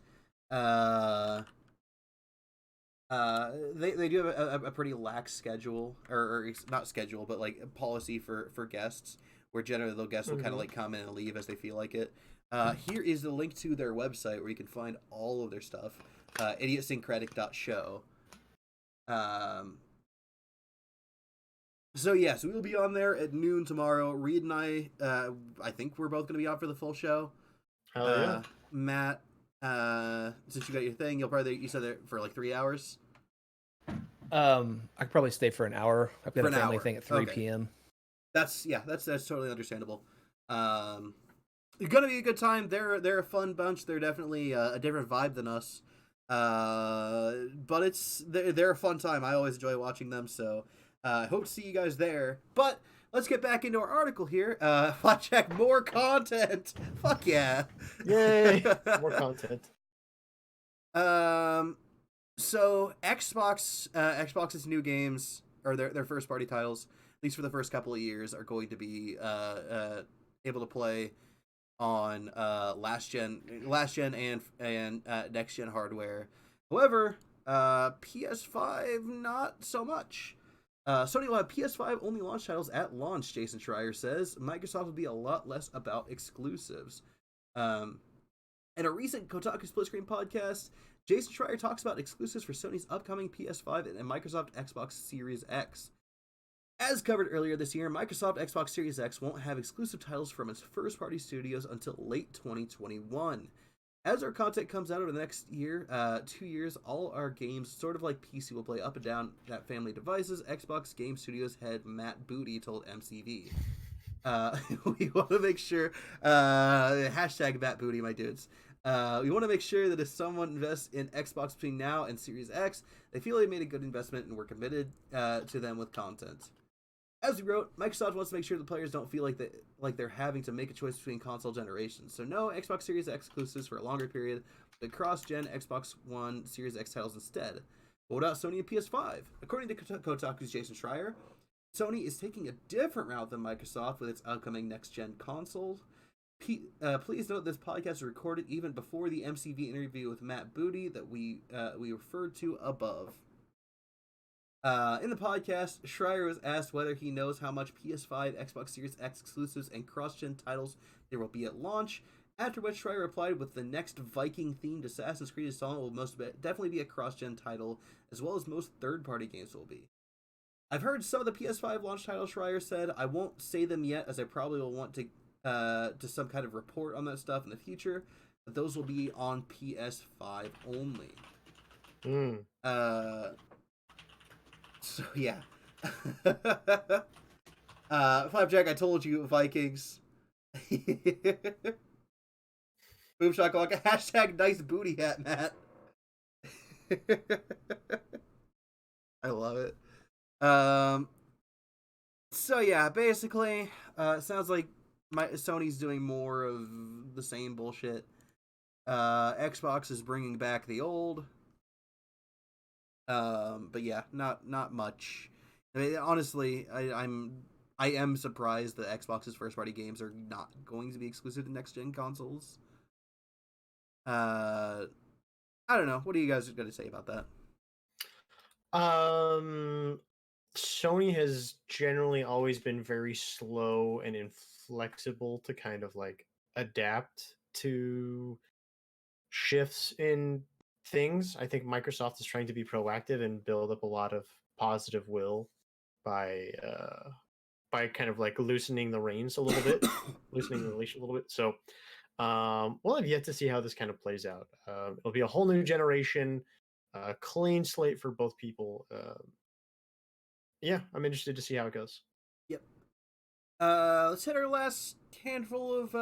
they do have a pretty lax schedule or not schedule but like policy for guests, where generally the guests will kind of like come in and leave as they feel like it. Here is the link to their website where you can find all of their stuff. idiotsyncratic.show. So yes, we will be on there at noon tomorrow. Reed and I think we're both going to be out for the full show. Hell yeah. Matt, since you got your thing, you said there for like 3 hours. I could probably stay for an hour. I've got a family thing at 3 p.m. That's totally understandable. It's gonna be a good time. They're a fun bunch. They're definitely a different vibe than us. But they're a fun time. I always enjoy watching them. So I hope to see you guys there. But let's get back into our article here. Flapjack, more content. Fuck yeah. Yay. More content. So Xbox's new games, or their first party titles, at least for the first couple of years, are going to be able to play on last gen and next gen hardware. However, PS5 not so much. Sony will have PS5 only launch titles at launch, Jason Schreier says. Microsoft will be a lot less about exclusives. In a recent Kotaku Split Screen podcast, Jason Schreier talks about exclusives for Sony's upcoming PS5 and Microsoft Xbox Series X. As covered earlier this year, Microsoft Xbox Series X won't have exclusive titles from its first-party studios until late 2021. As our content comes out over the next year, 2 years, all our games, sort of like PC, will play up and down that family devices, Xbox Game Studios head Matt Booty told MCV. We want to make sure, hashtag Matt Booty, my dudes. We want to make sure that if someone invests in Xbox between now and Series X, they feel they made a good investment and we're committed to them with content. As we wrote, Microsoft wants to make sure the players don't feel like they're having to make a choice between console generations. So no Xbox Series X exclusives for a longer period, but cross-gen Xbox One Series X titles instead. But what about Sony and PS5? According to Kotaku's Jason Schreier, Sony is taking a different route than Microsoft with its upcoming next-gen consoles. Please note this podcast is recorded even before the MCV interview with Matt Booty that we referred to above. In the podcast, Schreier was asked whether he knows how much PS5, Xbox Series X exclusives, and cross-gen titles there will be at launch, after which Schreier replied with the next Viking-themed Assassin's Creed installment will definitely be a cross-gen title, as well as most third-party games will be. I've heard some of the PS5 launch titles, Schreier said. I won't say them yet, as I probably will want to some kind of report on that stuff in the future, but those will be on PS5 only. So yeah. Flapjack, I told you, Vikings. Boom shakalaka. Hashtag nice booty hat, Matt. I love it. So yeah, basically, it sounds like Sony's doing more of the same bullshit. Xbox is bringing back the old. But yeah, not much. I mean, honestly, I am surprised that Xbox's first party games are not going to be exclusive to next gen consoles. I don't know. What are you guys going to say about that? Sony has generally always been very slow and inflexible to kind of like adapt to shifts in things. I think Microsoft is trying to be proactive and build up a lot of positive will by kind of like loosening the reins a little bit, loosening the leash a little bit. So, well, I've yet to see how this kind of plays out. It'll be a whole new generation, clean slate for both people. Yeah, I'm interested to see how it goes. Yep. Let's hit our last handful of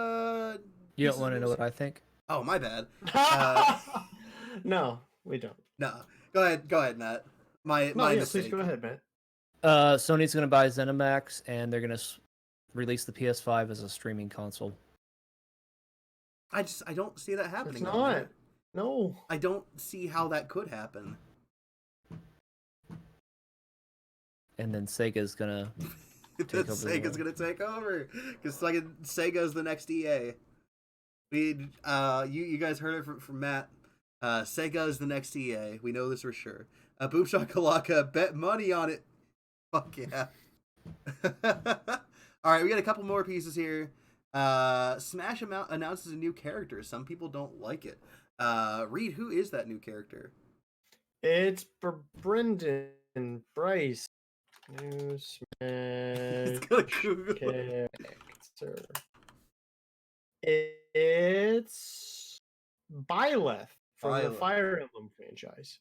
You don't want to know what I think? Oh, my bad. No, we don't. No. Go ahead, Matt. My mistake. Please go ahead, Matt. Sony's going to buy ZeniMax, and they're going to release the PS5 as a streaming console. I don't see that happening. It's not. No. I don't see how that could happen. And then Sega's going to take over. Sega's going to take over. Because Sega's the next EA. You guys heard it from Matt. Sega is the next EA. We know this for sure. Boom Shakalaka, bet money on it. Fuck yeah. All right, we got a couple more pieces here. Smash announces a new character. Some people don't like it. Reed, who is that new character? It's Brendan Bryce. New Smash character. It's Byleth from the Fire Emblem franchise.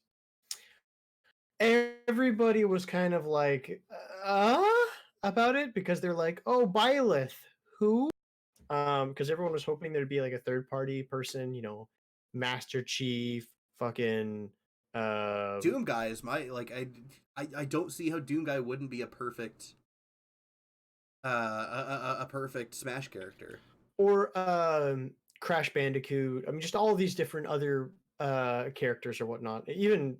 Everybody was kind of like, about it because they're like, oh, Byleth, who? Because everyone was hoping there'd be like a third party person, you know, Master Chief, fucking Doom Guy is I don't see how Doom Guy wouldn't be a perfect perfect Smash character. Or Crash Bandicoot. I mean, just all of these different other characters or whatnot. Even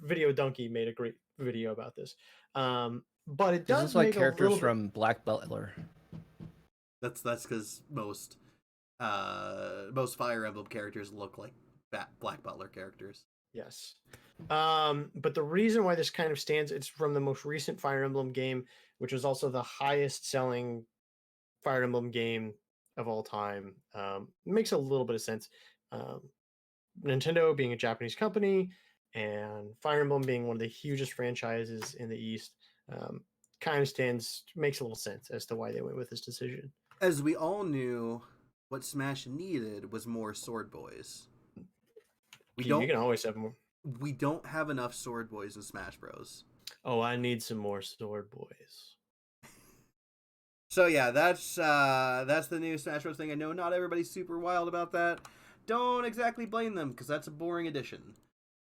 Video Donkey made a great video about this. But it does like characters from Black Butler. That's because most Fire Emblem characters look like Black Butler characters. Yes. But the reason why this kind of stands, it's from the most recent Fire Emblem game, which was also the highest selling Fire Emblem game of all time. It makes a little bit of sense. Nintendo being a Japanese company and Fire Emblem being one of the hugest franchises in the East, kind of makes a little sense as to why they went with this decision. As we all knew, what Smash needed was more Sword Boys. You can always have more. We don't have enough Sword Boys in Smash Bros. Oh, I need some more Sword Boys. So yeah, that's the new Smash Bros. Thing. I know not everybody's super wild about that. Don't exactly blame them because that's a boring addition.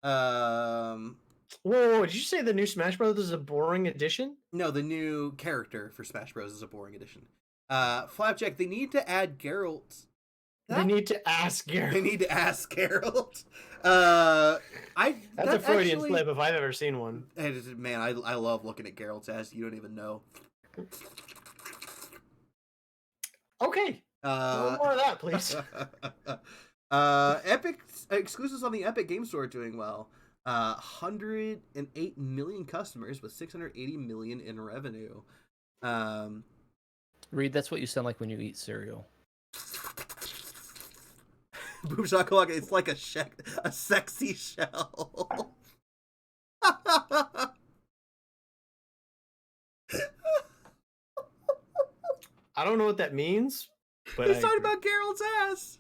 Whoa, did you say the new Smash Bros. Is a boring addition? No, the new character for Smash Bros. Is a boring addition. Flapjack, they need to add Geralt. They need to ask Geralt. They need to ask Geralt. That's a Freudian slip if I've ever seen one. Man, I love looking at Geralt's ass. You don't even know. Okay. More of that, please. Epic exclusives on the Epic Game Store doing well. 108 million customers with 680 million in revenue. Reed, that's what you sound like when you eat cereal. Boom Shakalaka, it's like a sexy shell. I don't know what that means, but he's talking about Geralt's ass.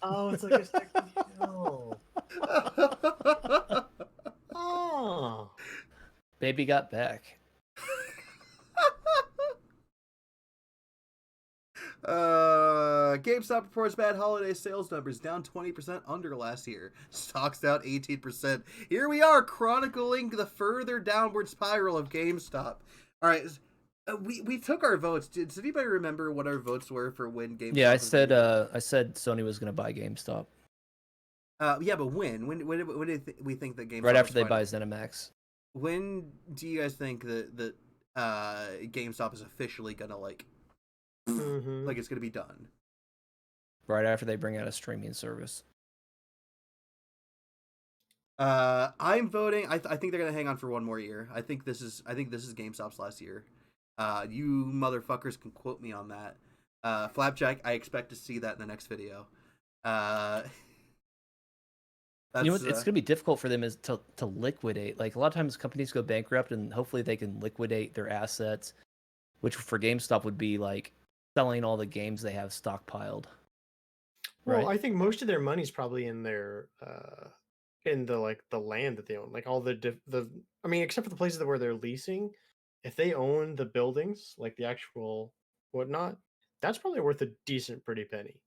Oh, it's like a sexy shell. Oh. Baby got back. GameStop reports bad holiday sales numbers, down 20% under last year. Stocks down 18%. Here we are chronicling the further downward spiral of GameStop. All right, we took our votes. Does anybody remember what our votes were for when GameStop? Yeah, I said Sony was going to buy GameStop. Yeah, but when? When do we think that GameStop? Right after they buy ZeniMax. When do you guys think that GameStop is officially gonna like it's gonna be done right after they bring out a streaming service. I'm voting. I think they're gonna hang on for one more year. I think this is GameStop's last year. You motherfuckers can quote me on that. Flapjack, I expect to see that in the next video. You know, it's gonna be difficult for them is to liquidate. Like a lot of times, companies go bankrupt, and hopefully they can liquidate their assets, which for GameStop would be like selling all the games they have stockpiled. Well, I think most of their money's probably in their in the land that they own, like all the I mean, except for the places where they're leasing. If they own the buildings, like the actual whatnot, that's probably worth a decent pretty penny.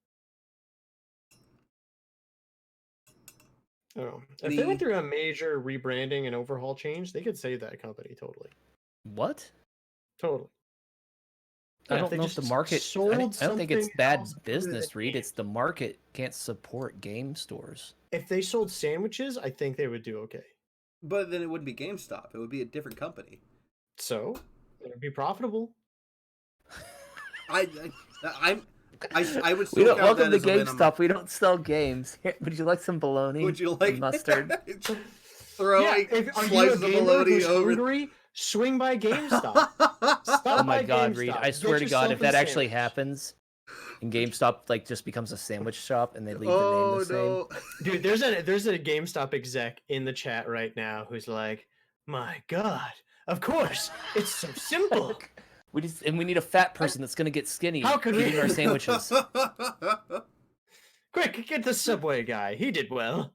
Oh, if they went through a major rebranding and overhaul change, they could save that company totally. What? Totally. I don't know if the market. I don't think it's bad business, Reed. It's the market can't support game stores. If they sold sandwiches, I think they would do okay. But then it wouldn't be GameStop. It would be a different company. So it would be profitable. I would still We don't count welcome that to as a GameStop. We don't sell games. Here, would you like some bologna? Would you like and mustard? Throwing are slices you a of gamer bologna who's over. hungry? Swing by GameStop. Oh my God, Reed! I swear to God, if that actually happens. happens, and GameStop like just becomes a sandwich shop and they leave the name the same. Dude, there's a GameStop exec in the chat right now who's like, "My God, of course, it's so simple." We need a fat person that's gonna get skinny How could we eating our sandwiches. Quick, get the Subway guy. He did well.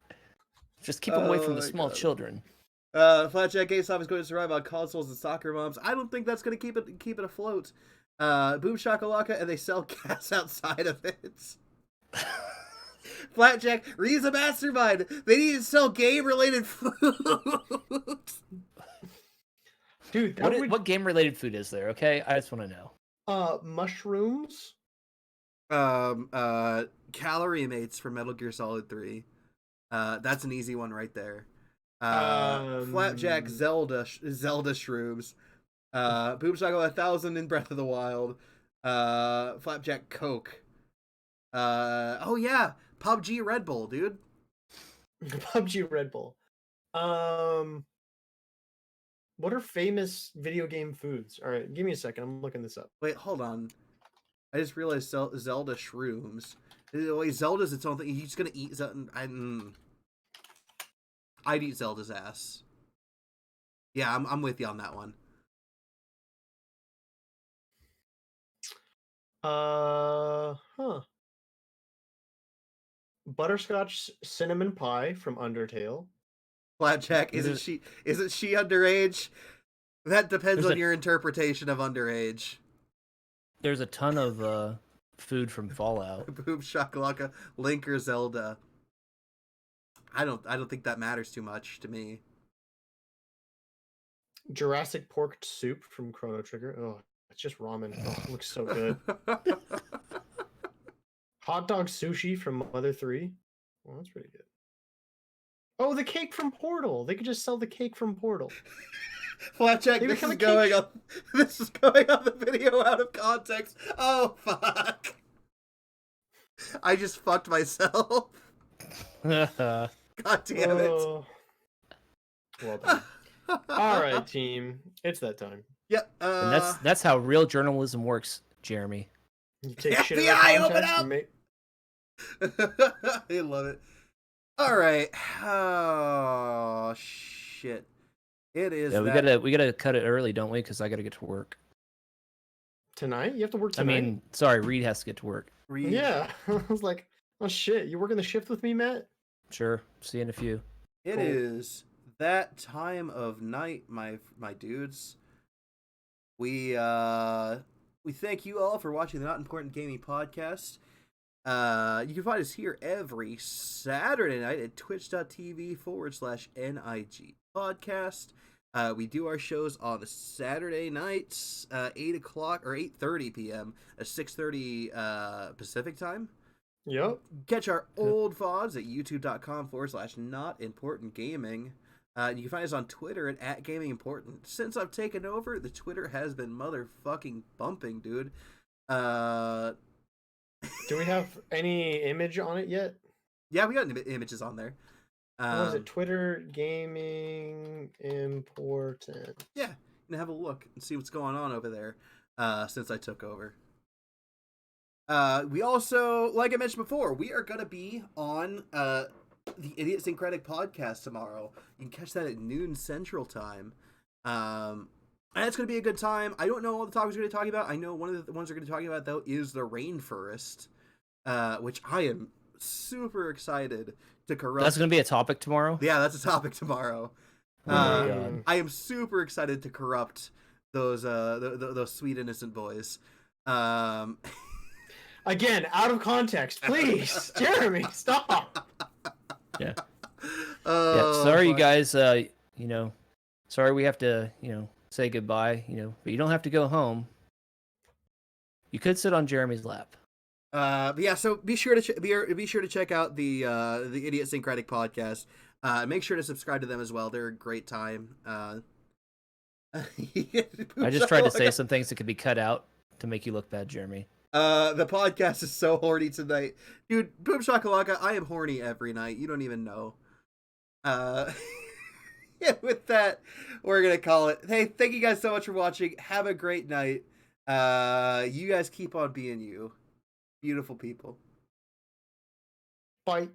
Just keep him away from the small children. Flapjack GameStop is going to survive on consoles and soccer moms. I don't think that's going to keep it afloat. Boom Shakalaka, and they sell gas outside of it. Flapjack, Reed's a mastermind. They need to sell game-related food. Dude, what game-related food is there? Okay, I just want to know. Mushrooms. Calorie Mates for Metal Gear Solid 3. That's an easy one right there. Flapjack Zelda shrooms. Boom Shakalaka 1000 in Breath of the Wild. Flapjack Coke. Oh yeah, PUBG Red Bull, dude. PUBG Red Bull. What are famous video game foods? All right, give me a second. I'm looking this up. Wait, hold on. I just realized Zelda shrooms. Wait, Zelda's its own thing. He's gonna eat Zelda. I'd eat Zelda's ass. Yeah, I'm with you on that one. Butterscotch cinnamon pie from Undertale. Flapjack, isn't she underage? That depends on your interpretation of underage. There's a ton of food from Fallout. Boom Shakalaka, Link or Zelda. I don't think that matters too much to me. Jurassic pork soup from Chrono Trigger. Oh, it's just ramen. Oh, it looks so good. Hot dog sushi from Mother 3. Well, that's pretty good. Oh, the cake from Portal. They could just sell the cake from Portal. Flapjack, this is going on the video out of context. Oh fuck. I just fucked myself. God damn it. Well done. All right, team. It's that time. Yep. And that's how real journalism works, Jeremy. You take shit FBI, out of open context up! I love it. All right. Oh shit. It is. Yeah, we gotta cut it early, don't we? Because I gotta get to work tonight. You have to work tonight. I mean, sorry, Reed has to get to work. Reed. Yeah, I was like, oh shit, you working the shift with me, Matt? Sure. See you in a few. It is that time of night, my dudes. We thank you all for watching the Not Important Gaming Podcast. You can find us here every Saturday night at twitch.tv/NIG podcast. We do our shows on the Saturday nights, 8 o'clock or 8:30 p.m. at 6:30 Pacific time. Yep. Catch our old VODs at youtube.com/notimportantgaming. You can find us on Twitter at @GamingImportant. Since I've taken over, the Twitter has been motherfucking bumping, dude. Do we have any image on it yet? Yeah, we got images on there. What is it? Twitter Gaming Important. Yeah, have a look and see what's going on over there since I took over. We also, like I mentioned before, we are going to be on the Idiot Syncretic podcast tomorrow. You can catch that at noon Central Time. And it's going to be a good time. I don't know all the topics we're going to be talking about. I know one of the ones we're going to be talking about, though, is the rainforest, which I am super excited to corrupt. That's going to be a topic tomorrow? Yeah, that's a topic tomorrow. Oh my God. I am super excited to corrupt those sweet innocent boys. Again, out of context, please, Jeremy, stop. Yeah. Sorry, you guys. Sorry we have to, say goodbye. But you don't have to go home. You could sit on Jeremy's lap. But yeah, so be sure to check out the Idiot Syncretic podcast. Make sure to subscribe to them as well. They're a great time. I just tried to say some things that could be cut out to make you look bad, Jeremy. The podcast is so horny tonight, dude. Boom shakalaka, I am horny every night. You don't even know. Yeah, with that, we're gonna call it. Hey, thank you guys so much for watching. Have a great night. You guys keep on being you, beautiful people. Bye.